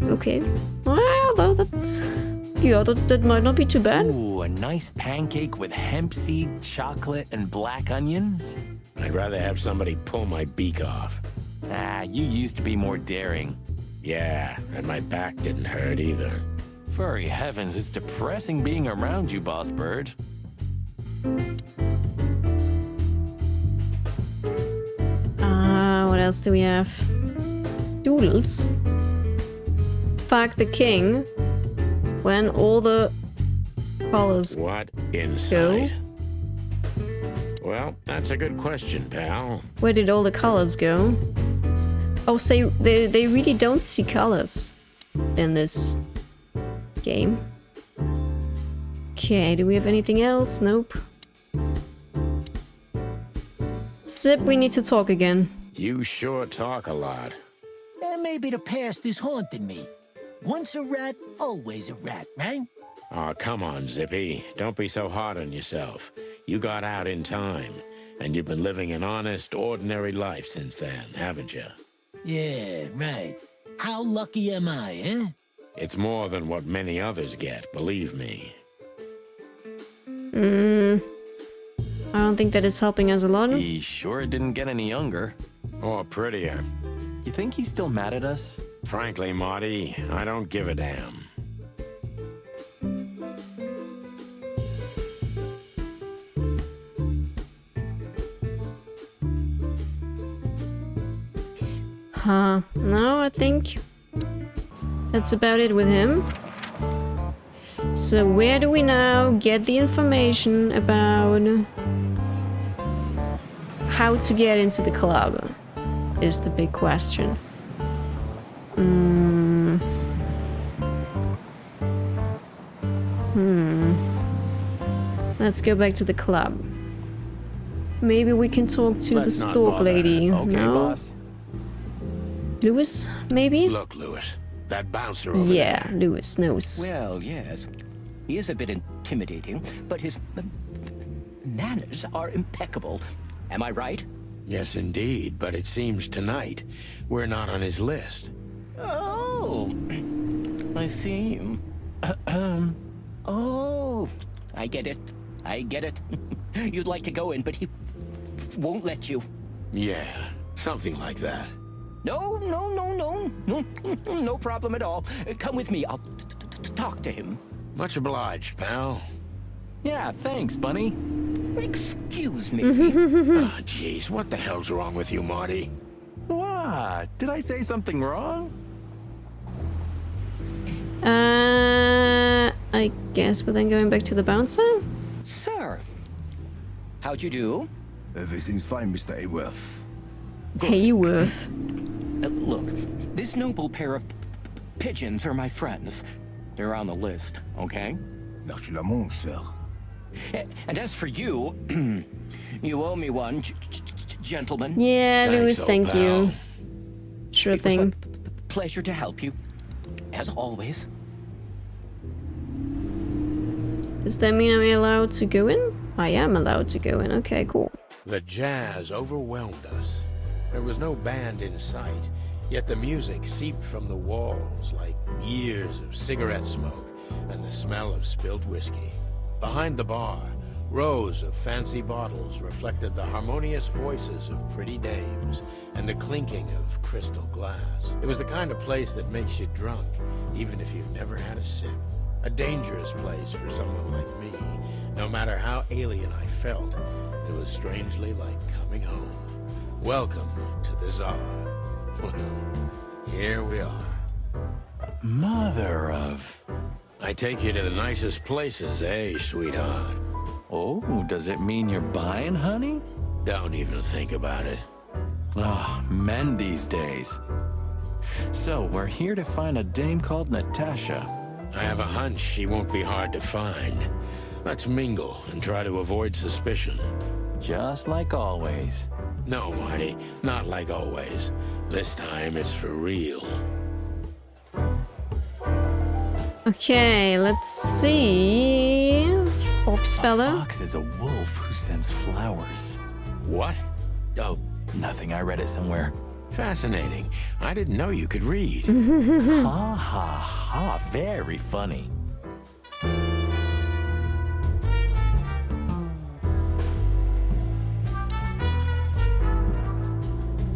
[SPEAKER 1] Okay, well, that might not be too bad.
[SPEAKER 11] Ooh, a nice pancake with hemp seed, chocolate, and black onions?
[SPEAKER 3] I'd rather have somebody pull my beak off.
[SPEAKER 11] Ah, you used to be more daring.
[SPEAKER 3] Yeah, and my back didn't hurt either.
[SPEAKER 11] Furry heavens, it's depressing being around you, Boss Bird.
[SPEAKER 1] What else do we have? Doodles. Fuck the king. When all the colors
[SPEAKER 3] What inside? Well, that's a good question, pal.
[SPEAKER 1] Where did all the colors go? Oh, say they really don't see colors in this game. Okay, do we have anything else? Nope. Zip, we need to talk again.
[SPEAKER 3] You sure talk a lot.
[SPEAKER 14] Maybe the past is haunting me. Once a rat, always a rat, right?
[SPEAKER 3] Oh, come on, Zippy. Don't be so hard on yourself. You got out in time, and you've been living an honest, ordinary life since then, haven't you?
[SPEAKER 14] Yeah, right. How lucky am I, eh?
[SPEAKER 3] It's more than what many others get, believe me.
[SPEAKER 1] I don't think that is helping us a lot.
[SPEAKER 11] He sure didn't get any younger.
[SPEAKER 3] Or prettier.
[SPEAKER 11] You think he's still mad at us?
[SPEAKER 3] Frankly, Marty, I don't give a damn.
[SPEAKER 1] Huh. No, I think that's about it with him. So where do we now get the information about how to get into the club? Is the big question. Let's go back to the club. Maybe we can talk to the stork lady.
[SPEAKER 11] Okay,
[SPEAKER 1] no?
[SPEAKER 11] boss.
[SPEAKER 1] Lewis, maybe?
[SPEAKER 3] Look, Lewis, that bouncer over
[SPEAKER 1] Yeah,
[SPEAKER 3] there.
[SPEAKER 1] Lewis knows.
[SPEAKER 15] Well, yes. He is a bit intimidating, but his manners are impeccable. Am I right?
[SPEAKER 3] Yes, indeed, but it seems tonight we're not on his list.
[SPEAKER 15] Oh, I see. Oh, I get it. I get it. You'd like to go in, but he won't let you.
[SPEAKER 3] Yeah, something like that.
[SPEAKER 15] No, no problem at all. Come with me. I'll talk to him.
[SPEAKER 3] Much obliged, pal.
[SPEAKER 11] Yeah, thanks, Bunny.
[SPEAKER 15] Excuse me.
[SPEAKER 3] Ah, jeez, what the hell's wrong with you, Marty?
[SPEAKER 11] What? Did I say something wrong?
[SPEAKER 1] I guess we're then going back to the bouncer?
[SPEAKER 15] Sir, how'd you do?
[SPEAKER 16] Everything's fine, Mr. Ayworth.
[SPEAKER 1] Hayworth.
[SPEAKER 15] Look, this noble pair of pigeons are my friends. They're on the list, okay?
[SPEAKER 16] L'archulamont, sir.
[SPEAKER 15] And as for you, you owe me one, gentlemen.
[SPEAKER 1] Yeah, Lewis, thank you. Sure thing.
[SPEAKER 15] Pleasure to help you, as always.
[SPEAKER 1] Does that mean I'm allowed to go in? I am allowed to go in. Okay, cool.
[SPEAKER 3] The jazz overwhelmed us. There was no band in sight, yet the music seeped from the walls like years of cigarette smoke and the smell of spilled whiskey. Behind the bar, rows of fancy bottles reflected the harmonious voices of pretty dames and the clinking of crystal glass. It was the kind of place that makes you drunk, even if you've never had a sip. A dangerous place for someone like me. No matter how alien I felt, it was strangely like coming home. Welcome to the Tsar. Well, here we are.
[SPEAKER 11] Mother of...
[SPEAKER 3] I take you to the nicest places, eh, sweetheart?
[SPEAKER 11] Oh, does it mean you're buying, honey?
[SPEAKER 3] Don't even think about it.
[SPEAKER 11] Oh, men these days. So, we're here to find a dame called Natasha.
[SPEAKER 3] I have a hunch she won't be hard to find. Let's mingle and try to avoid suspicion.
[SPEAKER 11] Just like always.
[SPEAKER 3] No, Marty, not like always. This time it's for real.
[SPEAKER 1] Okay, let's see. Fox fella.
[SPEAKER 11] Fox is a wolf who sends flowers.
[SPEAKER 3] What?
[SPEAKER 11] Oh, nothing. I read it somewhere.
[SPEAKER 3] Fascinating. I didn't know you could read.
[SPEAKER 11] Ha ha ha. Very funny.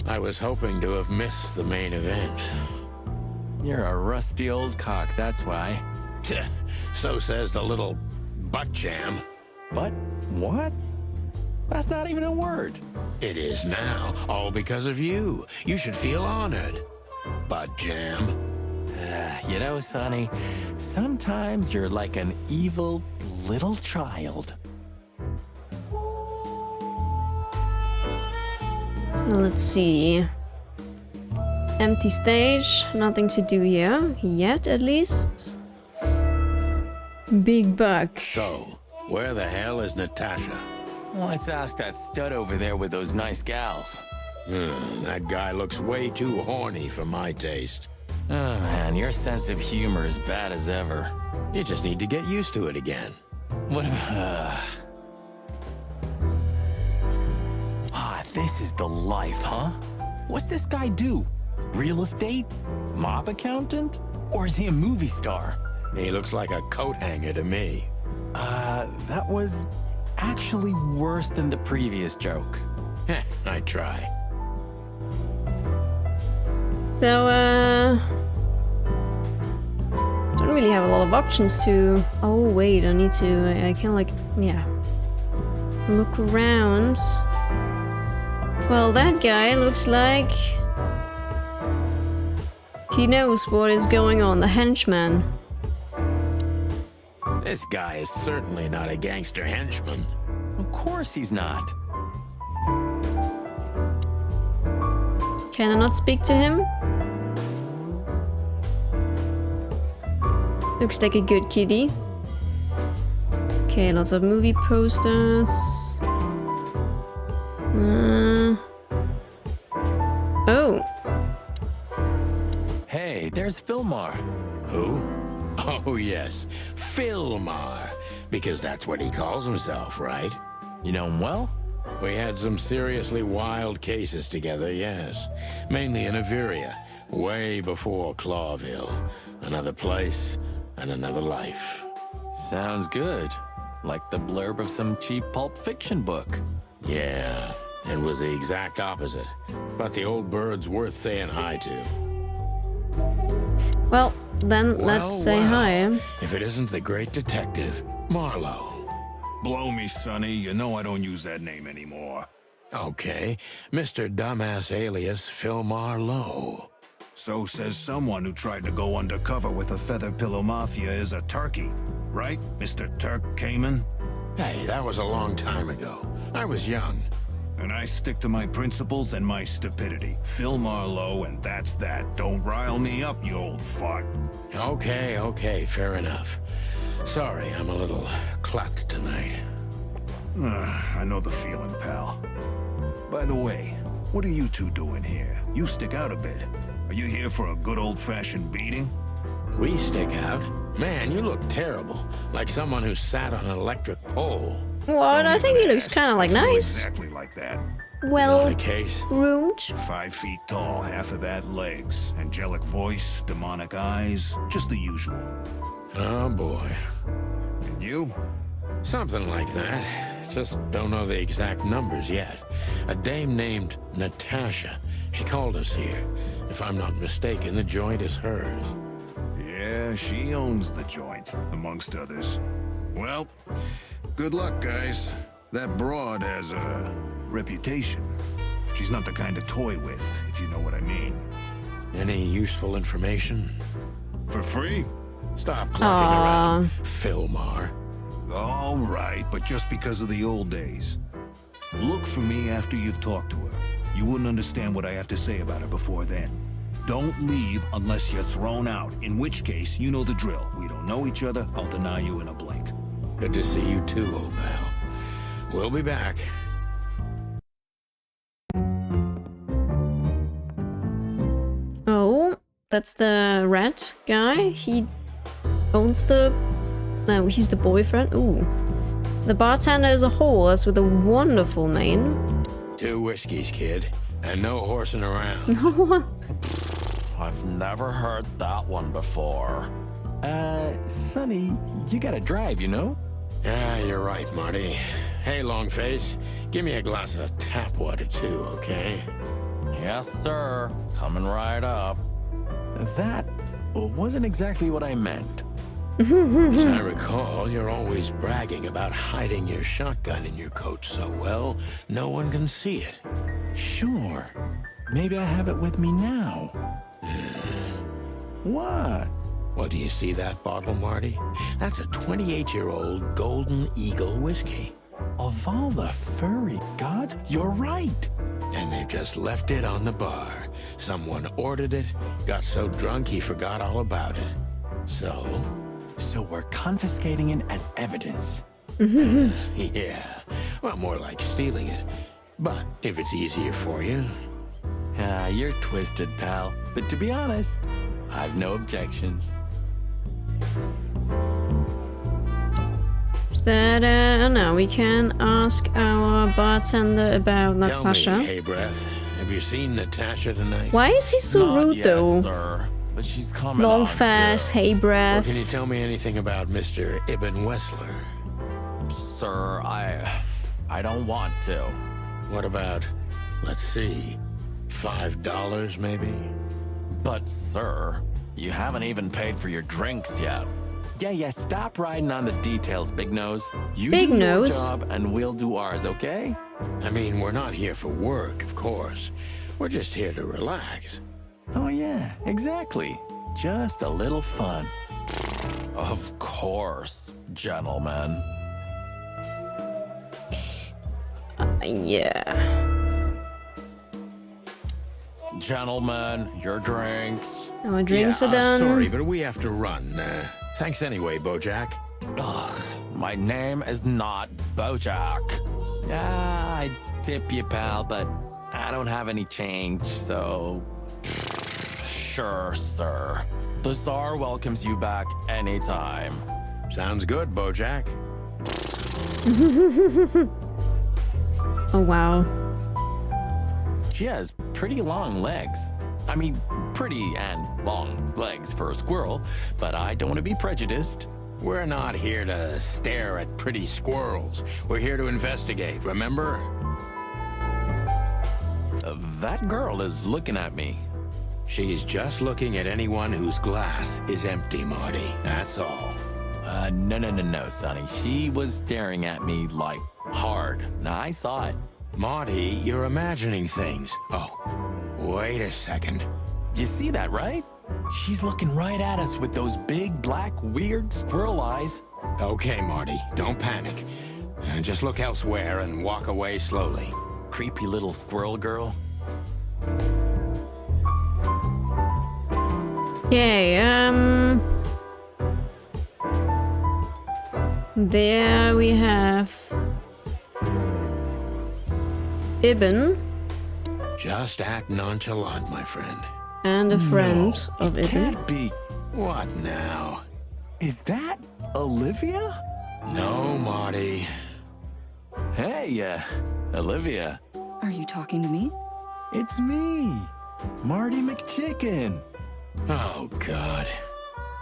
[SPEAKER 3] I was hoping to have missed the main event.
[SPEAKER 11] You're a rusty old cock, that's why.
[SPEAKER 3] So says the little butt jam.
[SPEAKER 11] But what? That's not even a word.
[SPEAKER 3] It is now, all because of you. You should feel honored. Butt jam.
[SPEAKER 11] You know, Sonny, sometimes you're like an evil little child.
[SPEAKER 1] Let's see. Empty stage, nothing to do here. Yet, at least. Big buck.
[SPEAKER 3] So, where the hell is Natasha?
[SPEAKER 11] Let's ask that stud over there with those nice gals.
[SPEAKER 3] That guy looks way too horny for my taste.
[SPEAKER 11] Oh man, your sense of humor is bad as ever.
[SPEAKER 3] You just need to get used to it again.
[SPEAKER 11] What if... this is the life, huh? What's this guy do? Real estate? Mob accountant? Or is he a movie star?
[SPEAKER 3] He looks like a coat hanger to me.
[SPEAKER 11] That was actually worse than the previous joke.
[SPEAKER 3] I try.
[SPEAKER 1] So, don't really have a lot of options to... Oh, wait, I need to... I can, like, yeah. Look around. Well, that guy looks like... he knows what is going on, the henchman.
[SPEAKER 3] This guy is certainly not a gangster henchman.
[SPEAKER 11] Of course he's not.
[SPEAKER 1] Can I not speak to him? Looks like a good kitty. Okay, lots of movie posters. Oh.
[SPEAKER 11] Hey, there's Philmar.
[SPEAKER 3] Who? Oh, yes. Philmar. Because that's what he calls himself, right?
[SPEAKER 11] You know him well?
[SPEAKER 3] We had some seriously wild cases together, yes. Mainly in Averia, way before Clawville. Another place and another life.
[SPEAKER 11] Sounds good. Like the blurb of some cheap pulp fiction book.
[SPEAKER 3] Yeah, it was the exact opposite. But the old bird's worth saying hi to.
[SPEAKER 1] Well, then let's say hi.
[SPEAKER 3] If it isn't the great detective, Marlowe.
[SPEAKER 10] Blow me, Sonny. You know I don't use that name anymore.
[SPEAKER 3] Okay, Mr. Dumbass alias Philmar Lowe.
[SPEAKER 10] So says someone who tried to go undercover with the Feather Pillow Mafia is a turkey. Right, Mr. Turk Kamen?
[SPEAKER 3] Hey, that was a long time ago. I was young.
[SPEAKER 10] And I stick to my principles and my stupidity. Phil Marlowe, and that's that. Don't rile me up, you old fart.
[SPEAKER 3] Okay, fair enough. Sorry, I'm a little clucked tonight.
[SPEAKER 10] I know the feeling, pal. By the way, what are you two doing here? You stick out a bit. Are you here for a good old-fashioned beating?
[SPEAKER 3] We stick out? Man, you look terrible. Like someone who sat on an electric pole.
[SPEAKER 1] What? I think he looks kind of like nice.
[SPEAKER 10] Exactly like that.
[SPEAKER 1] Well
[SPEAKER 3] case.
[SPEAKER 1] groomed.
[SPEAKER 10] 5 feet tall, half of that legs. Angelic voice, demonic eyes, just the usual.
[SPEAKER 3] Oh boy.
[SPEAKER 10] And you?
[SPEAKER 3] Something like that. Just don't know the exact numbers yet. A dame named Natasha. She called us here. If I'm not mistaken, the joint is hers.
[SPEAKER 10] Yeah, she owns the joint, amongst others. Well, good luck, guys. That broad has a reputation. She's not the kind to toy with, if you know what I mean.
[SPEAKER 3] Any useful information?
[SPEAKER 10] For free?
[SPEAKER 3] Stop clucking around, Philmar.
[SPEAKER 10] All right, but just because of the old days. Look for me after you've talked to her.
[SPEAKER 16] You wouldn't understand what I have to say about it before then. Don't leave unless you're thrown out, in which case, you know the drill. We don't know each other, I'll deny you in a blink.
[SPEAKER 3] Good to see you too, old pal. We'll be back.
[SPEAKER 1] Oh, that's the rat guy. He owns the... No, he's the boyfriend. Ooh. The bartender is a horse with a wonderful mane.
[SPEAKER 3] 2 whiskeys, kid. And no horsing around.
[SPEAKER 11] I've never heard that one before. Sonny, you gotta drive, you know?
[SPEAKER 3] Yeah, you're right, Marty. Hey, Longface, give me a glass of tap water too, okay?
[SPEAKER 11] Yes, sir. Coming right up. That wasn't exactly what I meant.
[SPEAKER 3] As I recall, you're always bragging about hiding your shotgun in your coat so well, no one can see it.
[SPEAKER 11] Sure. Maybe I have it with me now. What?
[SPEAKER 3] Well, do you see that bottle, Marty? That's a 28-year-old Golden Eagle whiskey.
[SPEAKER 11] Of all the furry gods, you're right.
[SPEAKER 3] And they've just left it on the bar. Someone ordered it, got so drunk he forgot all about it.
[SPEAKER 11] So we're confiscating it as evidence.
[SPEAKER 3] Yeah, well, more like stealing it. But if it's easier for you.
[SPEAKER 11] You're twisted, pal. But to be honest, I've no objections.
[SPEAKER 1] Is that, no, we can ask our bartender about Natasha.
[SPEAKER 3] Tell me, hey, Breath, have you seen Natasha tonight?
[SPEAKER 1] Why is he so
[SPEAKER 11] Not
[SPEAKER 1] rude,
[SPEAKER 11] yet,
[SPEAKER 1] though?
[SPEAKER 11] Sir, but she's coming
[SPEAKER 1] Long
[SPEAKER 11] on
[SPEAKER 1] fast,
[SPEAKER 11] soon.
[SPEAKER 1] hey, Breath.
[SPEAKER 3] Well, can you tell me anything about Mr. Ibn Wessler?
[SPEAKER 11] Sir, I don't want to.
[SPEAKER 3] What about, let's see, $5 maybe?
[SPEAKER 11] But, sir, you haven't even paid for your drinks yet. Yeah, stop riding on the details, Big Nose. You
[SPEAKER 1] Big
[SPEAKER 11] do
[SPEAKER 1] Nose?
[SPEAKER 11] your job, and we'll do ours, okay?
[SPEAKER 3] I mean, we're not here for work, of course. We're just here to relax.
[SPEAKER 11] Oh, yeah, exactly. Just a little fun. Of course, gentlemen.
[SPEAKER 1] Yeah.
[SPEAKER 11] Gentlemen, your drinks.
[SPEAKER 1] Our drinks are done.
[SPEAKER 3] Sorry, but we have to run. Thanks anyway, Bojack.
[SPEAKER 11] Ugh, my name is not Bojack. I tip you, pal, but I don't have any change, so... Sure, sir. The Tsar welcomes you back anytime.
[SPEAKER 3] Sounds good, Bojack.
[SPEAKER 1] Oh, wow.
[SPEAKER 11] She has pretty long legs. I mean, pretty and long legs for a squirrel, but I don't want to be prejudiced.
[SPEAKER 3] We're not here to stare at pretty squirrels. We're here to investigate, remember?
[SPEAKER 11] That girl is looking at me.
[SPEAKER 3] She's just looking at anyone whose glass is empty, Marty. That's all.
[SPEAKER 11] No, Sonny. She was staring at me, like, hard. Now, I saw it.
[SPEAKER 3] Marty, you're imagining things. Oh, wait a second.
[SPEAKER 11] You see that, right? She's looking right at us with those big, black, weird squirrel eyes.
[SPEAKER 3] Okay, Marty, don't panic. Just look elsewhere and walk away slowly.
[SPEAKER 11] Creepy little squirrel girl.
[SPEAKER 1] Okay, there we have Ibn.
[SPEAKER 3] Just act nonchalant, my friend.
[SPEAKER 1] And the friends of Ibn.
[SPEAKER 11] Can't be.
[SPEAKER 3] What now?
[SPEAKER 11] Is that Olivia?
[SPEAKER 3] No, Marty.
[SPEAKER 11] Hey, Olivia.
[SPEAKER 8] Are you talking to me?
[SPEAKER 11] It's me, Marty McChicken.
[SPEAKER 3] Oh, God.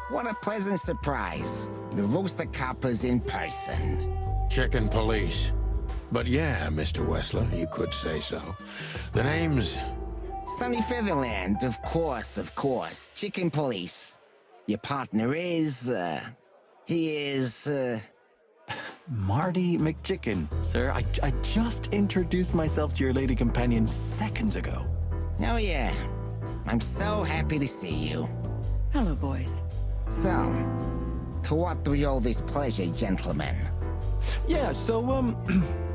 [SPEAKER 17] What a pleasant surprise. The Roaster Copper's in person.
[SPEAKER 3] Chicken police. But yeah, Mr. Wessler, you could say so. The name's...
[SPEAKER 17] Sonny Featherland, of course. Chicken police. Your partner is, he is,
[SPEAKER 11] Marty McChicken, sir. I just introduced myself to your lady companion seconds ago.
[SPEAKER 17] Oh yeah. I'm so happy to see you.
[SPEAKER 8] Hello, boys.
[SPEAKER 17] So, to what do we owe this pleasure, gentlemen?
[SPEAKER 11] Yeah, so,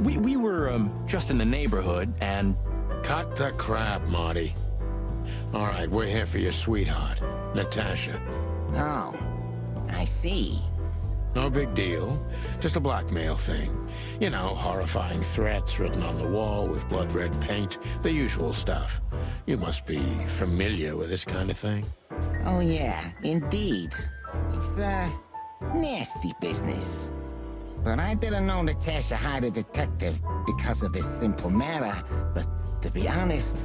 [SPEAKER 11] we were, just in the neighborhood and
[SPEAKER 3] Cut the crap, Marty. All right, we're here for your sweetheart, Natasha.
[SPEAKER 17] Oh, I see.
[SPEAKER 3] No big deal. Just a blackmail thing. You know, horrifying threats written on the wall with blood-red paint. The usual stuff. You must be familiar with this kind of thing.
[SPEAKER 17] Oh yeah, indeed. It's, nasty business. But I didn't know Natasha hired a detective because of this simple matter. But to be honest,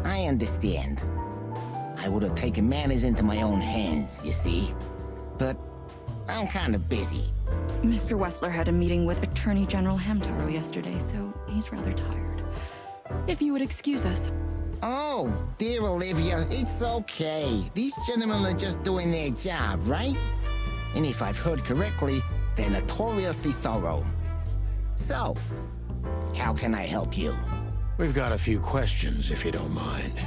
[SPEAKER 17] I understand. I would have taken matters into my own hands, you see. But I'm kind of busy.
[SPEAKER 18] Mr. Wessler had a meeting with Attorney General Hamtaro yesterday, so he's rather tired. If you would excuse us.
[SPEAKER 17] Oh, dear Olivia, it's okay. These gentlemen are just doing their job, right? And if I've heard correctly, they're notoriously thorough. So, how can I help you?
[SPEAKER 3] We've got a few questions, if you don't mind.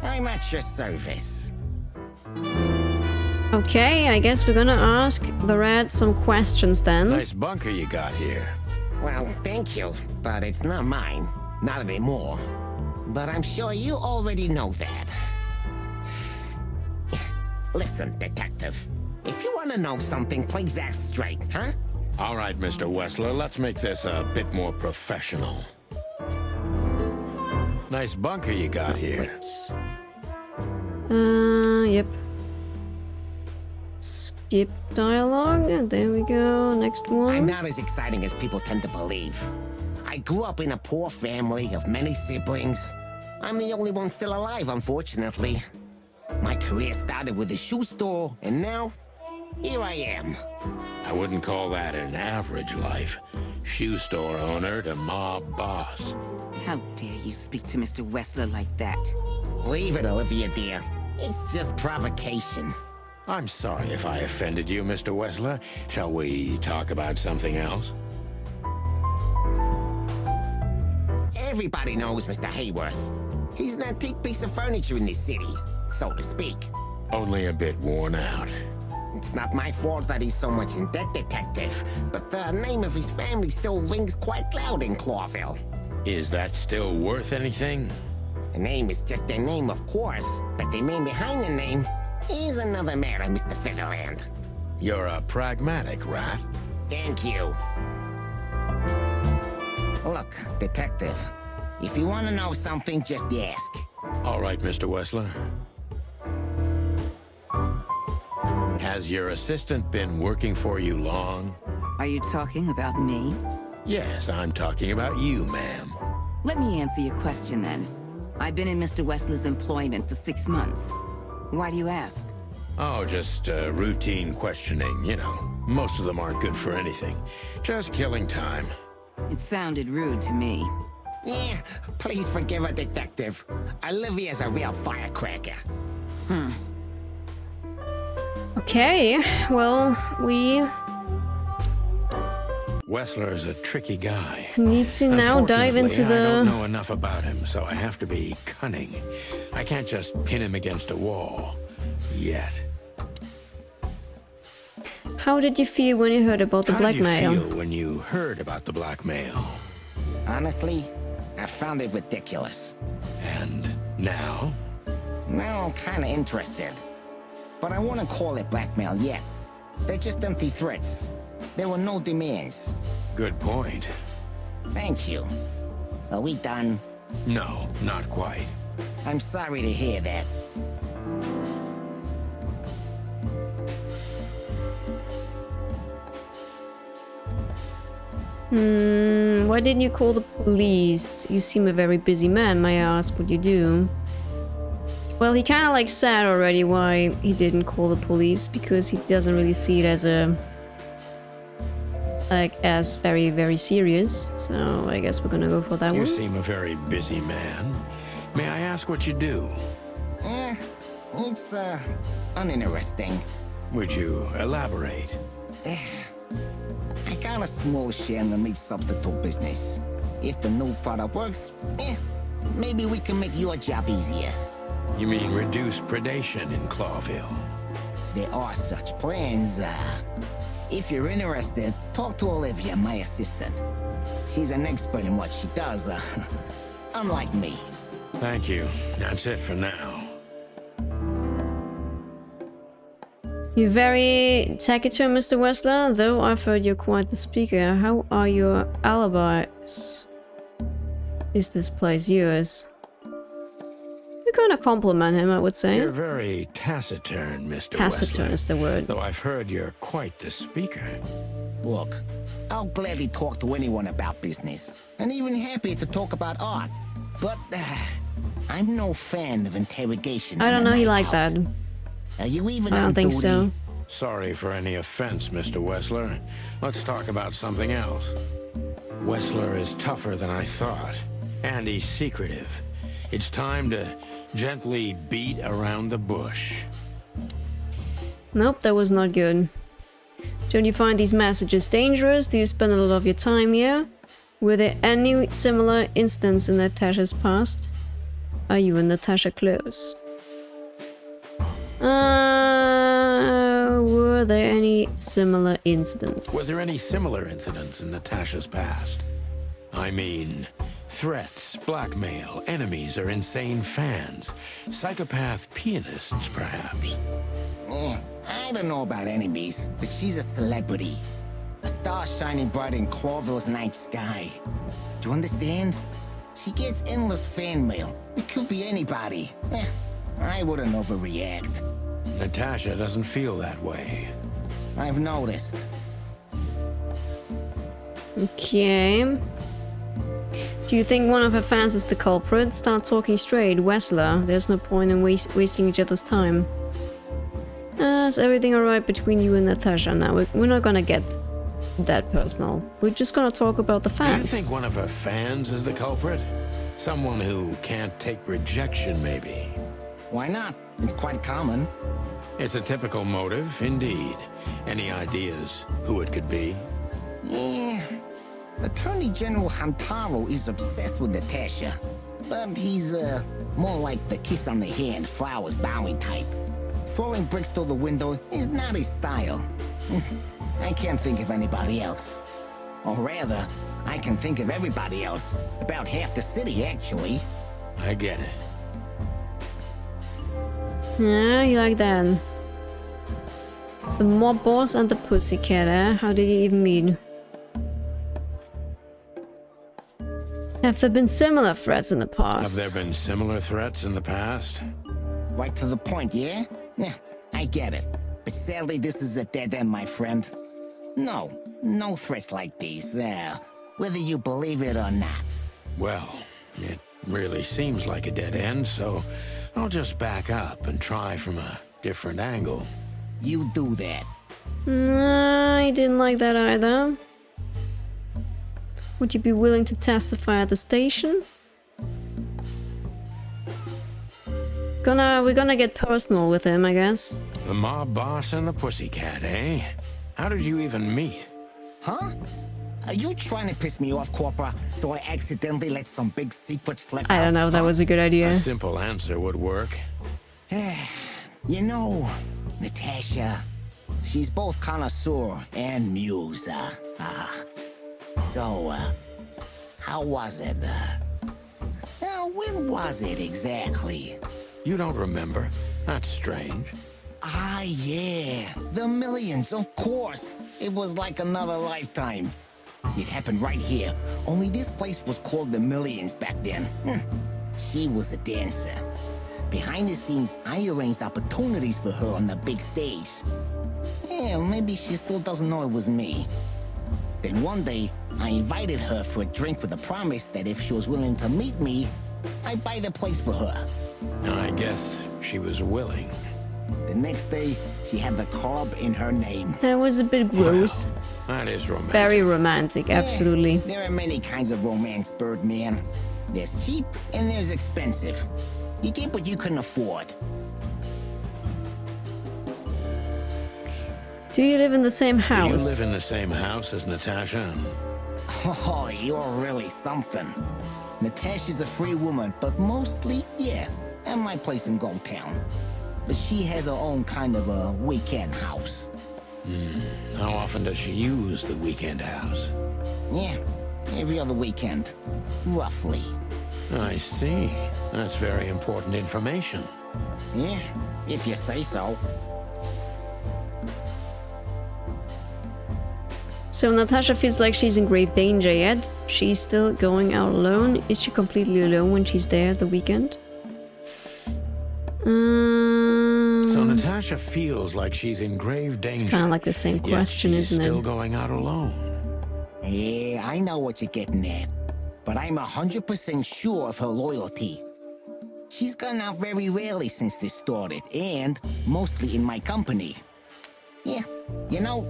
[SPEAKER 17] I'm at your service.
[SPEAKER 1] Okay, I guess we're gonna ask the rat some questions then.
[SPEAKER 3] Nice bunker you got here.
[SPEAKER 17] Well, thank you, but it's not mine. Not anymore. But I'm sure you already know that. Listen, detective. If you want to know something, please ask straight, huh?
[SPEAKER 3] All right, Mr. Wessler, let's make this a bit more professional. Nice bunker you got here.
[SPEAKER 1] Yep. Skip dialogue. There we go. Next one.
[SPEAKER 17] I'm not as exciting as people tend to believe. I grew up in a poor family of many siblings. I'm the only one still alive, unfortunately. My career started with a shoe store, and now, here I am.
[SPEAKER 3] I wouldn't call that an average life. Shoe store owner to mob boss.
[SPEAKER 19] How dare you speak to Mr. Wessler like that?
[SPEAKER 17] Leave it, Olivia, dear. It's just provocation.
[SPEAKER 3] I'm sorry if I offended you, Mr. Wessler. Shall we talk about something else?
[SPEAKER 17] Everybody knows Mr. Hayworth. He's an antique piece of furniture in this city, so to speak.
[SPEAKER 3] Only a bit worn out.
[SPEAKER 17] It's not my fault that he's so much in debt, detective, but the name of his family still rings quite loud in Clawville.
[SPEAKER 3] Is that still worth anything?
[SPEAKER 17] The name is just their name, of course, but the man behind the name is another matter, Mr. Featherland.
[SPEAKER 3] You're a pragmatic rat.
[SPEAKER 17] Thank you. Look, detective, if you want to know something, just ask.
[SPEAKER 3] All right, Mr. Wessler. Has your assistant been working for you long?
[SPEAKER 19] Are you talking about me?
[SPEAKER 3] Yes, I'm talking about you, ma'am.
[SPEAKER 19] Let me answer your question then. I've been in Mr. Wessler's employment for 6 months. Why do you ask?
[SPEAKER 3] Oh, just routine questioning, you know. Most of them aren't good for anything. Just killing time.
[SPEAKER 19] It sounded rude to me.
[SPEAKER 17] Yeah, please forgive a detective. Olivia's a real firecracker.
[SPEAKER 1] Okay, well, we
[SPEAKER 3] Wessler's a tricky guy.
[SPEAKER 1] need to now dive into
[SPEAKER 3] Unfortunately, I don't
[SPEAKER 1] the...
[SPEAKER 3] know enough about him, so I have to be cunning. I can't just pin him against a wall. Yet.
[SPEAKER 1] How did you feel when you heard about the blackmail?
[SPEAKER 3] How did you feel when you heard about the blackmail?
[SPEAKER 17] Honestly, I found it ridiculous.
[SPEAKER 3] And now?
[SPEAKER 17] Now I'm kinda interested. But I wouldn't call it blackmail yet. They're just empty threats. There were no demands.
[SPEAKER 3] Good point.
[SPEAKER 17] Thank you. Are we done?
[SPEAKER 3] No, not quite.
[SPEAKER 17] I'm sorry to hear that.
[SPEAKER 1] Why didn't you call the police? You seem a very busy man, may I ask what you do? Well, he kind of like said already why he didn't call the police, because he doesn't really see it as a... like, as very, very serious. So I guess we're gonna go for that
[SPEAKER 3] You
[SPEAKER 1] one.
[SPEAKER 3] seem a very busy man. May I ask what you do?
[SPEAKER 17] It's, uninteresting.
[SPEAKER 3] Would you elaborate?
[SPEAKER 17] I got a small share in the meat substitute business. If the new product works, maybe we can make your job easier.
[SPEAKER 3] You mean reduce predation in Clawville?
[SPEAKER 17] There are such plans. If you're interested, talk to Olivia, my assistant. She's an expert in what she does, unlike me.
[SPEAKER 3] Thank you. That's it for now.
[SPEAKER 1] You're very taciturn, Mr. Wessler, though I've heard you're quite the speaker. How are your alibis? Is this place yours? You're gonna compliment him, I would say.
[SPEAKER 3] You're very taciturn, Mr.
[SPEAKER 1] Taciturn
[SPEAKER 3] Wessler,
[SPEAKER 1] is the word.
[SPEAKER 3] though I've heard you're quite the speaker.
[SPEAKER 17] Look, I'll gladly talk to anyone about business, and even happier to talk about art. But I'm no fan of interrogation.
[SPEAKER 1] I don't know, he liked that.
[SPEAKER 17] Are you even
[SPEAKER 1] I
[SPEAKER 17] on
[SPEAKER 1] don't think
[SPEAKER 17] duty?
[SPEAKER 1] so.
[SPEAKER 3] Sorry for any offense, Mr. Wessler. Let's talk about something else. Wessler is tougher than I thought, and he's secretive. It's time to gently beat around the bush.
[SPEAKER 1] Nope, that was not good. Don't you find these messages dangerous? Do you spend a lot of your time here? Were there any similar incidents in Natasha's past? Are you and Natasha close? Were there any similar incidents?
[SPEAKER 3] Were there any similar incidents in Natasha's past? I mean, threats, blackmail, enemies or insane fans, psychopath pianists, perhaps.
[SPEAKER 17] I don't know about enemies, but she's a celebrity. A star shining bright in Clawville's night sky. Do you understand? She gets endless fan mail. It could be anybody. I wouldn't overreact.
[SPEAKER 3] Natasha doesn't feel that way.
[SPEAKER 17] I've noticed.
[SPEAKER 1] Okay. Do you think one of her fans is the culprit? Start talking straight, Wessler. There's no point in wasting each other's time. Is everything alright between you and Natasha now? We're not gonna get that personal. We're just gonna talk about the
[SPEAKER 3] Do
[SPEAKER 1] fans.
[SPEAKER 3] you think one of her fans is the culprit? Someone who can't take rejection, maybe?
[SPEAKER 17] Why not? It's quite common.
[SPEAKER 3] It's a typical motive, indeed. Any ideas who it could be?
[SPEAKER 17] Yeah. Attorney General Hamtaro is obsessed with Natasha. But he's, more like the kiss on the hand, flowers bowing type. Throwing bricks through the window is not his style. I can't think of anybody else. Or rather, I can think of everybody else. About half the city, actually.
[SPEAKER 3] I get it.
[SPEAKER 1] Yeah, you like that. The mob boss and the pussycat, eh? How did you even meet? Have there been similar threats in the past?
[SPEAKER 3] Have there been similar threats in the past?
[SPEAKER 17] Right to the point, yeah? Yeah, I get it. But sadly, this is a dead end, my friend. No threats like these, whether you believe it or not.
[SPEAKER 3] Well, it really seems like a dead end, so I'll just back up and try from a different angle.
[SPEAKER 17] You do that.
[SPEAKER 1] I didn't like that either. Would you be willing to testify at the station? We're gonna get personal with him, I guess.
[SPEAKER 3] The mob boss and the pussycat, eh? How did you even meet?
[SPEAKER 17] Huh? Are you trying to piss me off, Corpora, so I accidentally let some big secret slip
[SPEAKER 1] I don't know if that was a good idea.
[SPEAKER 3] A simple answer would work.
[SPEAKER 17] You know, Natasha, she's both connoisseur and muse. So, how was it? When was it exactly?
[SPEAKER 3] You don't remember? That's strange.
[SPEAKER 17] Ah, yeah. The Millions, of course. It was like another lifetime. It happened right here, only this place was called the Millions back then. She was a dancer. Behind the scenes, I arranged opportunities for her on the big stage. Yeah, maybe she still doesn't know it was me. Then one day, I invited her for a drink with a promise that if she was willing to meet me, I'd buy the place for her.
[SPEAKER 3] I guess she was willing.
[SPEAKER 17] The next day, she had the club in her name.
[SPEAKER 1] That was a bit gross.
[SPEAKER 3] Well, that is romantic.
[SPEAKER 1] Very romantic, absolutely.
[SPEAKER 17] Yeah, there are many kinds of romance, Birdman. There's cheap and there's expensive. You get what you can afford.
[SPEAKER 1] Do you live in the same house?
[SPEAKER 3] Do you live in the same house as Natasha?
[SPEAKER 17] Oh, you're really something. Natasha's a free woman, but mostly, yeah, at my place in Gold Town. But she has her own kind of a weekend house.
[SPEAKER 3] How often does she use the weekend house?
[SPEAKER 17] Yeah, every other weekend, roughly.
[SPEAKER 3] I see. That's very important information.
[SPEAKER 17] Yeah, if you say so.
[SPEAKER 1] So Natasha feels like she's in grave danger yet. She's still going out alone. Is she completely alone when she's there at the weekend?
[SPEAKER 3] So Natasha feels like she's in grave danger.
[SPEAKER 1] It's kind of like the same question, isn't it?
[SPEAKER 3] Still going out alone.
[SPEAKER 17] Yeah, I know what you're getting at. But I'm 100% sure of her loyalty. She's gone out very rarely since this started, and mostly in my company. Yeah, you know,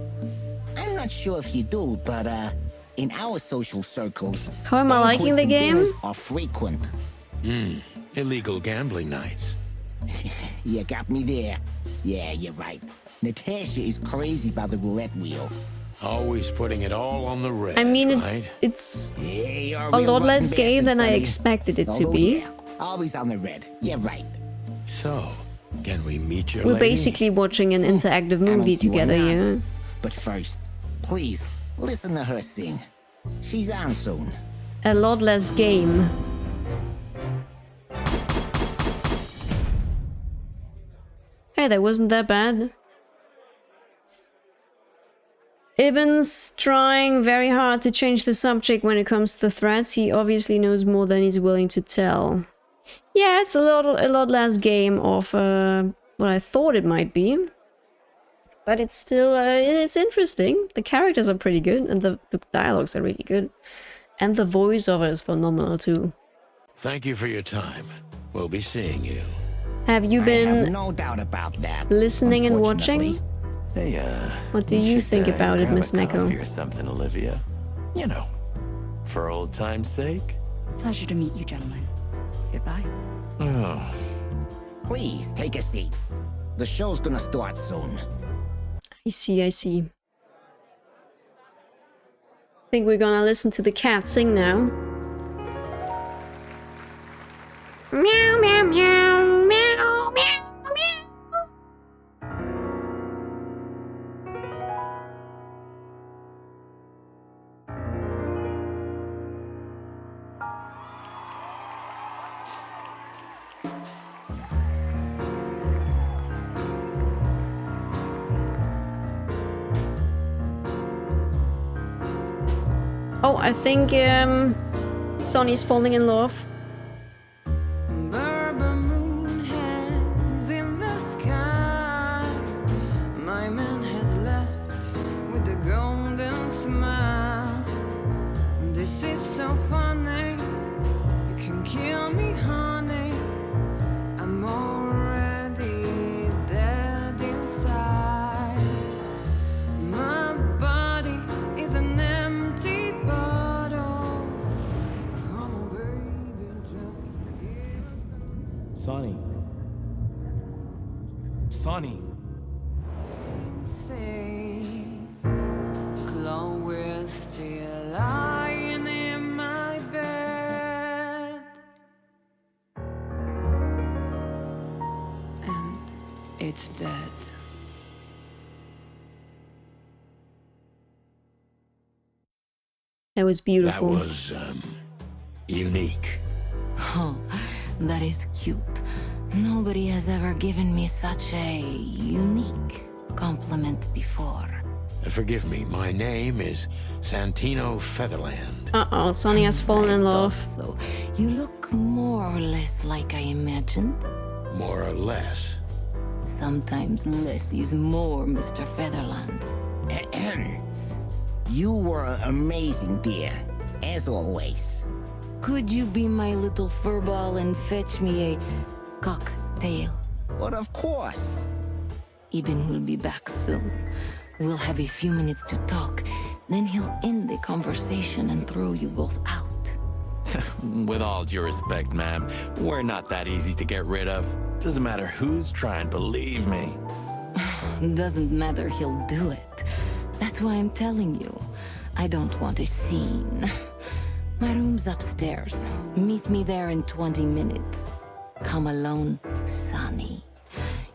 [SPEAKER 17] I'm not sure if you do, but in our social circles,
[SPEAKER 1] how am I liking the game?
[SPEAKER 17] Are frequent.
[SPEAKER 3] Illegal gambling nights.
[SPEAKER 17] You got me there. Yeah, you're right. Natasha is crazy about the roulette wheel.
[SPEAKER 3] Always putting it all on the red.
[SPEAKER 1] I mean,
[SPEAKER 3] right?
[SPEAKER 1] it's a lot less gay than I expected it to be.
[SPEAKER 17] Yeah, always on the red. Yeah, right.
[SPEAKER 3] So, can we meet your
[SPEAKER 1] We're
[SPEAKER 3] lady?
[SPEAKER 1] basically watching an interactive movie together, yeah.
[SPEAKER 17] But first, please, listen to her sing. She's on soon.
[SPEAKER 1] A lot less game. Hey, that wasn't that bad. Ibn's trying very hard to change the subject when it comes to the threats. He obviously knows more than he's willing to tell. Yeah, it's a lot less game of what I thought it might be. But it's still, it's interesting. The characters are pretty good, and the dialogues are really good. And the voiceover is phenomenal too.
[SPEAKER 3] Thank you for your time. We'll be seeing you.
[SPEAKER 1] Have you been
[SPEAKER 17] I have no doubt about that,
[SPEAKER 1] listening and watching?
[SPEAKER 20] Hey,
[SPEAKER 1] what do you think about it, Miss Neko?
[SPEAKER 20] Or something, Olivia. You know, for old time's sake.
[SPEAKER 18] Pleasure to meet you, gentlemen. Goodbye.
[SPEAKER 20] Oh.
[SPEAKER 17] Please, take a seat. The show's gonna start soon.
[SPEAKER 1] I see, I see. I think we're gonna listen to the cat sing now. Meow, meow, meow, meow, meow, meow. Oh, I think Sonny's falling in love.
[SPEAKER 11] Sonny.
[SPEAKER 21] Chloe's still lying in my bed, and it's dead.
[SPEAKER 1] That was beautiful.
[SPEAKER 3] That was unique.
[SPEAKER 5] Oh, that is cute. Nobody has ever given me such a unique compliment before.
[SPEAKER 3] Forgive me, my name is Santino Featherland.
[SPEAKER 1] Uh-oh, Sonny has fallen in love.
[SPEAKER 5] So, you look more or less like I imagined.
[SPEAKER 3] More or less.
[SPEAKER 5] Sometimes less is more, Mr. Featherland.
[SPEAKER 17] You were amazing, dear, as always.
[SPEAKER 5] Could you be my little furball and fetch me a cocktail?
[SPEAKER 17] But of course.
[SPEAKER 5] Ibn will be back soon. We'll have a few minutes to talk. Then he'll end the conversation and throw you both out.
[SPEAKER 11] With all due respect, ma'am, we're not that easy to get rid of. Doesn't matter who's trying, believe me.
[SPEAKER 5] Doesn't matter, he'll do it. That's why I'm telling you. I don't want a scene. My room's upstairs. Meet me there in 20 minutes. Come alone, Sonny.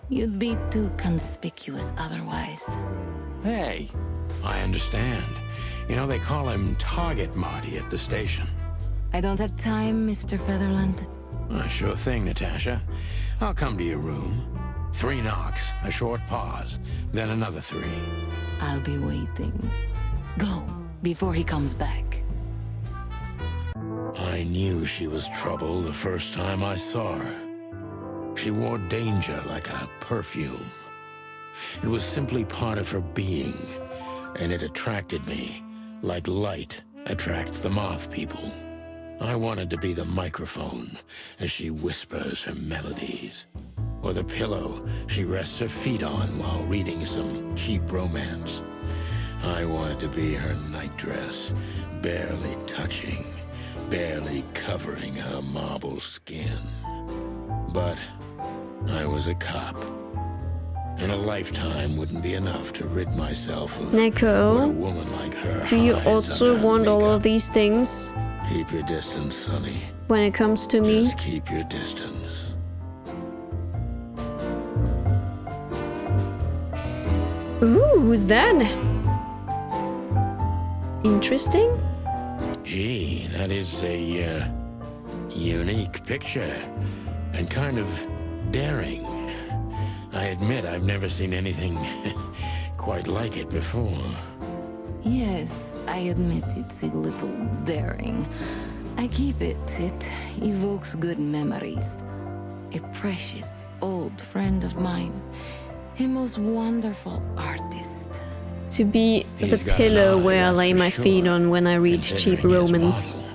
[SPEAKER 5] You'd be too conspicuous otherwise.
[SPEAKER 11] Hey.
[SPEAKER 3] I understand. You know, they call him Target Marty at the station.
[SPEAKER 5] I don't have time, Mr. Featherland.
[SPEAKER 3] Sure thing, Natasha. I'll come to your room. 3 knocks, a short pause, then another 3.
[SPEAKER 5] I'll be waiting. Go, before he comes back.
[SPEAKER 3] I knew she was trouble the first time I saw her. She wore danger like a perfume. It was simply part of her being, and it attracted me, like light attracts the moth people. I wanted to be the microphone as she whispers her melodies, or the pillow she rests her feet on while reading some cheap romance. I wanted to be her nightdress, barely touching, barely covering her marble skin. But I was a cop, and a lifetime wouldn't be enough to rid myself of
[SPEAKER 1] Neko,
[SPEAKER 3] what a woman like her
[SPEAKER 1] do you
[SPEAKER 3] hides
[SPEAKER 1] also
[SPEAKER 3] under her
[SPEAKER 1] want all
[SPEAKER 3] makeup.
[SPEAKER 1] of these things
[SPEAKER 3] Keep your distance, Sonny.
[SPEAKER 1] when it comes to me?
[SPEAKER 3] Just keep your distance.
[SPEAKER 1] Ooh, who's that? Interesting.
[SPEAKER 3] Gee, that is a unique picture, and kind of daring. I admit I've never seen anything quite like it before.
[SPEAKER 5] Yes, I admit it's a little daring. I keep it. It evokes good memories. A precious old friend of mine. A most wonderful artist.
[SPEAKER 1] To be the
[SPEAKER 3] He's got
[SPEAKER 1] pillow
[SPEAKER 3] an eye,
[SPEAKER 1] where I
[SPEAKER 3] that's
[SPEAKER 1] lay
[SPEAKER 3] for
[SPEAKER 1] my feet
[SPEAKER 3] sure,
[SPEAKER 1] on when I read cheap
[SPEAKER 3] considering his
[SPEAKER 1] romance.
[SPEAKER 3] model.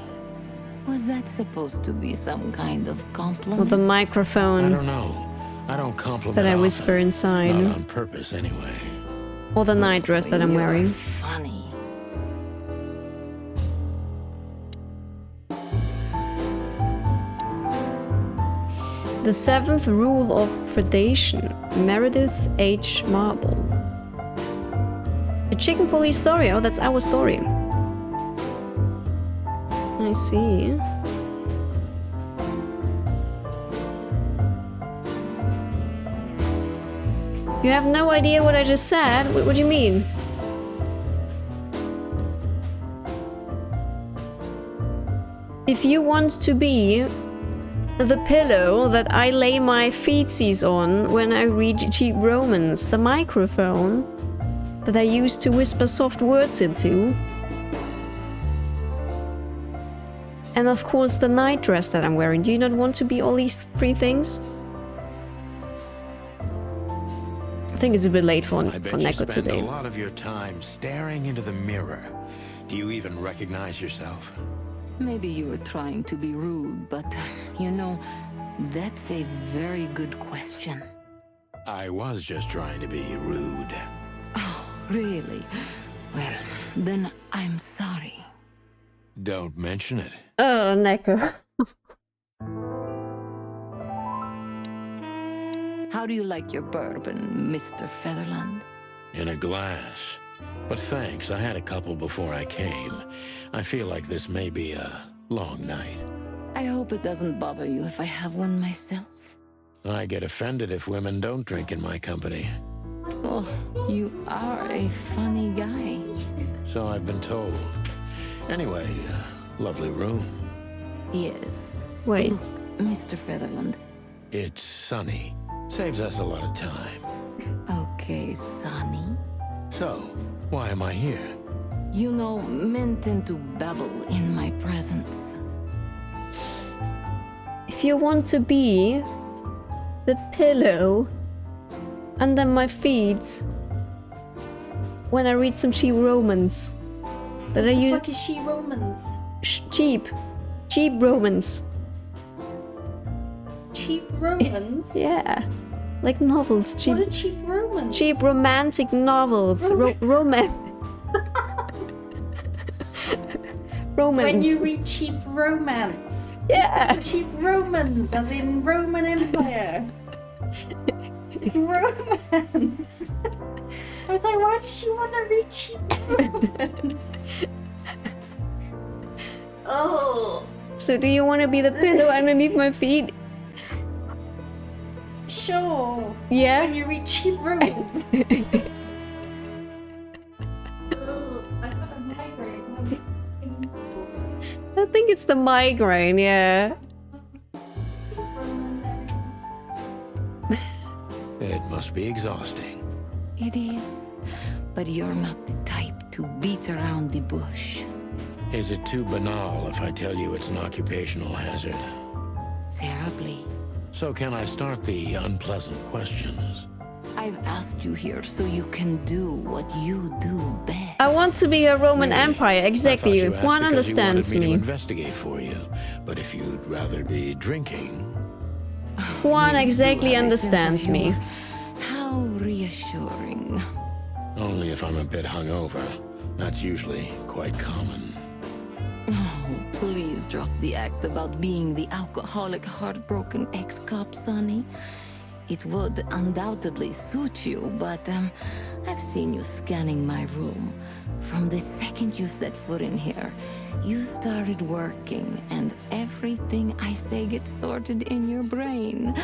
[SPEAKER 5] Was that supposed to be some kind of
[SPEAKER 1] Or
[SPEAKER 5] compliment?
[SPEAKER 1] the
[SPEAKER 3] I
[SPEAKER 1] microphone
[SPEAKER 3] don't know. I don't compliment
[SPEAKER 1] that I
[SPEAKER 3] often.
[SPEAKER 1] whisper inside.
[SPEAKER 3] Not on purpose, anyway.
[SPEAKER 1] Or the nightdress that I'm
[SPEAKER 5] You're
[SPEAKER 1] wearing.
[SPEAKER 5] funny.
[SPEAKER 1] The 7th rule of predation. Meredith H. Marble. A chicken police story. Oh, that's our story. I see. You have no idea what I just said? What do you mean? If you want to be the pillow that I lay my feetsies on when I read cheap romance, the microphone that I use to whisper soft words into, and of course the nightdress that I'm wearing. Do you not want to be all these 3 things? I think it's a bit late for
[SPEAKER 3] I bet you
[SPEAKER 1] Neko
[SPEAKER 3] spend
[SPEAKER 1] today.
[SPEAKER 3] a lot of your time staring into the mirror. Do you even recognize yourself?
[SPEAKER 5] Maybe you were trying to be rude, but, you know, that's a very good question.
[SPEAKER 3] I was just trying to be rude.
[SPEAKER 5] Oh, really? Well, then I'm sorry.
[SPEAKER 3] Don't mention it.
[SPEAKER 1] Oh, Neko.
[SPEAKER 5] How do you like your bourbon, Mr. Featherland?
[SPEAKER 3] In a glass. But thanks, I had a couple before I came. I feel like this may be a long night.
[SPEAKER 5] I hope it doesn't bother you if I have one myself.
[SPEAKER 3] I get offended if women don't drink in my company.
[SPEAKER 5] Oh, you are a funny guy.
[SPEAKER 3] So I've been told. Anyway, lovely room.
[SPEAKER 5] Yes.
[SPEAKER 1] Wait.
[SPEAKER 5] Look, Mr. Featherland.
[SPEAKER 3] It's sunny. Saves us a lot of time.
[SPEAKER 5] Okay, Sonny.
[SPEAKER 3] So, why am I here?
[SPEAKER 5] You know, men tend to babble in my presence.
[SPEAKER 1] If you want to be the pillow under my feet when I read some cheap romance that I
[SPEAKER 12] What the
[SPEAKER 1] use
[SPEAKER 12] fuck is she Romans?
[SPEAKER 1] cheap romance.
[SPEAKER 12] Cheap Romans?
[SPEAKER 1] Yeah, like novels. Cheap,
[SPEAKER 12] What are cheap Romans?
[SPEAKER 1] cheap romantic novels. Romance. Romance.
[SPEAKER 12] When you read cheap romance.
[SPEAKER 1] Yeah.
[SPEAKER 12] Cheap Romans, as in Roman Empire. Romance. I was like, why does she want to read cheap romance? Oh.
[SPEAKER 1] So do you want to be the pillow underneath my feet?
[SPEAKER 12] Sure.
[SPEAKER 1] Yeah?
[SPEAKER 12] When you read cheap romance. Ugh, I got a migraine.
[SPEAKER 1] I think think it's the migraine, yeah.
[SPEAKER 3] It must be exhausting.
[SPEAKER 5] It is, but you're not the type to beat around the bush.
[SPEAKER 3] Is it too banal if I tell you it's an occupational hazard?
[SPEAKER 5] Terribly.
[SPEAKER 3] So can I start the unpleasant questions?
[SPEAKER 5] I've asked you here so you can do what you do best.
[SPEAKER 1] I want to be a Roman
[SPEAKER 3] Really?
[SPEAKER 1] Empire, exactly.
[SPEAKER 3] I thought you asked
[SPEAKER 1] Juan
[SPEAKER 3] because
[SPEAKER 1] understands
[SPEAKER 3] you wanted me
[SPEAKER 1] me.
[SPEAKER 3] to investigate for you, but if you'd rather be drinking...
[SPEAKER 1] Juan
[SPEAKER 5] You
[SPEAKER 1] exactly
[SPEAKER 5] do have a sense of
[SPEAKER 1] understands me.
[SPEAKER 5] humor. How reassuring.
[SPEAKER 3] Only if I'm a bit hungover. That's usually quite common.
[SPEAKER 5] Oh, please drop the act about being the alcoholic, heartbroken ex-cop, Sonny. It would undoubtedly suit you, but I've seen you scanning my room. From the second you set foot in here, you started working, and everything I say gets sorted in your brain.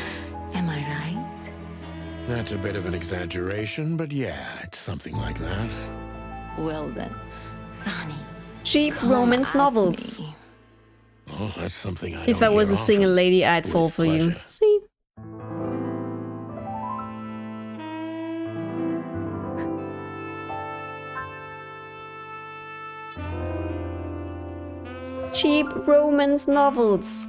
[SPEAKER 5] Am I right?
[SPEAKER 3] That's a bit of an exaggeration, but yeah, it's something like that.
[SPEAKER 5] Well then, Sonny.
[SPEAKER 1] Cheap
[SPEAKER 5] come
[SPEAKER 1] romance
[SPEAKER 5] at
[SPEAKER 1] novels.
[SPEAKER 5] me.
[SPEAKER 3] Oh, that's something I
[SPEAKER 1] If
[SPEAKER 3] don't
[SPEAKER 1] I was
[SPEAKER 3] hear
[SPEAKER 1] a single
[SPEAKER 3] often.
[SPEAKER 1] lady, I'd fall for you.
[SPEAKER 3] pleasure.
[SPEAKER 1] See? Cheap romance novels.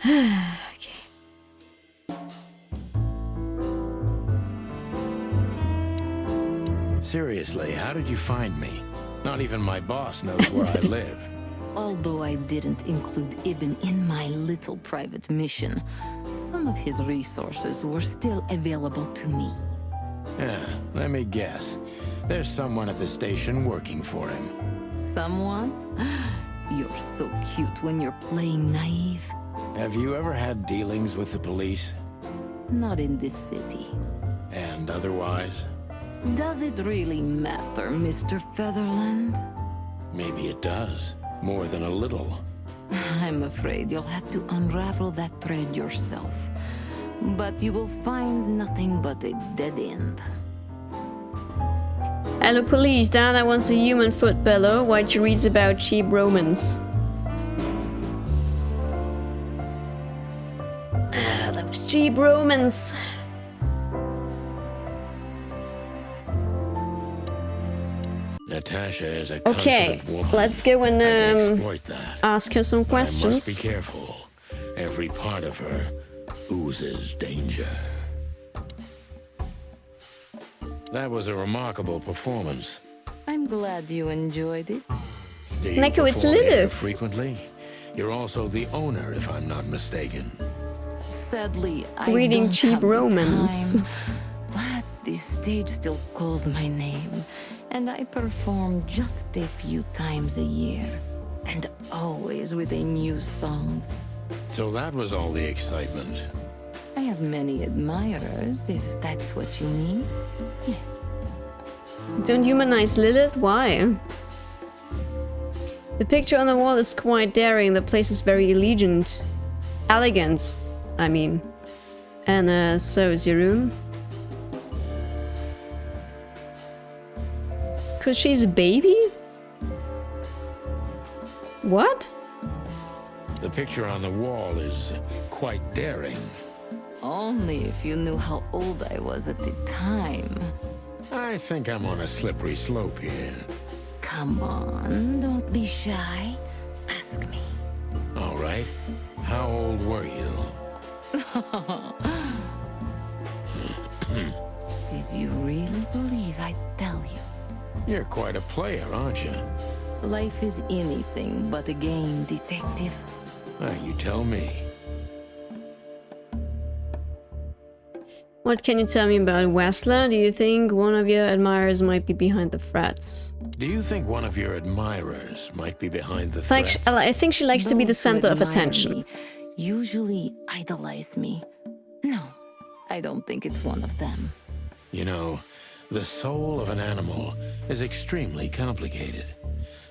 [SPEAKER 1] Okay.
[SPEAKER 3] Seriously, how did you find me? Not even my boss knows where I live.
[SPEAKER 5] Although I didn't include Ibn in my little private mission, some of his resources were still available to me.
[SPEAKER 3] Yeah, let me guess. There's someone at the station working for him.
[SPEAKER 5] Someone? You're so cute when you're playing naive.
[SPEAKER 3] Have you ever had dealings with the police?
[SPEAKER 5] Not in this city.
[SPEAKER 3] And otherwise?
[SPEAKER 5] Does it really matter, Mr. Featherland?
[SPEAKER 3] Maybe it does. More than a little.
[SPEAKER 5] I'm afraid you'll have to unravel that thread yourself. But you will find nothing but a dead end.
[SPEAKER 1] Hello police, Dana wants a human foot pillow while she reads about cheap romance. Ah, that was cheap romance.
[SPEAKER 3] Natasha is a
[SPEAKER 1] Okay,
[SPEAKER 3] confident woman.
[SPEAKER 1] let's go and
[SPEAKER 3] I can exploit that.
[SPEAKER 1] ask her some
[SPEAKER 3] But I must
[SPEAKER 1] questions.
[SPEAKER 3] be careful. Every part of her oozes danger. That was a remarkable performance.
[SPEAKER 5] I'm glad you enjoyed it.
[SPEAKER 3] Do you
[SPEAKER 1] Neko, it's
[SPEAKER 3] perform here
[SPEAKER 1] Lilith.
[SPEAKER 3] frequently? You're also the owner, if I'm not mistaken.
[SPEAKER 5] Sadly, I
[SPEAKER 1] Reading
[SPEAKER 5] don't
[SPEAKER 1] cheap
[SPEAKER 5] have the
[SPEAKER 1] romance.
[SPEAKER 5] time, but the stage still calls my name, and I perform just a few times a year, and always with a new song.
[SPEAKER 3] So that was all the excitement.
[SPEAKER 5] I have many admirers, if that's what you mean. Yes.
[SPEAKER 1] Don't humanize Lilith? Why? The picture on the wall is quite daring. The place is very elegant. Elegant, I mean. And so is your room. Cause she's a baby? What?
[SPEAKER 3] The picture on the wall is quite daring.
[SPEAKER 5] Only if you knew how old I was at the time.
[SPEAKER 3] I think I'm on a slippery slope here.
[SPEAKER 5] Come on, don't be shy. Ask me.
[SPEAKER 3] All right. How old were you?
[SPEAKER 5] Did you really believe I'd tell you?
[SPEAKER 3] You're quite a player, aren't you?
[SPEAKER 5] Life is anything but a game, detective.
[SPEAKER 3] You tell me.
[SPEAKER 1] What can you tell me about Wessler? Do you think one of your admirers might be behind the threats?
[SPEAKER 3] Do you think one of your admirers might be behind the
[SPEAKER 1] Like,
[SPEAKER 3] threat?
[SPEAKER 1] I think she likes to be the
[SPEAKER 5] Those who
[SPEAKER 1] center of
[SPEAKER 5] admire
[SPEAKER 1] attention.
[SPEAKER 5] me usually idolize me. No, I don't think it's one of them.
[SPEAKER 3] You know, the soul of an animal is extremely complicated.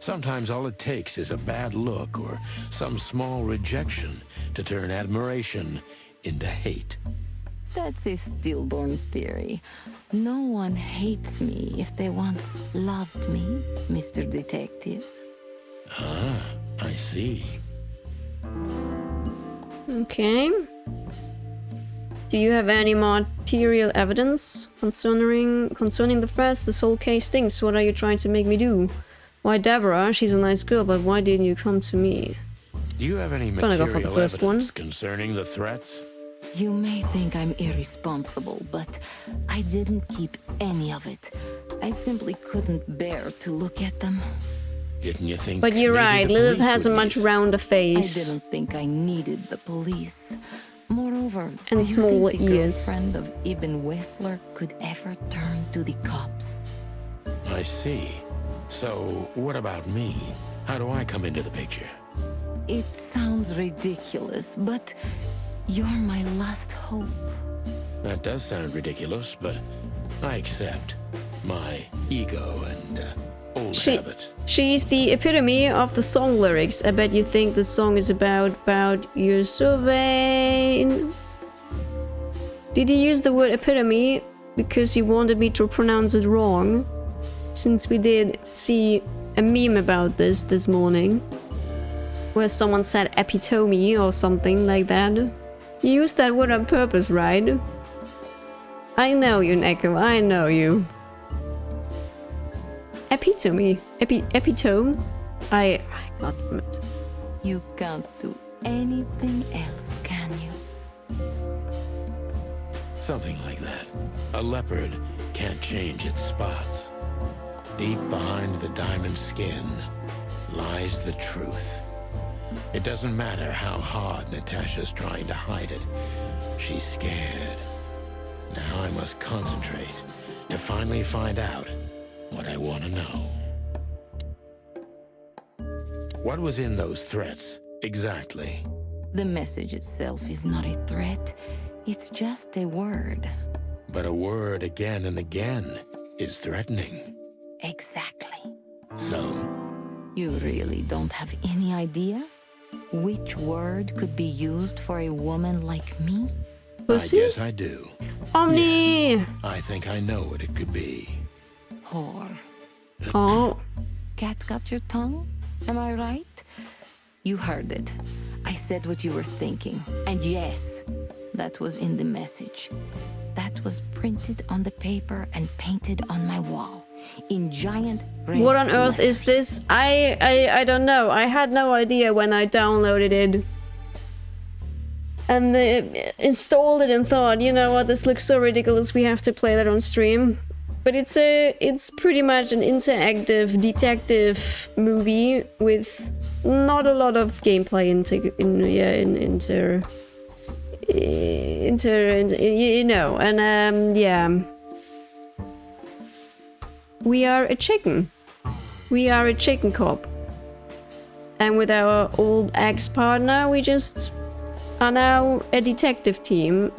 [SPEAKER 3] Sometimes all it takes is a bad look or some small rejection to turn admiration into hate.
[SPEAKER 5] That's a stillborn theory. No one hates me if they once loved me, Mr. Detective.
[SPEAKER 3] Ah, I see.
[SPEAKER 1] Okay. Do you have any material evidence concerning the threats this whole case stinks? What are you trying to make me do? Why Deborah? She's a nice girl, but why didn't you come to me?
[SPEAKER 3] Do you have any
[SPEAKER 1] Gonna
[SPEAKER 3] material
[SPEAKER 1] go for the first
[SPEAKER 3] evidence
[SPEAKER 1] one.
[SPEAKER 3] concerning the threats?
[SPEAKER 5] You may think I'm irresponsible, but I didn't keep any of it. I simply couldn't bear to look at them.
[SPEAKER 3] Didn't you think?
[SPEAKER 1] But you're
[SPEAKER 3] maybe
[SPEAKER 1] right,
[SPEAKER 3] the
[SPEAKER 1] Lilith
[SPEAKER 3] police
[SPEAKER 1] has a
[SPEAKER 3] would
[SPEAKER 1] much
[SPEAKER 3] be-
[SPEAKER 1] rounder
[SPEAKER 5] I
[SPEAKER 1] face.
[SPEAKER 5] didn't think I needed the police. Moreover,
[SPEAKER 1] And
[SPEAKER 5] do you
[SPEAKER 1] smaller
[SPEAKER 5] think the
[SPEAKER 1] ears.
[SPEAKER 5] girlfriend of Ibn Wessler could ever turn to the cops?
[SPEAKER 3] I see. So, what about me? How do I come into the picture?
[SPEAKER 5] It sounds ridiculous, but you're my last hope.
[SPEAKER 3] That does sound ridiculous, but I accept my ego and old habits.
[SPEAKER 1] She's the epitome of the song lyrics. I bet you think the song is about you're so vain. Did you use the word epitome because you wanted me to pronounce it wrong? Since we did see a meme about this morning, where someone said epitome or something like that. You used that word on purpose, right? I know you, Neko, I know you. Epitome. Epitome? I got it.
[SPEAKER 5] You can't do anything else, can you?
[SPEAKER 3] Something like that. A leopard can't change its spots. Deep behind the diamond skin lies the truth. It doesn't matter how hard Natasha's trying to hide it. She's scared. Now I must concentrate to finally find out what I want to know. What was in those threats, exactly?
[SPEAKER 5] The message itself is not a threat. It's just a word.
[SPEAKER 3] But a word again and again is threatening.
[SPEAKER 5] Exactly.
[SPEAKER 3] So,
[SPEAKER 5] You really don't have any idea which word could be used for a woman like me?
[SPEAKER 1] Pussy?
[SPEAKER 3] I guess I do.
[SPEAKER 1] Omni!
[SPEAKER 3] I think I know what it could be.
[SPEAKER 5] Whore.
[SPEAKER 1] Oh.
[SPEAKER 5] Cat got your tongue? Am I right? You heard it. I said what you were thinking. And yes, that was in the message. That was printed on the paper and painted on my wall. In giant red
[SPEAKER 1] What on earth
[SPEAKER 5] letters.
[SPEAKER 1] is this? I don't know. I had no idea when I downloaded it. And installed it and thought, you know what, this looks so ridiculous, we have to play that on stream. But it's pretty much an interactive detective movie with not a lot of gameplay you know, and yeah. We are a chicken. We are a chicken cop. And with our old ex-partner, we just are now a detective team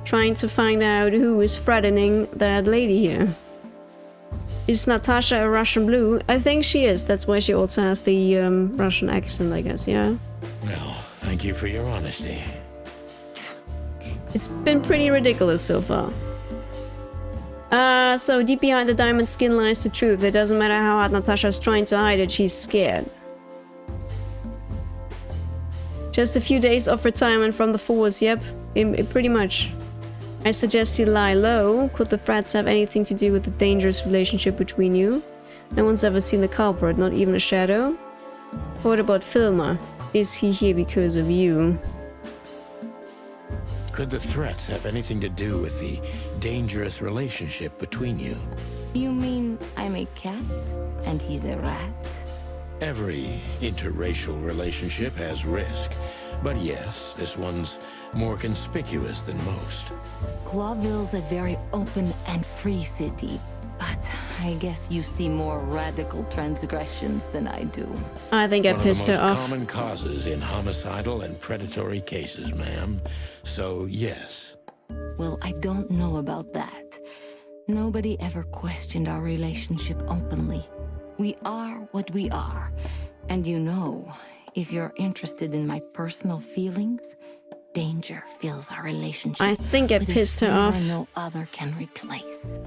[SPEAKER 1] trying to find out who is threatening that lady here. Is Natasha a Russian blue? I think she is. That's why she also has the Russian accent, I guess, yeah?
[SPEAKER 3] Well, thank you for your honesty.
[SPEAKER 1] It's been pretty ridiculous so far. So deep behind the diamond skin lies the truth. It doesn't matter how hard Natasha's trying to hide it, she's scared. Just a few days of retirement from the force, yep, pretty much. I suggest you lie low. Could the threats have anything to do with the dangerous relationship between you? No one's ever seen the culprit, not even a shadow. What about Filmer? Is he here because of you?
[SPEAKER 3] Could the threats have anything to do with the dangerous relationship between you?
[SPEAKER 5] You mean I'm a cat and he's a rat?
[SPEAKER 3] Every interracial relationship has risk. But yes, this one's more conspicuous than most.
[SPEAKER 5] Clawville's a very open and free city, but I guess you see more radical transgressions than I do.
[SPEAKER 1] I think I pissed her
[SPEAKER 3] One of the
[SPEAKER 1] off.
[SPEAKER 3] most common causes in homicidal and predatory cases, ma'am. So, yes.
[SPEAKER 5] Well, I don't know about that. Nobody ever questioned our relationship openly. We are what we are. And you know, if you're interested in my personal feelings,
[SPEAKER 4] danger fills our relationship.
[SPEAKER 1] I think I
[SPEAKER 4] with a
[SPEAKER 1] pissed her
[SPEAKER 4] flavor
[SPEAKER 1] off.
[SPEAKER 4] no other can replace.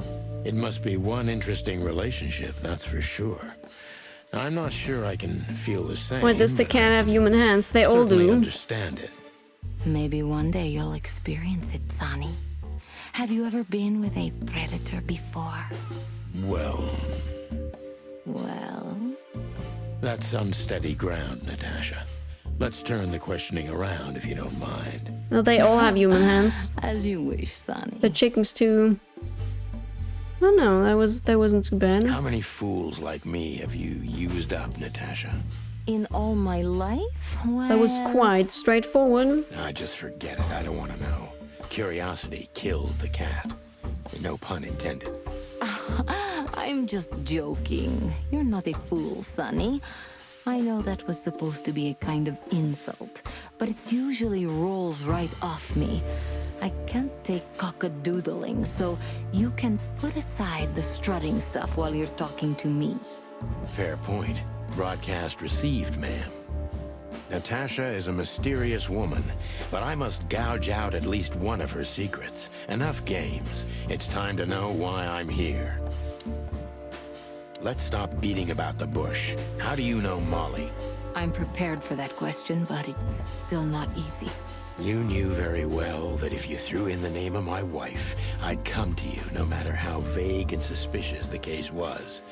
[SPEAKER 3] It must be one interesting relationship, that's for sure. I'm not sure I can feel the same.
[SPEAKER 1] Why does the
[SPEAKER 3] but
[SPEAKER 1] cat have human hands? They all
[SPEAKER 3] certainly
[SPEAKER 1] do.
[SPEAKER 3] understand it.
[SPEAKER 4] Maybe one day you'll experience it, Sonny. Have you ever been with a predator before?
[SPEAKER 3] Well,
[SPEAKER 4] Well,
[SPEAKER 3] that's unsteady ground, Natasha. Let's turn the questioning around, if you don't mind.
[SPEAKER 1] No, they all have human hands.
[SPEAKER 4] as you wish, Sonny.
[SPEAKER 1] The chickens too. Oh no, that wasn't too bad.
[SPEAKER 3] How many fools like me have you used up, Natasha?
[SPEAKER 4] In all my life? Well...
[SPEAKER 1] That was quite straightforward.
[SPEAKER 3] I just forget it. I don't want to know. Curiosity killed the cat. No pun intended.
[SPEAKER 4] I'm just joking. You're not a fool, Sonny. I know that was supposed to be a kind of insult, but it usually rolls right off me. I can't take cockadoodling, so you can put aside the strutting stuff while you're talking to me.
[SPEAKER 3] Fair point. Broadcast received, ma'am. Natasha is a mysterious woman, but I must gouge out at least one of her secrets. Enough games. It's time to know why I'm here. Let's stop beating about the bush. How do you know Molly?
[SPEAKER 4] I'm prepared for that question, but it's still not easy.
[SPEAKER 3] You knew very well that if you threw in the name of my wife, I'd come to you, no matter how vague and suspicious the case was.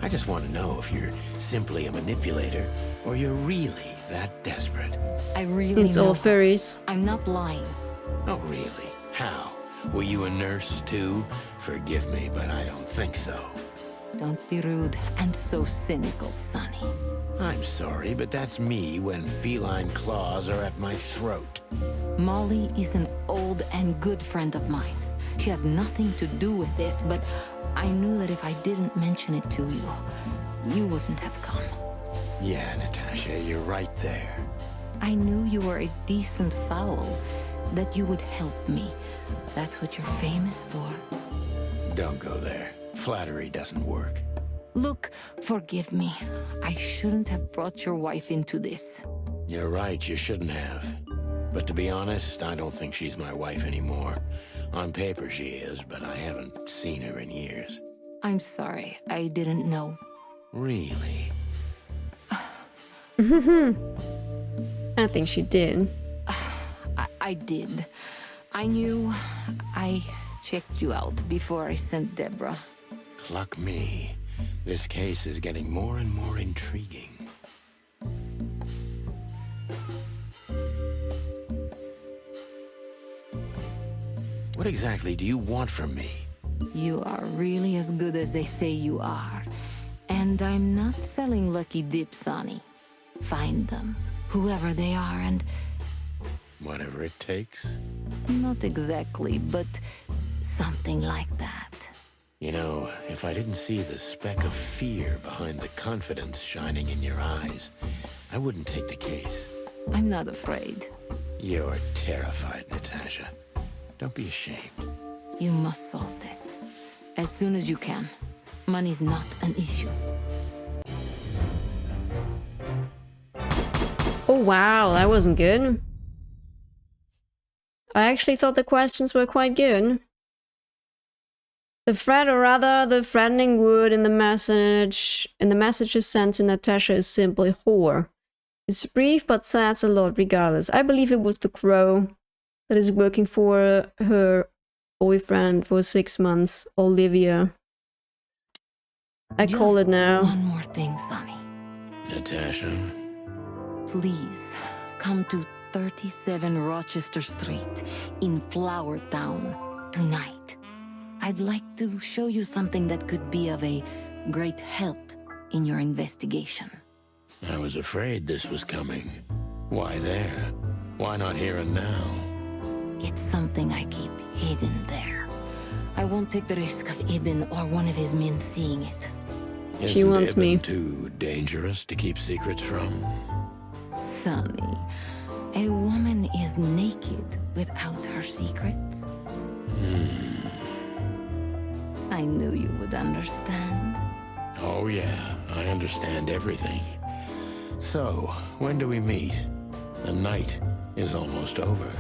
[SPEAKER 3] I just want to know if you're simply a manipulator, or you're really that desperate.
[SPEAKER 4] I really
[SPEAKER 1] It's
[SPEAKER 4] know.
[SPEAKER 1] all furries.
[SPEAKER 4] I'm not lying.
[SPEAKER 3] Oh, really? How? Were you a nurse, too? Forgive me, but I don't think so.
[SPEAKER 4] Don't be rude and so cynical, Sonny.
[SPEAKER 3] I'm sorry, but that's me when feline claws are at my throat.
[SPEAKER 4] Molly is an old and good friend of mine. She has nothing to do with this, but I knew that if I didn't mention it to you, you wouldn't have come.
[SPEAKER 3] Yeah, Natasha, you're right there.
[SPEAKER 4] I knew you were a decent fowl, that you would help me. That's what you're famous for.
[SPEAKER 3] Don't go there. Flattery doesn't work.
[SPEAKER 4] Look, forgive me. I shouldn't have brought your wife into this.
[SPEAKER 3] You're right, you shouldn't have. But to be honest, I don't think she's my wife anymore. On paper she is, but I haven't seen her in years.
[SPEAKER 4] I'm sorry, I didn't know.
[SPEAKER 3] Really?
[SPEAKER 1] I think she did.
[SPEAKER 4] I did. I knew. I checked you out before I sent Deborah.
[SPEAKER 3] Luck me. This case is getting more and more intriguing. What exactly do you want from me?
[SPEAKER 4] You are really as good as they say you are. And I'm not selling lucky dips, Sonny. Find them, whoever they are, and...
[SPEAKER 3] Whatever it takes?
[SPEAKER 4] Not exactly, but something like that.
[SPEAKER 3] You know, if I didn't see the speck of fear behind the confidence shining in your eyes, I wouldn't take the case.
[SPEAKER 4] I'm not afraid.
[SPEAKER 3] You're terrified, Natasha. Don't be ashamed.
[SPEAKER 4] You must solve this. As soon as you can. Money's not an issue.
[SPEAKER 1] Oh wow, that wasn't good. I actually thought the questions were quite good. The threat, or rather, the threatening word in the messages sent to Natasha is simply whore. It's brief but says a lot regardless. I believe it was the crow that is working for her boyfriend for 6 months, Olivia. I call it now.
[SPEAKER 4] One more thing, Sonny.
[SPEAKER 3] Natasha?
[SPEAKER 4] Please, come to 37 Rochester Street in Flower Town tonight. I'd like to show you something that could be of a great help in your investigation.
[SPEAKER 3] I was afraid this was coming. Why there? Why not here and now?
[SPEAKER 4] It's something I keep hidden there. I won't take the risk of Ibn or one of his men seeing it.
[SPEAKER 1] She wants me.
[SPEAKER 3] Too dangerous to keep secrets from?
[SPEAKER 4] Sonny, a woman is naked without her secrets. I knew you would understand.
[SPEAKER 3] Oh yeah, I understand everything. So, when do we meet? The night is almost over.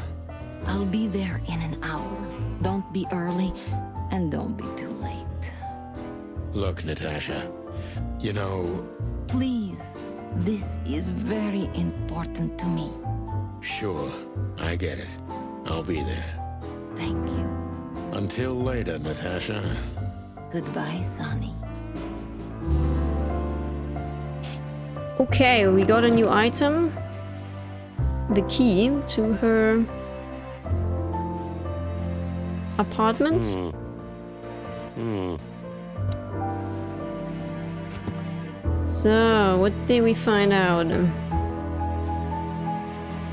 [SPEAKER 5] I'll be there in an hour. Don't be early, and don't be too late.
[SPEAKER 3] Look, Natasha, you know...
[SPEAKER 5] Please, this is very important to me.
[SPEAKER 3] Sure, I get it. I'll be there.
[SPEAKER 5] Thank you.
[SPEAKER 3] Until later, Natasha.
[SPEAKER 5] Goodbye, Sonny.
[SPEAKER 1] Okay, we got a new item. The key to her apartment. So, what did we find out?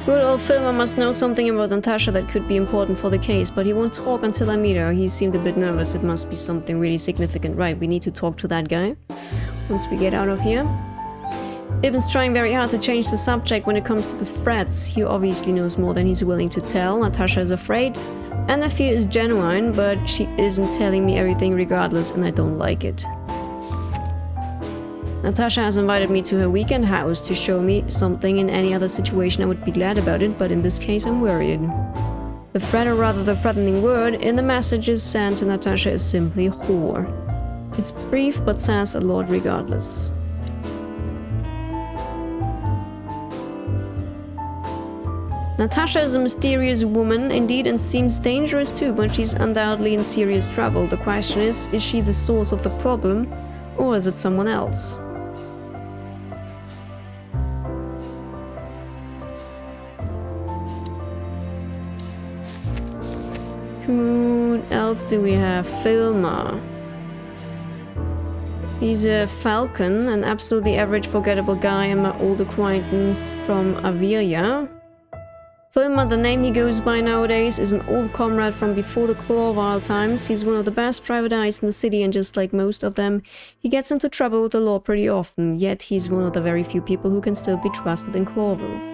[SPEAKER 1] Good old Filmer must know something about Natasha that could be important for the case, but he won't talk until I meet her. He seemed a bit nervous. It must be something really significant. Right, we need to talk to that guy once we get out of here. Ibn's trying very hard to change the subject when it comes to the threats. He obviously knows more than he's willing to tell. Natasha is afraid, and the fear is genuine, but she isn't telling me everything regardless, and I don't like it. Natasha has invited me to her weekend house to show me something. In any other situation I would be glad about it, but in this case I'm worried. The threat, or rather the threatening word, in the messages sent to Natasha is simply whore. It's brief but says a lot regardless. Natasha is a mysterious woman, indeed, and seems dangerous too, but she's undoubtedly in serious trouble. The question is she the source of the problem, or is it someone else? Who else do we have? Filmer. He's a falcon, an absolutely average, forgettable guy, and my old acquaintance from Averia. Filmer, the name he goes by nowadays, is an old comrade from before the Clawvile times. He's one of the best private eyes in the city, and just like most of them, he gets into trouble with the law pretty often, yet he's one of the very few people who can still be trusted in Clawville.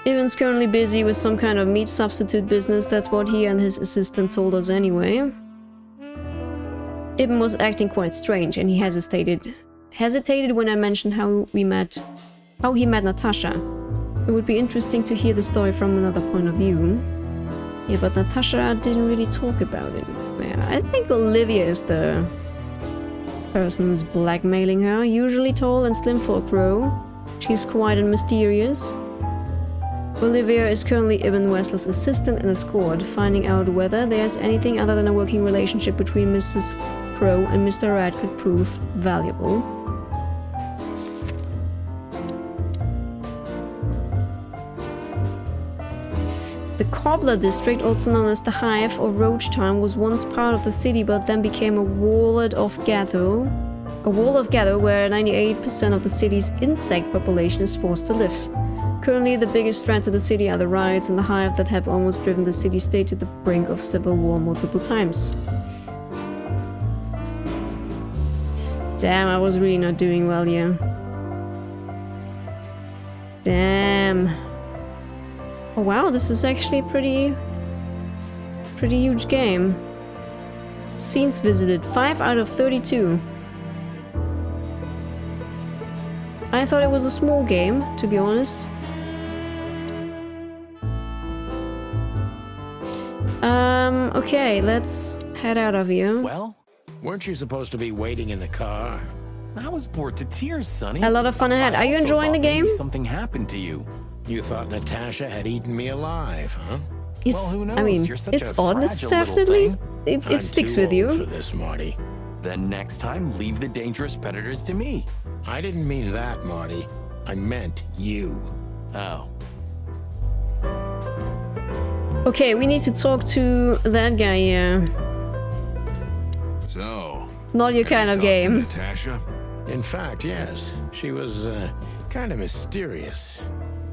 [SPEAKER 1] Ivan's currently busy with some kind of meat substitute business. That's what he and his assistant told us anyway. Ivan was acting quite strange, and he hesitated when I mentioned how he met Natasha. It would be interesting to hear the story from another point of view. Yeah, but Natasha didn't really talk about it. Yeah, I think Olivia is the person who's blackmailing her. Usually tall and slim for a crow, she's quiet and mysterious. Olivia is currently Ibn Wessler's assistant and escort, finding out whether there's anything other than a working relationship between Mrs. Crow and Mr. Rat could prove valuable. The Cobbler district, also known as the Hive or Roach Town, was once part of the city but then became a wall of Gatho. A wall of Gatho where 98% of the city's insect population is forced to live. Currently, the biggest threat to the city are the riots in the Hive that have almost driven the city-state to the brink of civil war multiple times. Damn, I was really not doing well here. Damn. Oh wow, this is actually a pretty huge game. Scenes visited, 5 out of 32. I thought it was a small game, to be honest. Okay, let's head out of here.
[SPEAKER 11] Well?
[SPEAKER 3] Weren't you supposed to be waiting in the car?
[SPEAKER 11] I was bored to tears, Sonny.
[SPEAKER 1] A lot of fun ahead. Are you enjoying the game?
[SPEAKER 11] Something happened to you.
[SPEAKER 3] You thought Natasha had eaten me alive, huh?
[SPEAKER 1] It's,
[SPEAKER 11] well, who knows?
[SPEAKER 1] I mean,
[SPEAKER 11] You're such
[SPEAKER 1] it's
[SPEAKER 11] a
[SPEAKER 1] odd. It's
[SPEAKER 11] fragile little
[SPEAKER 1] definitely,
[SPEAKER 11] thing.
[SPEAKER 1] it sticks
[SPEAKER 3] too
[SPEAKER 1] with you.
[SPEAKER 3] old for this, Marty.
[SPEAKER 11] Then next time, leave the dangerous predators to me.
[SPEAKER 3] I didn't mean that, Marty. I meant you.
[SPEAKER 11] Oh.
[SPEAKER 1] Okay, we need to talk to that guy here.
[SPEAKER 16] So,
[SPEAKER 1] Not your kind of game.
[SPEAKER 16] Natasha?
[SPEAKER 3] In fact, yes. She was, kind of mysterious.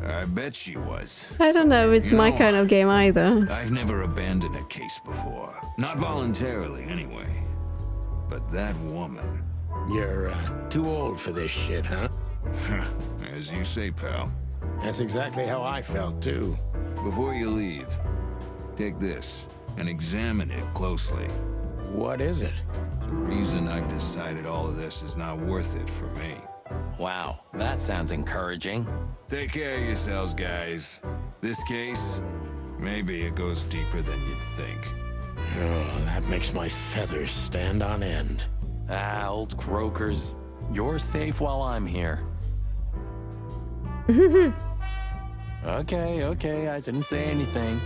[SPEAKER 16] I bet she was.
[SPEAKER 1] I don't know if it's my kind of game either.
[SPEAKER 16] I've never abandoned a case before. Not voluntarily, anyway. But that woman...
[SPEAKER 3] You're, too old for this shit, huh?
[SPEAKER 16] As you say, pal.
[SPEAKER 3] That's exactly how I felt, too.
[SPEAKER 16] Before you leave, take this and examine it closely.
[SPEAKER 3] What is it?
[SPEAKER 16] The reason I've decided all of this is not worth it for me.
[SPEAKER 11] Wow, that sounds encouraging.
[SPEAKER 16] Take care of yourselves, guys. This case, maybe it goes deeper than you'd think.
[SPEAKER 3] Oh, that makes my feathers stand on end.
[SPEAKER 11] Ah, old croakers. You're safe while I'm here. Okay, I didn't say anything.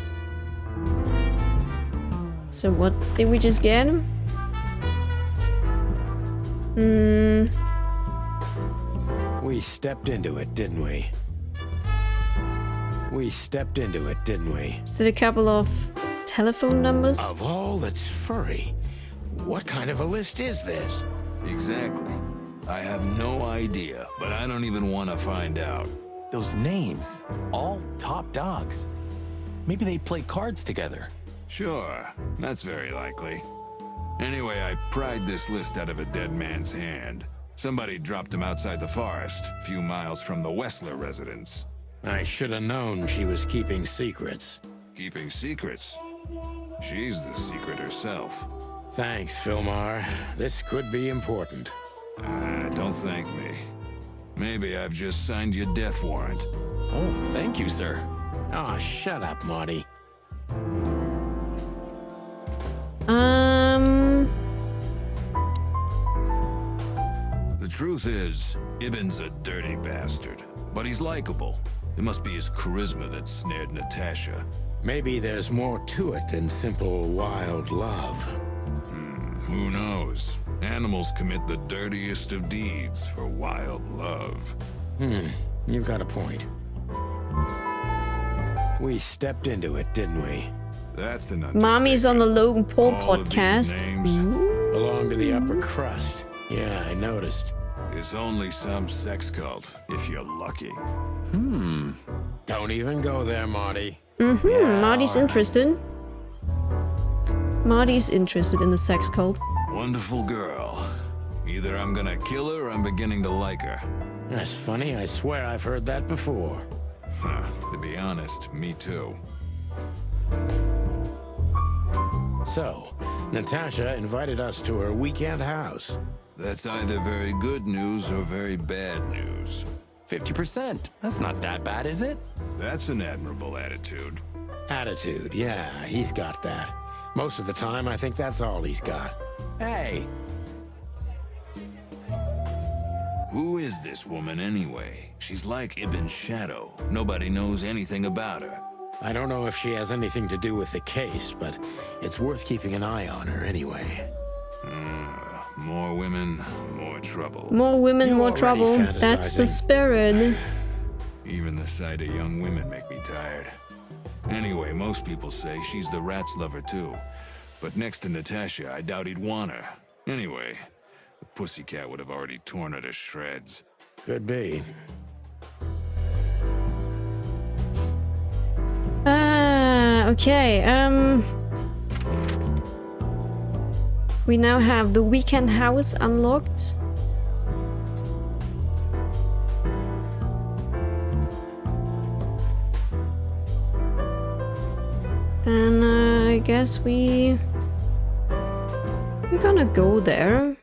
[SPEAKER 1] So what did we just get?
[SPEAKER 3] We stepped into it, didn't we? We stepped into it, didn't we?
[SPEAKER 1] Is there a couple of telephone numbers?
[SPEAKER 3] Of all that's furry, what kind of a list is this?
[SPEAKER 16] Exactly. I have no idea, but I don't even want to find out.
[SPEAKER 11] Those names, all top dogs. Maybe they play cards together.
[SPEAKER 16] Sure, that's very likely. Anyway, I pried this list out of a dead man's hand. Somebody dropped him outside the forest, a few miles from the Wessler residence.
[SPEAKER 3] I should have known she was keeping secrets.
[SPEAKER 16] Keeping secrets? She's the secret herself.
[SPEAKER 3] Thanks, Philmar. This could be important.
[SPEAKER 16] Don't thank me. Maybe I've just signed your death warrant.
[SPEAKER 11] Oh, thank you, sir.
[SPEAKER 3] Oh, shut up, Marty.
[SPEAKER 16] The truth is, Ibben's a dirty bastard, but he's likable. It must be his charisma that snared Natasha.
[SPEAKER 3] Maybe there's more to it than simple wild love.
[SPEAKER 16] Who knows? Animals commit the dirtiest of deeds for wild love.
[SPEAKER 3] You've got a point. We stepped into it, didn't we?
[SPEAKER 16] That's an understatement.
[SPEAKER 1] Mommy's on the Logan Paul
[SPEAKER 16] All of these
[SPEAKER 1] podcast.
[SPEAKER 16] names
[SPEAKER 3] belong to the upper crust. Yeah, I noticed.
[SPEAKER 16] It's only some sex cult, if you're lucky.
[SPEAKER 3] Don't even go there, Marty.
[SPEAKER 1] Marty's interested. Marty's interested in the sex cult.
[SPEAKER 16] Wonderful girl. Either I'm gonna kill her or I'm beginning to like her.
[SPEAKER 3] That's funny. I swear I've heard that before.
[SPEAKER 16] To be honest, me too.
[SPEAKER 3] So, Natasha invited us to her weekend house.
[SPEAKER 16] That's either very good news or very bad news.
[SPEAKER 11] 50%. That's not that bad, is it?
[SPEAKER 16] That's an admirable attitude.
[SPEAKER 3] Attitude, yeah, he's got that. Most of the time, I think that's all he's got.
[SPEAKER 11] Hey!
[SPEAKER 16] Who is this woman anyway? She's like Ibben's shadow. Nobody knows anything about her.
[SPEAKER 3] I don't know if she has anything to do with the case, but it's worth keeping an eye on her anyway.
[SPEAKER 16] More women, more trouble.
[SPEAKER 1] More women,
[SPEAKER 3] You're
[SPEAKER 1] more
[SPEAKER 3] already
[SPEAKER 1] trouble. That's the
[SPEAKER 3] fantasizing.
[SPEAKER 1] spirit.
[SPEAKER 16] Even the sight of young women make me tired. Anyway, most people say she's the rat's lover too. But next to Natasha, I doubt he'd want her. Anyway, the pussycat would have already torn her to shreds.
[SPEAKER 3] Could be.
[SPEAKER 1] Okay, we now have the weekend house unlocked. And I guess we're gonna go there.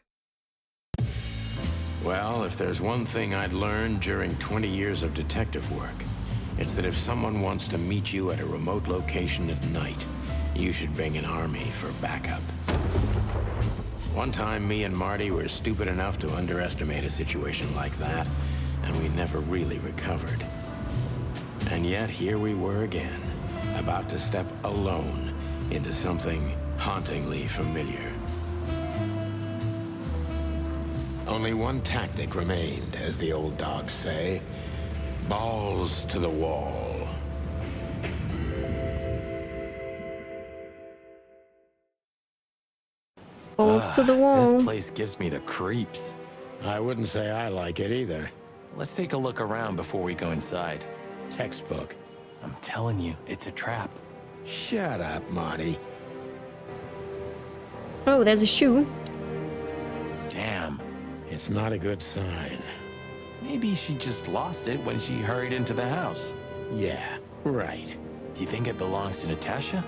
[SPEAKER 3] Well, if there's one thing I'd learned during 20 years of detective work, it's that if someone wants to meet you at a remote location at night, you should bring an army for backup. One time, me and Marty were stupid enough to underestimate a situation like that, and we never really recovered. And yet, here we were again, about to step alone into something hauntingly familiar. Only one tactic remained, as the old dogs say. Balls to the wall.
[SPEAKER 1] Balls to the wall.
[SPEAKER 11] This place gives me the creeps.
[SPEAKER 3] I wouldn't say I like it either.
[SPEAKER 11] Let's take a look around before we go inside.
[SPEAKER 3] Textbook.
[SPEAKER 11] I'm telling you, it's a trap.
[SPEAKER 3] Shut up, Marty.
[SPEAKER 1] Oh, there's a shoe.
[SPEAKER 11] Damn.
[SPEAKER 3] It's not a good sign.
[SPEAKER 11] Maybe she just lost it when she hurried into the house.
[SPEAKER 3] Yeah, right.
[SPEAKER 11] Do you think it belongs to Natasha?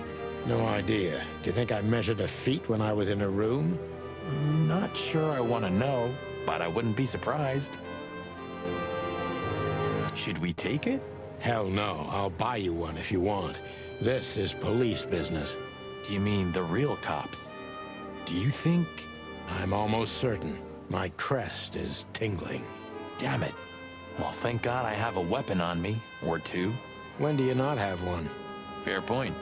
[SPEAKER 3] No idea. Do you think I measured her feet when I was in her room?
[SPEAKER 11] Not sure I want to know, but I wouldn't be surprised. Should we take it?
[SPEAKER 3] Hell no. I'll buy you one if you want. This is police business.
[SPEAKER 11] Do you mean the real cops? Do you think...
[SPEAKER 3] I'm almost certain. My crest is tingling.
[SPEAKER 11] Damn it. Well, thank God I have a weapon on me. Or two.
[SPEAKER 3] When do you not have one?
[SPEAKER 11] Fair point.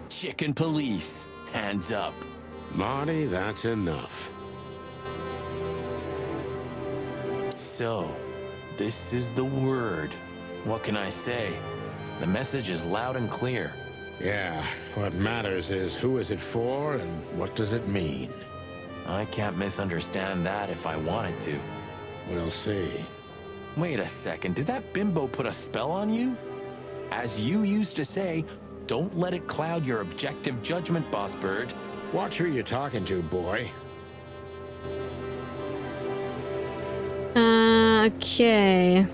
[SPEAKER 11] Chicken police. Hands up.
[SPEAKER 3] Marty, that's enough.
[SPEAKER 11] So, this is the word. What can I say? The message is loud and clear.
[SPEAKER 3] Yeah, what matters is who is it for and what does it mean?
[SPEAKER 11] I can't misunderstand that if I wanted to.
[SPEAKER 3] We'll see.
[SPEAKER 11] Wait a second, did that bimbo put a spell on you? As you used to say, don't let it cloud your objective judgment, Boss Bird.
[SPEAKER 3] Watch who you're talking to, boy.
[SPEAKER 1] Okay.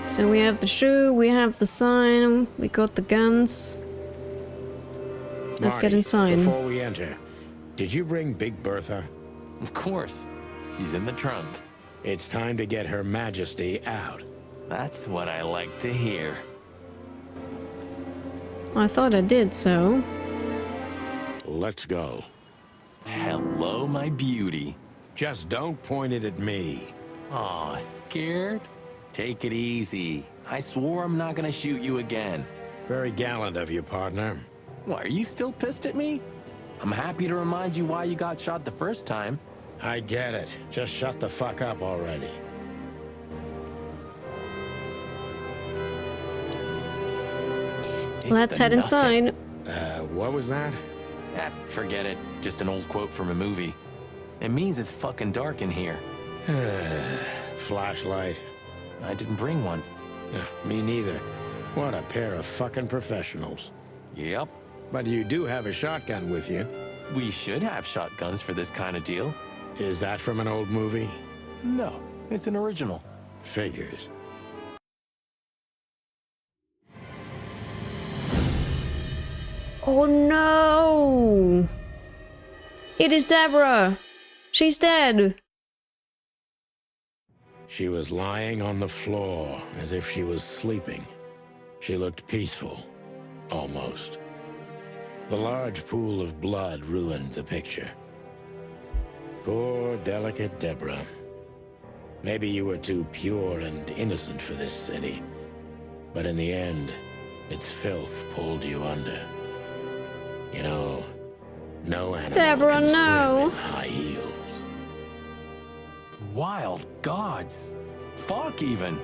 [SPEAKER 1] So we have the shoe, we have the sign, we got the guns. Let's get
[SPEAKER 3] Marty,
[SPEAKER 1] inside.
[SPEAKER 3] Before we enter, did you bring Big Bertha?
[SPEAKER 11] Of course. She's in the trunk.
[SPEAKER 3] It's time to get Her Majesty out.
[SPEAKER 11] That's what I like to hear.
[SPEAKER 1] I thought I did so.
[SPEAKER 3] Let's go.
[SPEAKER 11] Hello, my beauty.
[SPEAKER 3] Just don't point it at me.
[SPEAKER 11] Aw, scared? Take it easy. I swore I'm not gonna shoot you again.
[SPEAKER 3] Very gallant of you, partner.
[SPEAKER 11] Why, are you still pissed at me? I'm happy to remind you why you got shot the first time.
[SPEAKER 3] I get it. Just shut the fuck up already.
[SPEAKER 1] Let's head inside.
[SPEAKER 3] What was that?
[SPEAKER 11] Ah, forget it. Just an old quote from a movie. It means it's fucking dark in here.
[SPEAKER 3] Flashlight.
[SPEAKER 11] I didn't bring one.
[SPEAKER 3] Me neither. What a pair of fucking professionals.
[SPEAKER 11] Yep.
[SPEAKER 3] But you do have a shotgun with you.
[SPEAKER 11] We should have shotguns for this kind of deal.
[SPEAKER 3] Is that from an old movie?
[SPEAKER 11] No, it's an original.
[SPEAKER 3] Figures.
[SPEAKER 1] Oh no! It is Deborah! She's dead!
[SPEAKER 3] She was lying on the floor as if she was sleeping. She looked peaceful. Almost. The large pool of blood ruined the picture. Poor, delicate Deborah. Maybe you were too pure and innocent for this city. But in the end, its filth pulled you under. You know, no animal
[SPEAKER 1] Deborah,
[SPEAKER 3] can
[SPEAKER 1] no.
[SPEAKER 3] swim in high heels.
[SPEAKER 11] Wild gods. Fuck even.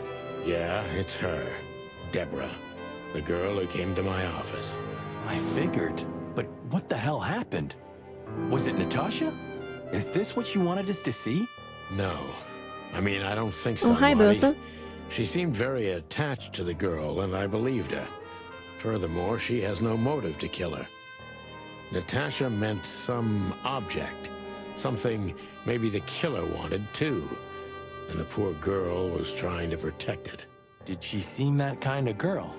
[SPEAKER 3] Yeah, it's her. Deborah. The girl who came to my office.
[SPEAKER 11] I figured. But what the hell happened? Was it Natasha? Is this what you wanted us to see?
[SPEAKER 3] No. I mean, I don't think so,
[SPEAKER 1] Oh, hi,
[SPEAKER 3] Marty.
[SPEAKER 1] Bertha.
[SPEAKER 3] She seemed very attached to the girl, and I believed her. Furthermore, she has no motive to kill her. Natasha meant some object. Something maybe the killer wanted, too. And the poor girl was trying to protect it.
[SPEAKER 11] Did she seem that kind of girl?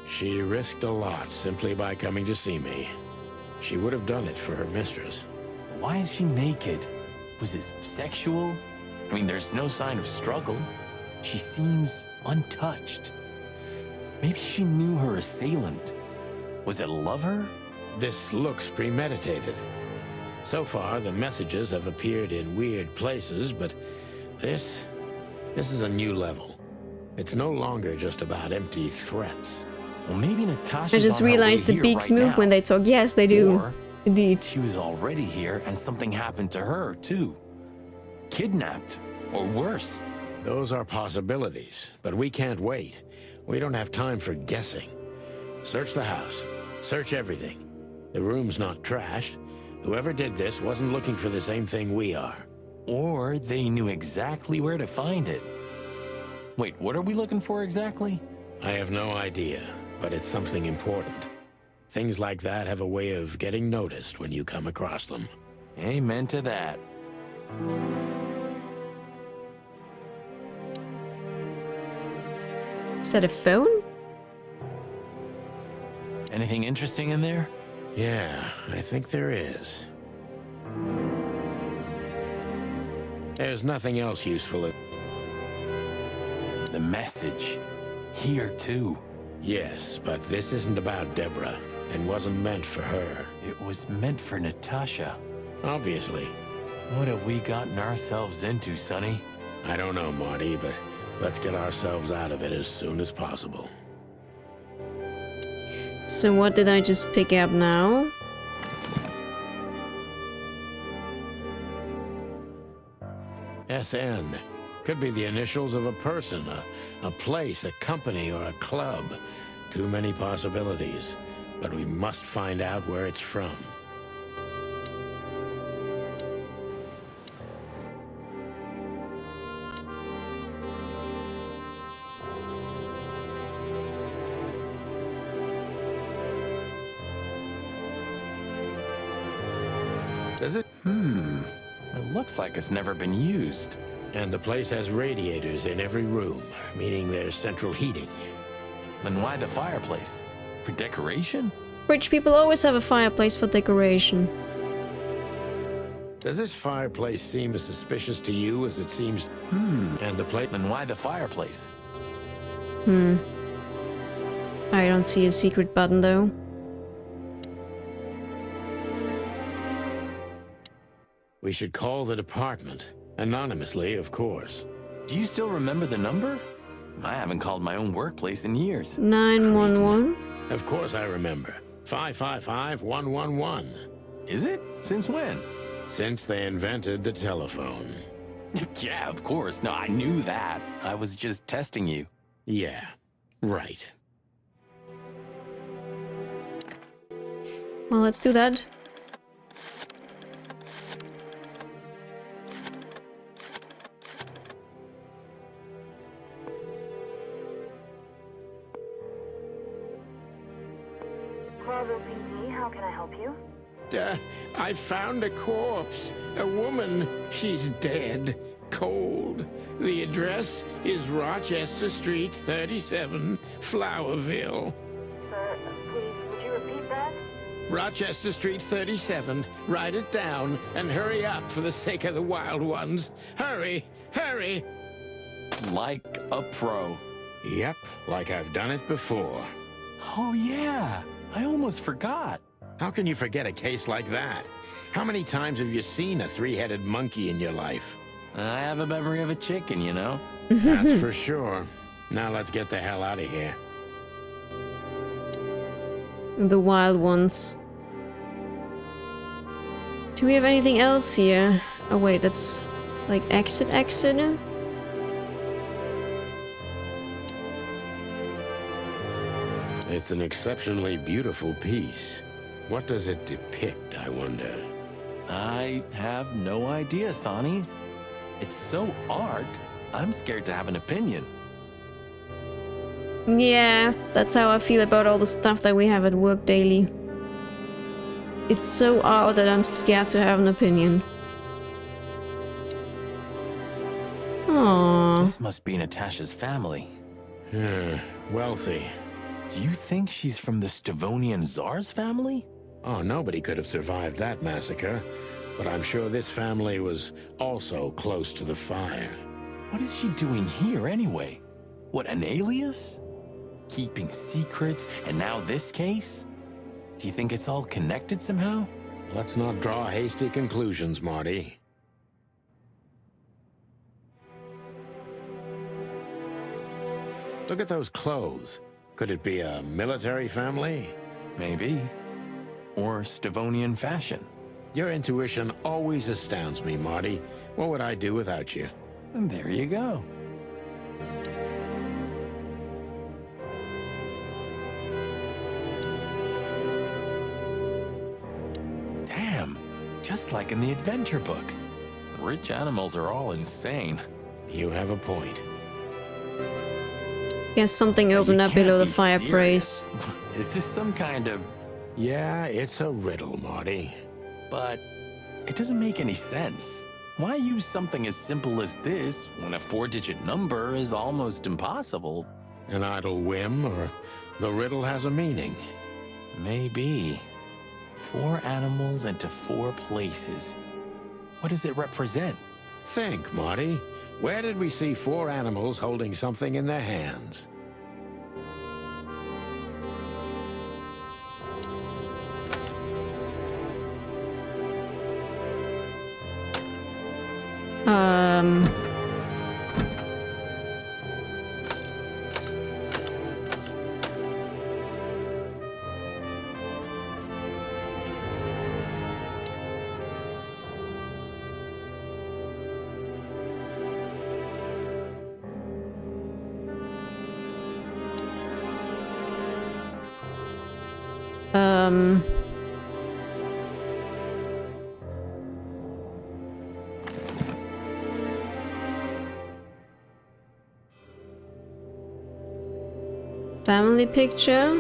[SPEAKER 3] She risked a lot simply by coming to see me. She would have done it for her mistress.
[SPEAKER 11] Why is she naked? Was it sexual? I mean, there's no sign of struggle. She seems untouched. Maybe she knew her assailant. Was it a lover?
[SPEAKER 3] This looks premeditated. So far, the messages have appeared in weird places, but this is a new level. It's no longer just about empty threats.
[SPEAKER 11] Well, maybe Natasha's
[SPEAKER 1] I just
[SPEAKER 11] on her way
[SPEAKER 1] realized the
[SPEAKER 11] here
[SPEAKER 1] beaks
[SPEAKER 11] right
[SPEAKER 1] move
[SPEAKER 11] now.
[SPEAKER 1] when they talk. Yes, they do.
[SPEAKER 11] Or
[SPEAKER 1] Indeed.
[SPEAKER 11] she was already here and something happened to her, too. Kidnapped, or worse.
[SPEAKER 3] Those are possibilities, but we can't wait. We don't have time for guessing. Search the house. Search everything. The room's not trashed. Whoever did this wasn't looking for the same thing we are.
[SPEAKER 11] Or they knew exactly where to find it. Wait, what are we looking for exactly?
[SPEAKER 3] I have no idea, but it's something important. Things like that have a way of getting noticed when you come across them.
[SPEAKER 11] Amen to that.
[SPEAKER 1] Is that a phone?
[SPEAKER 11] Anything interesting in there?
[SPEAKER 3] Yeah, I think there is. There's nothing else useful.
[SPEAKER 11] The message. Here, too.
[SPEAKER 3] Yes, but this isn't about Deborah, and wasn't meant for her.
[SPEAKER 11] It was meant for Natasha.
[SPEAKER 3] Obviously.
[SPEAKER 11] What have we gotten ourselves into, Sonny?
[SPEAKER 3] I don't know, Marty, but let's get ourselves out of it as soon as possible.
[SPEAKER 1] So what did I just pick up now?
[SPEAKER 3] SN. Could be the initials of a person, a place, a company, or a club. Too many possibilities. But we must find out where it's from.
[SPEAKER 11] Does it? It looks like it's never been used.
[SPEAKER 3] And the place has radiators in every room, meaning there's central heating.
[SPEAKER 11] Then why the fireplace? For decoration?
[SPEAKER 1] Rich people always have a fireplace for decoration.
[SPEAKER 3] Does this fireplace seem as suspicious to you as it seems? And the plate?
[SPEAKER 11] Then why the fireplace?
[SPEAKER 1] I don't see a secret button though.
[SPEAKER 3] We should call the department. Anonymously, of course.
[SPEAKER 11] Do you still remember the number? I haven't called my own workplace in years.
[SPEAKER 1] 911?
[SPEAKER 3] Of course I remember. 555-111.
[SPEAKER 11] Is it? Since when?
[SPEAKER 3] Since they invented the telephone.
[SPEAKER 11] Yeah, of course. No, I knew that. I was just testing you.
[SPEAKER 3] Yeah, right.
[SPEAKER 1] Well, let's do that.
[SPEAKER 2] How can I help you?
[SPEAKER 3] I found a corpse. A woman. She's dead. Cold. The address is Rochester Street, 37, Flowerville.
[SPEAKER 2] Sir, please, would you repeat that?
[SPEAKER 3] Rochester Street, 37. Write it down and hurry up for the sake of the wild ones. Hurry! Hurry!
[SPEAKER 11] Like a pro.
[SPEAKER 3] Yep, like I've done it before.
[SPEAKER 11] Oh, yeah. I almost forgot.
[SPEAKER 3] How can you forget a case like that? How many times have you seen a three-headed monkey in your life?
[SPEAKER 11] I have a memory of a chicken, you know?
[SPEAKER 3] That's for sure. Now let's get the hell out of here.
[SPEAKER 1] The wild ones. Do we have anything else here? Oh wait, that's like exit.
[SPEAKER 3] It's an exceptionally beautiful piece. What does it depict, I wonder?
[SPEAKER 11] I have no idea, Sonny. It's so art, I'm scared to have an opinion.
[SPEAKER 1] Yeah, that's how I feel about all the stuff that we have at work daily. It's so art that I'm scared to have an opinion. Aww.
[SPEAKER 11] This must be Natasha's family.
[SPEAKER 3] Wealthy.
[SPEAKER 11] Do you think she's from the Stavonian Tsar's family?
[SPEAKER 3] Oh, nobody could have survived that massacre. But I'm sure this family was also close to the fire.
[SPEAKER 11] What is she doing here anyway? What, an alias? Keeping secrets, and now this case? Do you think it's all connected somehow?
[SPEAKER 3] Let's not draw hasty conclusions, Marty. Look at those clothes. Could it be a military family?
[SPEAKER 11] Maybe. Or Stavonian fashion.
[SPEAKER 3] Your intuition always astounds me, Marty. What would I do without you?
[SPEAKER 11] And there you go. Damn, just like in the adventure books. Rich animals are all insane.
[SPEAKER 3] You have a point.
[SPEAKER 1] Guess something opened up below the fireplace.
[SPEAKER 11] Is this some kind of...
[SPEAKER 3] Yeah, it's a riddle, Marty.
[SPEAKER 11] But it doesn't make any sense. Why use something as simple as this when a 4-digit number is almost impossible?
[SPEAKER 3] An idle whim, or the riddle has a meaning?
[SPEAKER 11] Maybe. 4 animals into 4 places. What does it represent?
[SPEAKER 3] Think, Marty. Where did we see 4 animals holding something in their hands?
[SPEAKER 1] Family picture?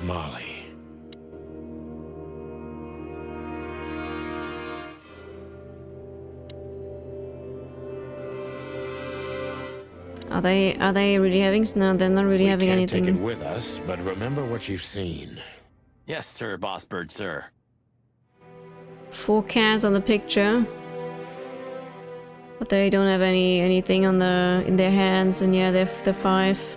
[SPEAKER 3] Molly.
[SPEAKER 1] Are they really having? No, they're not really having
[SPEAKER 3] Can't
[SPEAKER 1] anything.
[SPEAKER 3] take it with us, but remember what you've seen.
[SPEAKER 11] Yes, sir, Boss Bird, sir.
[SPEAKER 1] 4 cats on the picture, but they don't have anything on in their hands, and yeah, they're 5.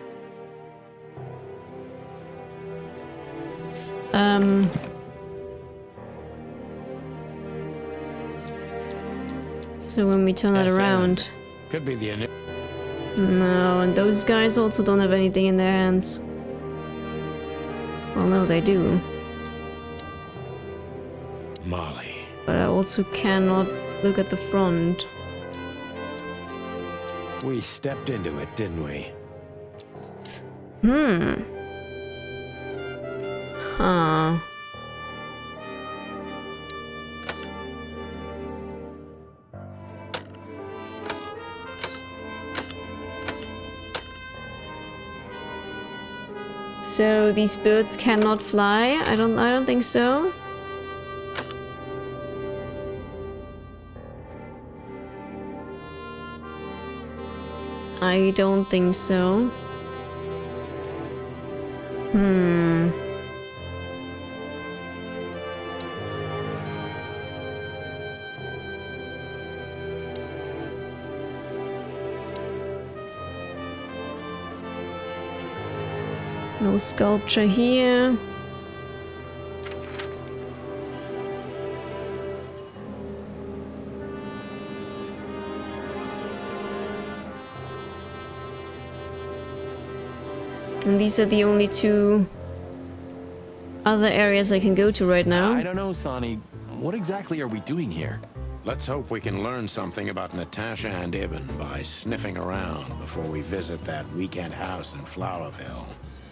[SPEAKER 1] So when we turn that around,
[SPEAKER 3] Could be the
[SPEAKER 1] no, and those guys also don't have anything in their hands. Well, no, they do.
[SPEAKER 3] Molly.
[SPEAKER 1] But I also cannot look at the front.
[SPEAKER 3] We stepped into it, didn't we?
[SPEAKER 1] Huh. So these birds cannot fly? I don't think so. I don't think so. No sculpture here. And these are the only 2 other areas I can go to right now.
[SPEAKER 11] I don't know, Sonny. What exactly are we doing here?
[SPEAKER 3] Let's hope we can learn something about Natasha and Ibn by sniffing around before we visit that weekend house in Flowerville.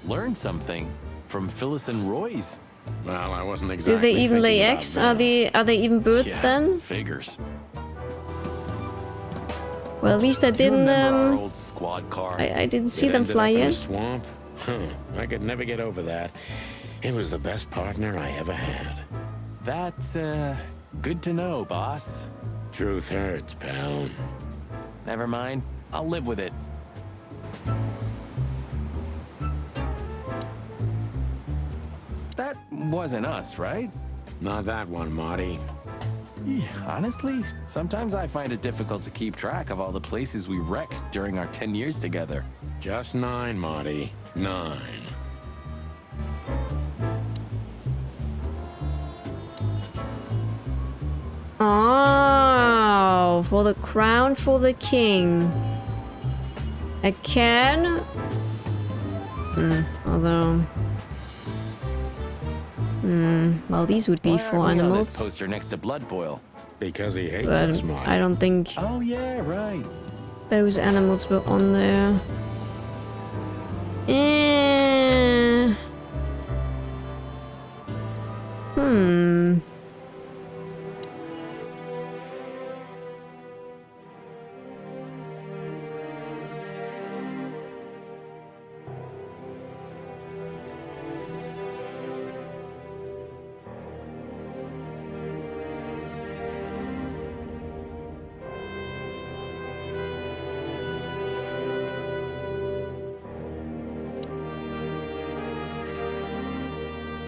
[SPEAKER 11] Learn something from Phyllis and Roy's.
[SPEAKER 3] Well, I wasn't exactly
[SPEAKER 1] Do they even lay
[SPEAKER 3] thinking about
[SPEAKER 1] eggs?
[SPEAKER 3] that.
[SPEAKER 1] Are they even birds
[SPEAKER 11] Yeah,
[SPEAKER 1] then?
[SPEAKER 11] Figures.
[SPEAKER 1] Well, at least I
[SPEAKER 11] Do you
[SPEAKER 1] didn't
[SPEAKER 11] remember our old squad car?
[SPEAKER 1] I didn't see
[SPEAKER 3] It
[SPEAKER 1] them
[SPEAKER 3] ended
[SPEAKER 1] fly
[SPEAKER 3] up in a
[SPEAKER 1] yet.
[SPEAKER 3] swamp. I could never get over that. He was the best partner I ever had.
[SPEAKER 11] That's good to know, boss.
[SPEAKER 3] Truth hurts, pal.
[SPEAKER 11] Never mind. I'll live with it. That wasn't us, right?
[SPEAKER 3] Not that one, Marty.
[SPEAKER 11] Yeah, honestly, sometimes I find it difficult to keep track of all the places we wrecked during our 10 years together.
[SPEAKER 3] Just 9, Marty. 9.
[SPEAKER 1] Oh, for the crown for the king. A can? Although... well, these would be
[SPEAKER 11] Why
[SPEAKER 1] for
[SPEAKER 11] aren't we on this
[SPEAKER 1] animals.
[SPEAKER 11] poster next to Blood Boil?
[SPEAKER 3] Because he hates
[SPEAKER 1] But
[SPEAKER 3] us, Marty.
[SPEAKER 1] I don't think
[SPEAKER 11] Oh yeah, right.
[SPEAKER 1] those animals were on there. Eh.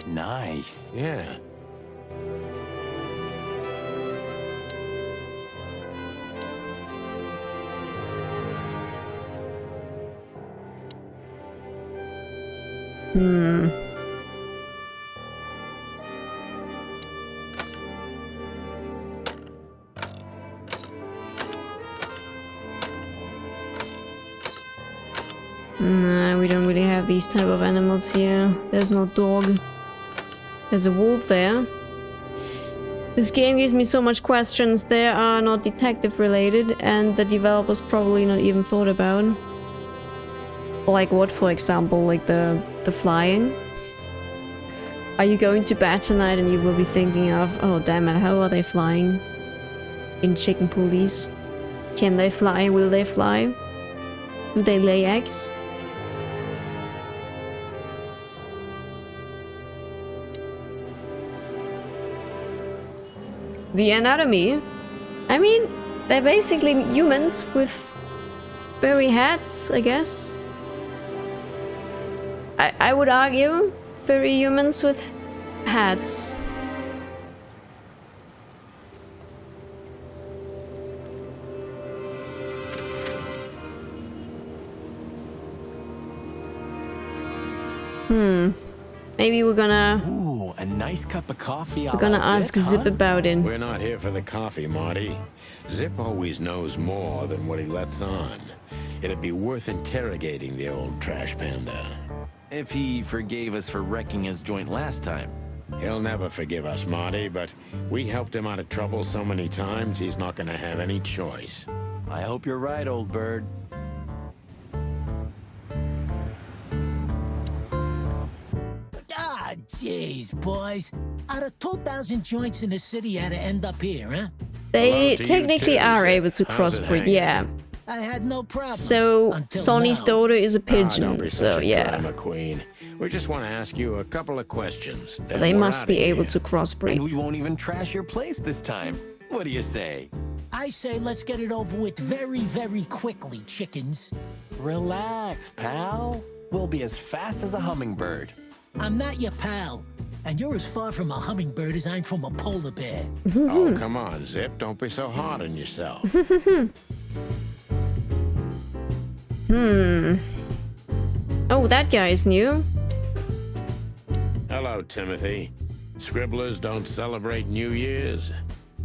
[SPEAKER 11] Nice.
[SPEAKER 3] Yeah.
[SPEAKER 1] Nah, we don't really have these type of animals here. There's no dog. There's a wolf there. This game gives me so much questions. They are not detective related and the developers probably not even thought about. Like what, for example? Like the flying? Are you going to bed tonight and you will be thinking of, oh damn it, how are they flying? In Chicken Police? Can they fly? Will they fly? Do they lay eggs? The anatomy. I mean, they're basically humans with furry heads, I guess. I would argue furry humans with hats. Maybe we're gonna...
[SPEAKER 11] Ooh, a nice cup of coffee.
[SPEAKER 1] We're gonna ask Zip about it.
[SPEAKER 3] We're not here for the coffee, Marty. Zip always knows more than what he lets on. It'd be worth interrogating the old trash panda.
[SPEAKER 11] If he forgave us for wrecking his joint last time.
[SPEAKER 3] He'll never forgive us, Marty, but we helped him out of trouble so many times, he's not gonna have any choice.
[SPEAKER 11] I hope you're right, old bird.
[SPEAKER 14] Ah, jeez, boys. Out of 2,000 joints in the city had to end up here, huh?
[SPEAKER 1] They technically are able to crossbreed, yeah.
[SPEAKER 14] I had no problem.
[SPEAKER 1] So, Sonny's daughter is a pigeon,
[SPEAKER 3] don't be
[SPEAKER 1] so
[SPEAKER 3] such a
[SPEAKER 1] yeah.
[SPEAKER 3] drama queen. We just want to ask you a couple of questions. then
[SPEAKER 1] They
[SPEAKER 3] we're
[SPEAKER 1] must
[SPEAKER 3] outta
[SPEAKER 1] be able
[SPEAKER 3] here.
[SPEAKER 1] to crossbreed.
[SPEAKER 11] And we won't even trash your place this time. What do you say?
[SPEAKER 14] I say let's get it over with very, very quickly, chickens.
[SPEAKER 11] Relax, pal. We'll be as fast as a hummingbird.
[SPEAKER 14] I'm not your pal, and you're as far from a hummingbird as I'm from a polar bear.
[SPEAKER 3] Oh, come on, Zip. Don't be so hard on yourself.
[SPEAKER 1] Oh, that guy is new.
[SPEAKER 3] Hello, Timothy. Scribblers don't celebrate New Year's.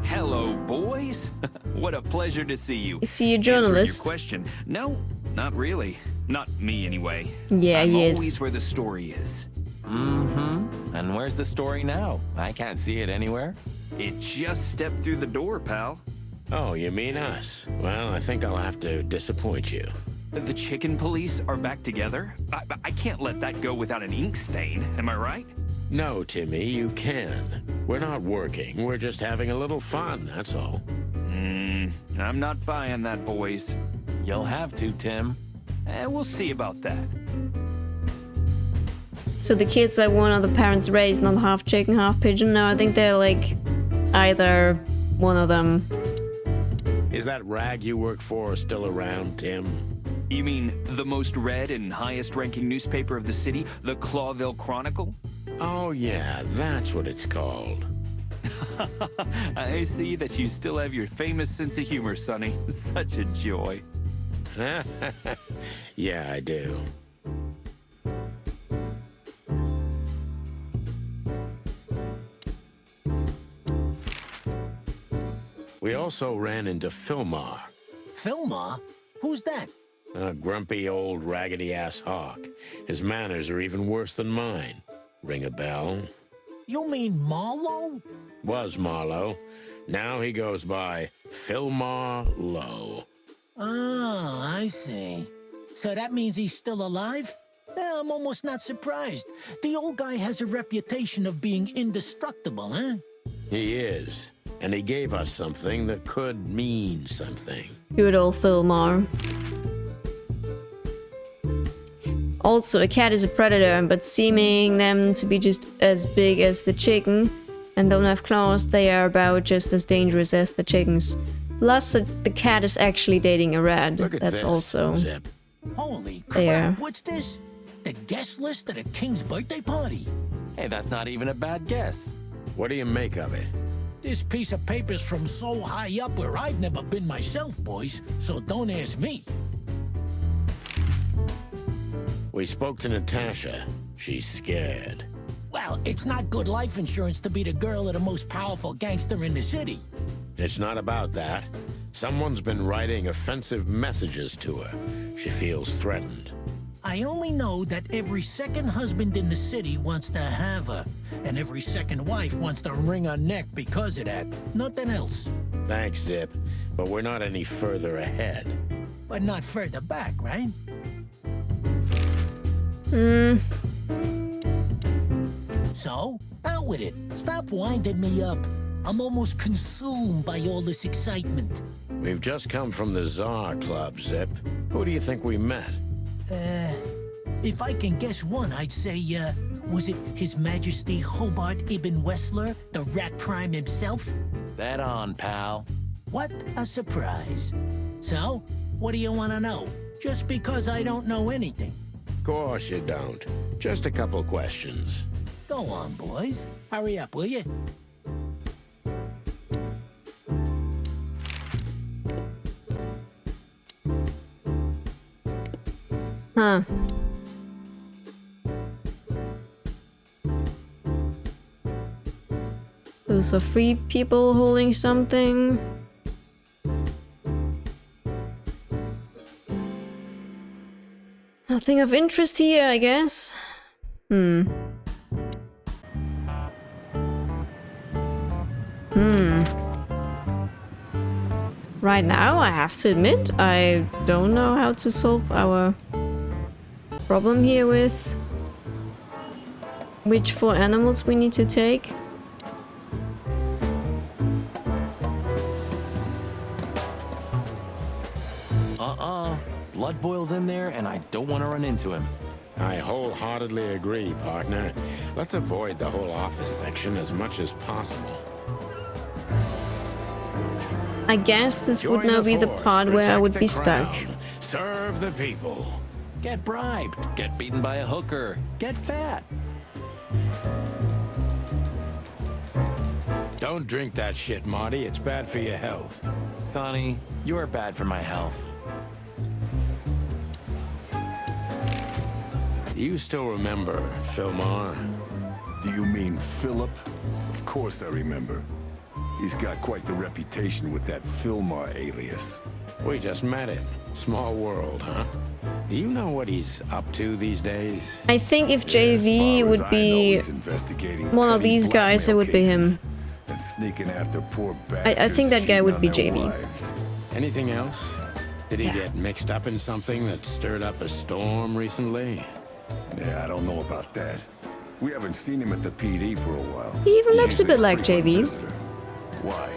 [SPEAKER 6] Hello, boys. What a pleasure to see you.
[SPEAKER 1] Is he a
[SPEAKER 6] Answering
[SPEAKER 1] journalist?
[SPEAKER 6] Your question? No, not really. Not me, anyway.
[SPEAKER 1] Yeah,
[SPEAKER 6] I'm
[SPEAKER 1] he is.
[SPEAKER 6] always where the story is.
[SPEAKER 11] Mm-hmm. And where's the story now? I can't see it anywhere.
[SPEAKER 6] It just stepped through the door, pal.
[SPEAKER 3] Oh, you mean us? Well, I think I'll have to disappoint you.
[SPEAKER 6] The Chicken Police are back together? I can't let that go without an ink stain, am I right?
[SPEAKER 3] No, Timmy, you can. We're not working. We're just having a little fun, that's all.
[SPEAKER 6] I'm not buying that, boys.
[SPEAKER 11] You'll have to, Tim.
[SPEAKER 6] We'll see about that.
[SPEAKER 1] So the kids are one of the parents raised, not half chicken, half pigeon. No, I think they're like either one of them.
[SPEAKER 3] Is that rag you work for still around, Tim?
[SPEAKER 6] You mean the most read and highest ranking newspaper of the city, the Clawville Chronicle?
[SPEAKER 3] Oh, yeah, that's what it's called.
[SPEAKER 6] I see that you still have your famous sense of humor, Sonny. Such a joy.
[SPEAKER 3] Yeah, I do. We also ran into Philmar,
[SPEAKER 14] Philmar? Who's that?
[SPEAKER 3] a grumpy old raggedy-ass hawk. His manners are even worse than mine. Ring a bell?
[SPEAKER 14] You mean Marlowe?
[SPEAKER 3] Was Marlowe. Now he goes by Philmar Lowe.
[SPEAKER 14] Oh, I see. So that means he's still alive? I'm almost not surprised. The old guy has a reputation of being indestructible, huh?
[SPEAKER 3] He is. And he gave us something that could mean something.
[SPEAKER 1] Good old Philmar. Also, a cat is a predator, but seeming them to be just as big as the chicken and don't have claws, they are about just as dangerous as the chickens. Plus, the cat is actually dating a rat.
[SPEAKER 3] Look at
[SPEAKER 1] That's
[SPEAKER 3] this,
[SPEAKER 1] also
[SPEAKER 3] Zip.
[SPEAKER 14] Holy
[SPEAKER 1] there.
[SPEAKER 14] crap, what's this? The guest list at a king's birthday party?
[SPEAKER 11] Hey, that's not even a bad guess.
[SPEAKER 3] What do you make of it?
[SPEAKER 14] This piece of paper's from so high up where I've never been myself, boys, so don't ask me.
[SPEAKER 3] We spoke to Natasha. She's scared.
[SPEAKER 14] Well, it's not good life insurance to be the girl of the most powerful gangster in the city.
[SPEAKER 3] It's not about that. Someone's been writing offensive messages to her. She feels threatened.
[SPEAKER 14] I only know that every second husband in the city wants to have her, and every second wife wants to wring her neck because of that. Nothing else.
[SPEAKER 3] Thanks, Zip, but we're not any further ahead.
[SPEAKER 14] But not further back, right? So, out with it. Stop winding me up. I'm almost consumed by all this excitement.
[SPEAKER 3] We've just come from the Tsar Club, Zip. Who do you think we met?
[SPEAKER 14] If I can guess one, I'd say, was it His Majesty Hobart Ibn Wessler, the Rat Prime himself?
[SPEAKER 11] That on, pal.
[SPEAKER 14] What a surprise. So, what do you want to know? Just because I don't know anything.
[SPEAKER 3] Of course you don't. Just a couple questions.
[SPEAKER 14] Go on, boys. Hurry up, will you?
[SPEAKER 1] Huh. Those are 3 people holding something. Nothing of interest here, I guess. Right now, I have to admit, I don't know how to solve our problem here with which 4 animals we need to take.
[SPEAKER 11] Blood boils in there, and I don't want to run into him.
[SPEAKER 3] I wholeheartedly agree, partner. Let's avoid the whole office section as much as possible.
[SPEAKER 1] I guess this would now be the part where I would be stuck.
[SPEAKER 3] Serve the people.
[SPEAKER 11] Get bribed. Get beaten by a hooker. Get fat.
[SPEAKER 3] Don't drink that shit, Marty. It's bad for your health.
[SPEAKER 11] Sonny, you are bad for my health.
[SPEAKER 3] You still remember Philmar?
[SPEAKER 10] Do you mean Philip? Of course I remember. He's got quite the reputation with that Philmar alias.
[SPEAKER 3] We just met him. Small world, huh? Do you know what he's up to these days?
[SPEAKER 1] I think if JV would be one of these guys, it would be him.
[SPEAKER 10] And sneaking after poor
[SPEAKER 1] I think that guy would be JV.
[SPEAKER 3] Anything else? Did he get mixed up in something that stirred up a storm recently?
[SPEAKER 10] Yeah, I don't know about that. We haven't seen him at the PD for a while.
[SPEAKER 1] He even looks a bit like JV.
[SPEAKER 10] Why?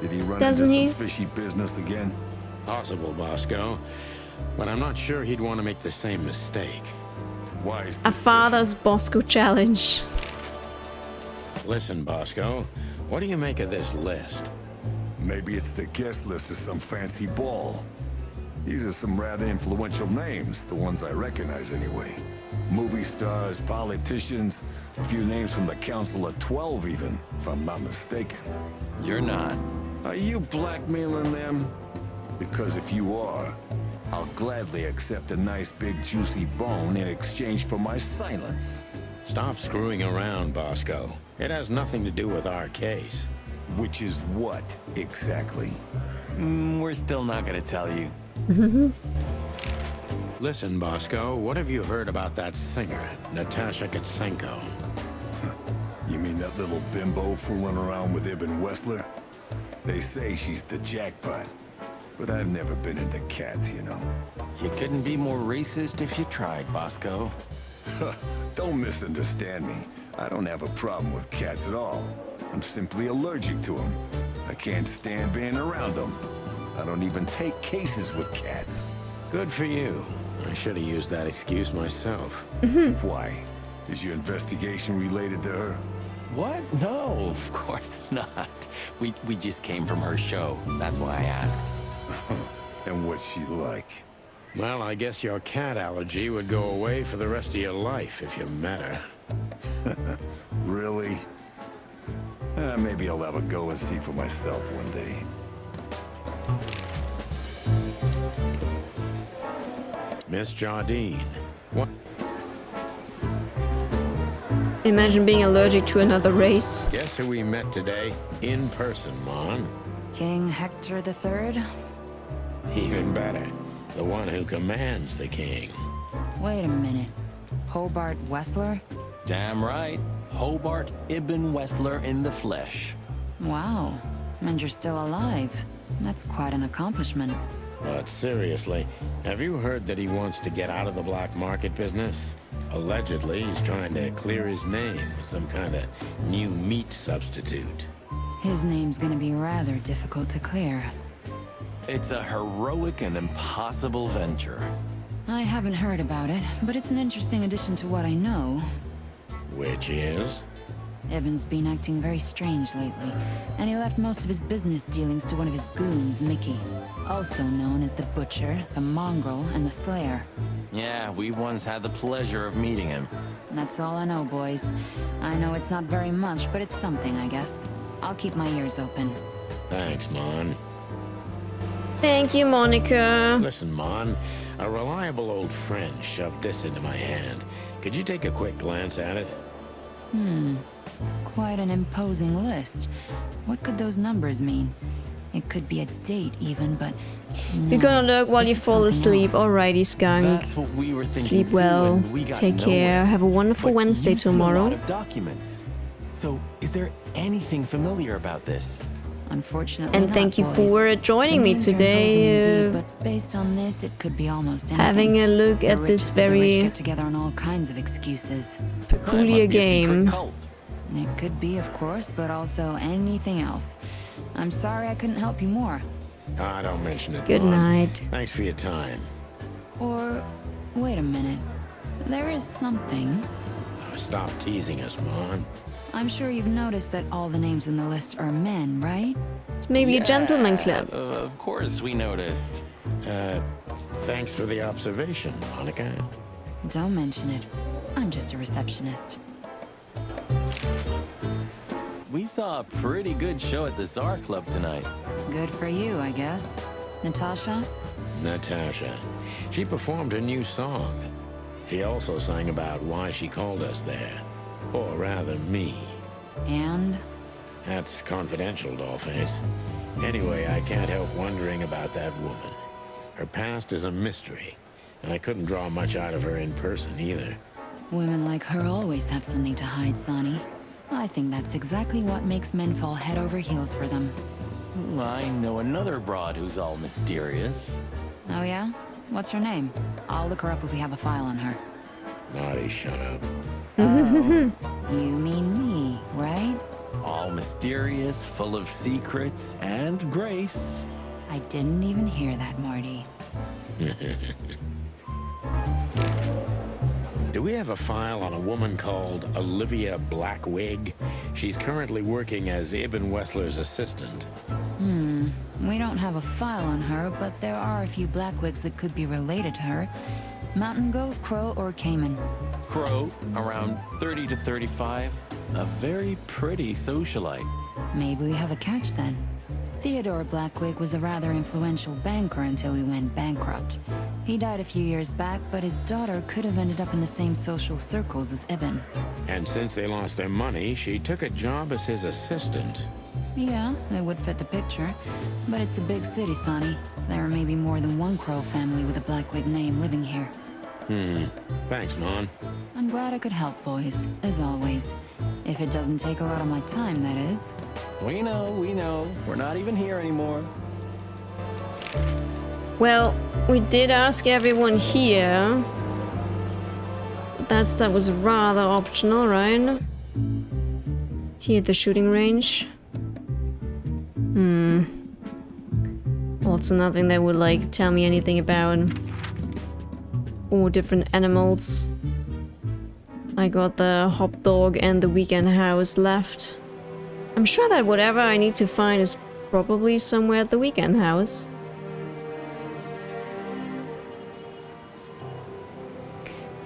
[SPEAKER 10] Did he run
[SPEAKER 1] Doesn't
[SPEAKER 10] into
[SPEAKER 1] he?
[SPEAKER 10] some fishy business again?
[SPEAKER 3] Possible, Bosco. But I'm not sure he'd want to make the same mistake.
[SPEAKER 10] Wise
[SPEAKER 1] A father's Bosco challenge.
[SPEAKER 3] Listen, Bosco, what do you make of this list?
[SPEAKER 10] Maybe it's the guest list of some fancy ball. These are some rather influential names, the ones I recognize anyway. Movie stars, politicians, a few names from the Council of 12 even, if I'm not mistaken.
[SPEAKER 11] You're not.
[SPEAKER 10] Are you blackmailing them? Because if you are, I'll gladly accept a nice big juicy bone in exchange for my silence.
[SPEAKER 3] Stop screwing around, Bosco. It has nothing to do with our case.
[SPEAKER 10] Which is what, exactly?
[SPEAKER 11] We're still not gonna tell you.
[SPEAKER 3] Listen, Bosco, what have you heard about that singer, Natasha Katsenko?
[SPEAKER 10] You mean that little bimbo fooling around with Ibn Wessler? They say she's the jackpot, but I've never been into cats, you know.
[SPEAKER 11] You couldn't be more racist if you tried, Bosco.
[SPEAKER 10] Don't misunderstand me. I don't have a problem with cats at all. I'm simply allergic to them. I can't stand being around them. I don't even take cases with cats.
[SPEAKER 3] Good for you. I should have used that excuse myself.
[SPEAKER 10] Why? Is your investigation related to her?
[SPEAKER 11] What? No, of course not. We just came from her show. That's why I asked.
[SPEAKER 10] And what's she like?
[SPEAKER 3] Well, I guess your cat allergy would go away for the rest of your life if you met her.
[SPEAKER 10] Really? Maybe I'll have a go and see for myself one day.
[SPEAKER 3] Miss Jardine, what?
[SPEAKER 1] Imagine being allergic to another race.
[SPEAKER 3] Guess who we met today? In person, Mon.
[SPEAKER 8] King Hector III?
[SPEAKER 3] Even better. The one who commands the king.
[SPEAKER 8] Wait a minute. Hobart Wessler?
[SPEAKER 11] Damn right. Hobart Ibn Wessler in the flesh.
[SPEAKER 8] Wow. And you're still alive. That's quite an accomplishment.
[SPEAKER 3] But seriously, have you heard that he wants to get out of the black market business? Allegedly, he's trying to clear his name with some kind of new meat substitute.
[SPEAKER 8] His name's gonna be rather difficult to clear.
[SPEAKER 11] It's a heroic and impossible venture.
[SPEAKER 8] I haven't heard about it, but it's an interesting addition to what I know.
[SPEAKER 3] Which is?
[SPEAKER 8] Ibn's been acting very strange lately, and he left most of his business dealings to one of his goons, Mickey. Also known as the Butcher, the Mongrel, and the Slayer.
[SPEAKER 11] Yeah, we once had the pleasure of meeting him.
[SPEAKER 8] That's all I know, boys. I know it's not very much, but it's something, I guess. I'll keep my ears open.
[SPEAKER 3] Thanks, Mon.
[SPEAKER 1] Thank you, Monica.
[SPEAKER 3] Listen, Mon, a reliable old friend shoved this into my hand. Could you take a quick glance at it?
[SPEAKER 8] Quite an imposing list. What could those numbers mean? It could be a date even, but no.
[SPEAKER 1] You're gonna lurk while you fall asleep.
[SPEAKER 8] else.
[SPEAKER 1] Alrighty, skunk.
[SPEAKER 11] That's what we were thinking
[SPEAKER 1] Sleep
[SPEAKER 11] too,
[SPEAKER 1] well.
[SPEAKER 11] and we got
[SPEAKER 1] Take
[SPEAKER 11] nowhere.
[SPEAKER 1] care. Have a wonderful
[SPEAKER 11] But
[SPEAKER 1] Wednesday
[SPEAKER 11] you've seen a
[SPEAKER 1] tomorrow.
[SPEAKER 11] lot of documents. So, is there anything familiar about this?
[SPEAKER 8] Unfortunately,
[SPEAKER 1] And
[SPEAKER 8] not,
[SPEAKER 1] thank you
[SPEAKER 8] boys.
[SPEAKER 1] for joining
[SPEAKER 8] The
[SPEAKER 1] me
[SPEAKER 8] names are
[SPEAKER 1] today.
[SPEAKER 8] imposing indeed, but based on this, it could be almost anything.
[SPEAKER 1] Having a look
[SPEAKER 8] The
[SPEAKER 1] at this
[SPEAKER 8] richest of the rich
[SPEAKER 1] very
[SPEAKER 8] get together on all kinds of excuses.
[SPEAKER 1] peculiar game.
[SPEAKER 8] It could be, of course, but also anything else. I'm sorry I couldn't help you more.
[SPEAKER 3] Ah, don't mention it,
[SPEAKER 1] Good
[SPEAKER 3] Mon.
[SPEAKER 1] night.
[SPEAKER 3] Thanks for your time.
[SPEAKER 8] Or, wait a minute. There is something.
[SPEAKER 3] Stop teasing us, Mon.
[SPEAKER 8] I'm sure you've noticed that all the names in the list are men, right?
[SPEAKER 1] It's maybe a gentleman club.
[SPEAKER 11] Of course we noticed.
[SPEAKER 3] Thanks for the observation, Monica.
[SPEAKER 8] Don't mention it. I'm just a receptionist.
[SPEAKER 11] We saw a pretty good show at the Tsar Club tonight.
[SPEAKER 8] Good for you, I guess. Natasha?
[SPEAKER 3] Natasha. She performed her new song. She also sang about why she called us there. Or rather, me.
[SPEAKER 8] And?
[SPEAKER 3] That's confidential, Dollface. Anyway, I can't help wondering about that woman. Her past is a mystery, and I couldn't draw much out of her in person either.
[SPEAKER 8] Women like her always have something to hide, Sonny. I think that's exactly what makes men fall head over heels for them.
[SPEAKER 11] I know another broad who's all mysterious.
[SPEAKER 8] Oh yeah? What's her name? I'll look her up if we have a file on her.
[SPEAKER 3] Marty, shut up.
[SPEAKER 8] You mean me, right?
[SPEAKER 11] All mysterious, full of secrets, and grace.
[SPEAKER 8] I didn't even hear that, Marty.
[SPEAKER 3] Do we have a file on a woman called Olivia Blackwig? She's currently working as Ibn Wessler's assistant.
[SPEAKER 8] We don't have a file on her, but there are a few Blackwigs that could be related to her. Mountain Goat, Crow, or Cayman?
[SPEAKER 11] Crow, around 30 to 35. A very pretty socialite.
[SPEAKER 8] Maybe we have a catch then. Theodore Blackwig was a rather influential banker until he went bankrupt. He died a few years back, but his daughter could have ended up in the same social circles as Ibn.
[SPEAKER 3] And since they lost their money, she took a job as his assistant.
[SPEAKER 8] Yeah, it would fit the picture. But it's a big city, Sonny. There may be more than one Crow family with a Blackwig name living here.
[SPEAKER 3] Thanks, Mon.
[SPEAKER 8] I'm glad I could help, boys, as always. If it doesn't take a lot of my time, that is.
[SPEAKER 11] We know. We're not even here anymore.
[SPEAKER 1] Well, we did ask everyone here. That stuff was rather optional, right? See at the shooting range. Also nothing that would like tell me anything about or different animals. I got the hop dog and the weekend house left. I'm sure that whatever I need to find is probably somewhere at the weekend house.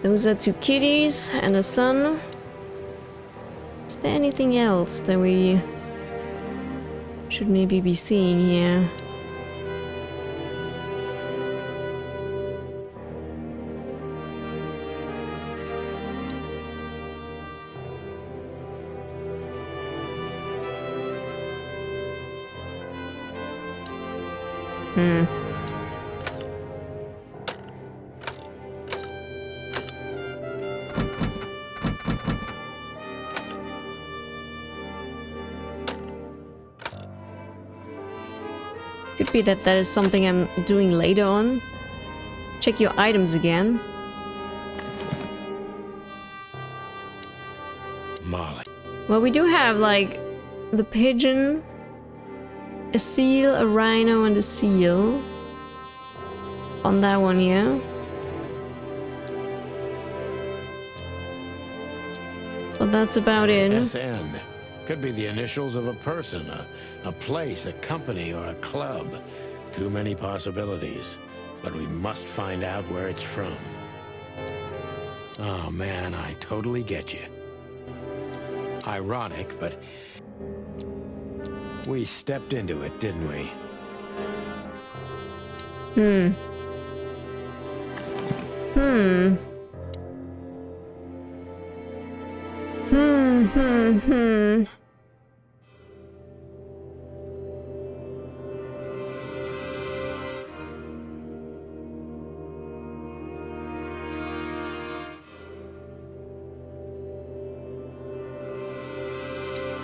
[SPEAKER 1] Those are two kitties and a sun. Is there anything else that we should maybe be seeing here? Could be that that is something I'm doing later on. Check your items again.
[SPEAKER 3] Molly.
[SPEAKER 1] Well, we do have, like, the pigeon, a seal, a rhino, and a seal. On that one here. But that's about it.
[SPEAKER 3] SN. Could be the initials of a person, a place, a company, or a club. Too many possibilities. But we must find out where it's from. Oh man, I totally get you. Ironic, but we stepped into it, didn't we?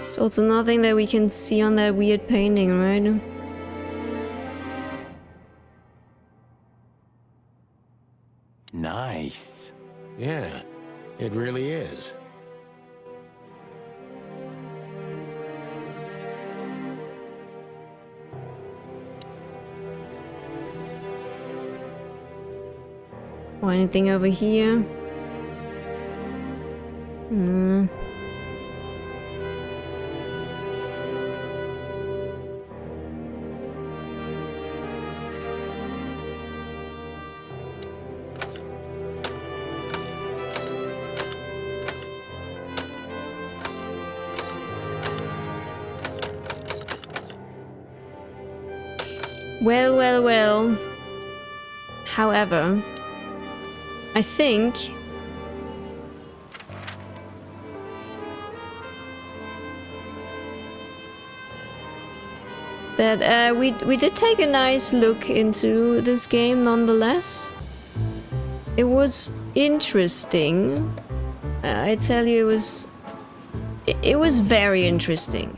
[SPEAKER 1] So it's nothing that we can see on that weird painting, right?
[SPEAKER 3] Nice. Yeah, it really is.
[SPEAKER 1] Or anything over here? No. Well, well, well. However, I think that we did take a nice look into this game nonetheless. It was interesting. I tell you, it was very interesting.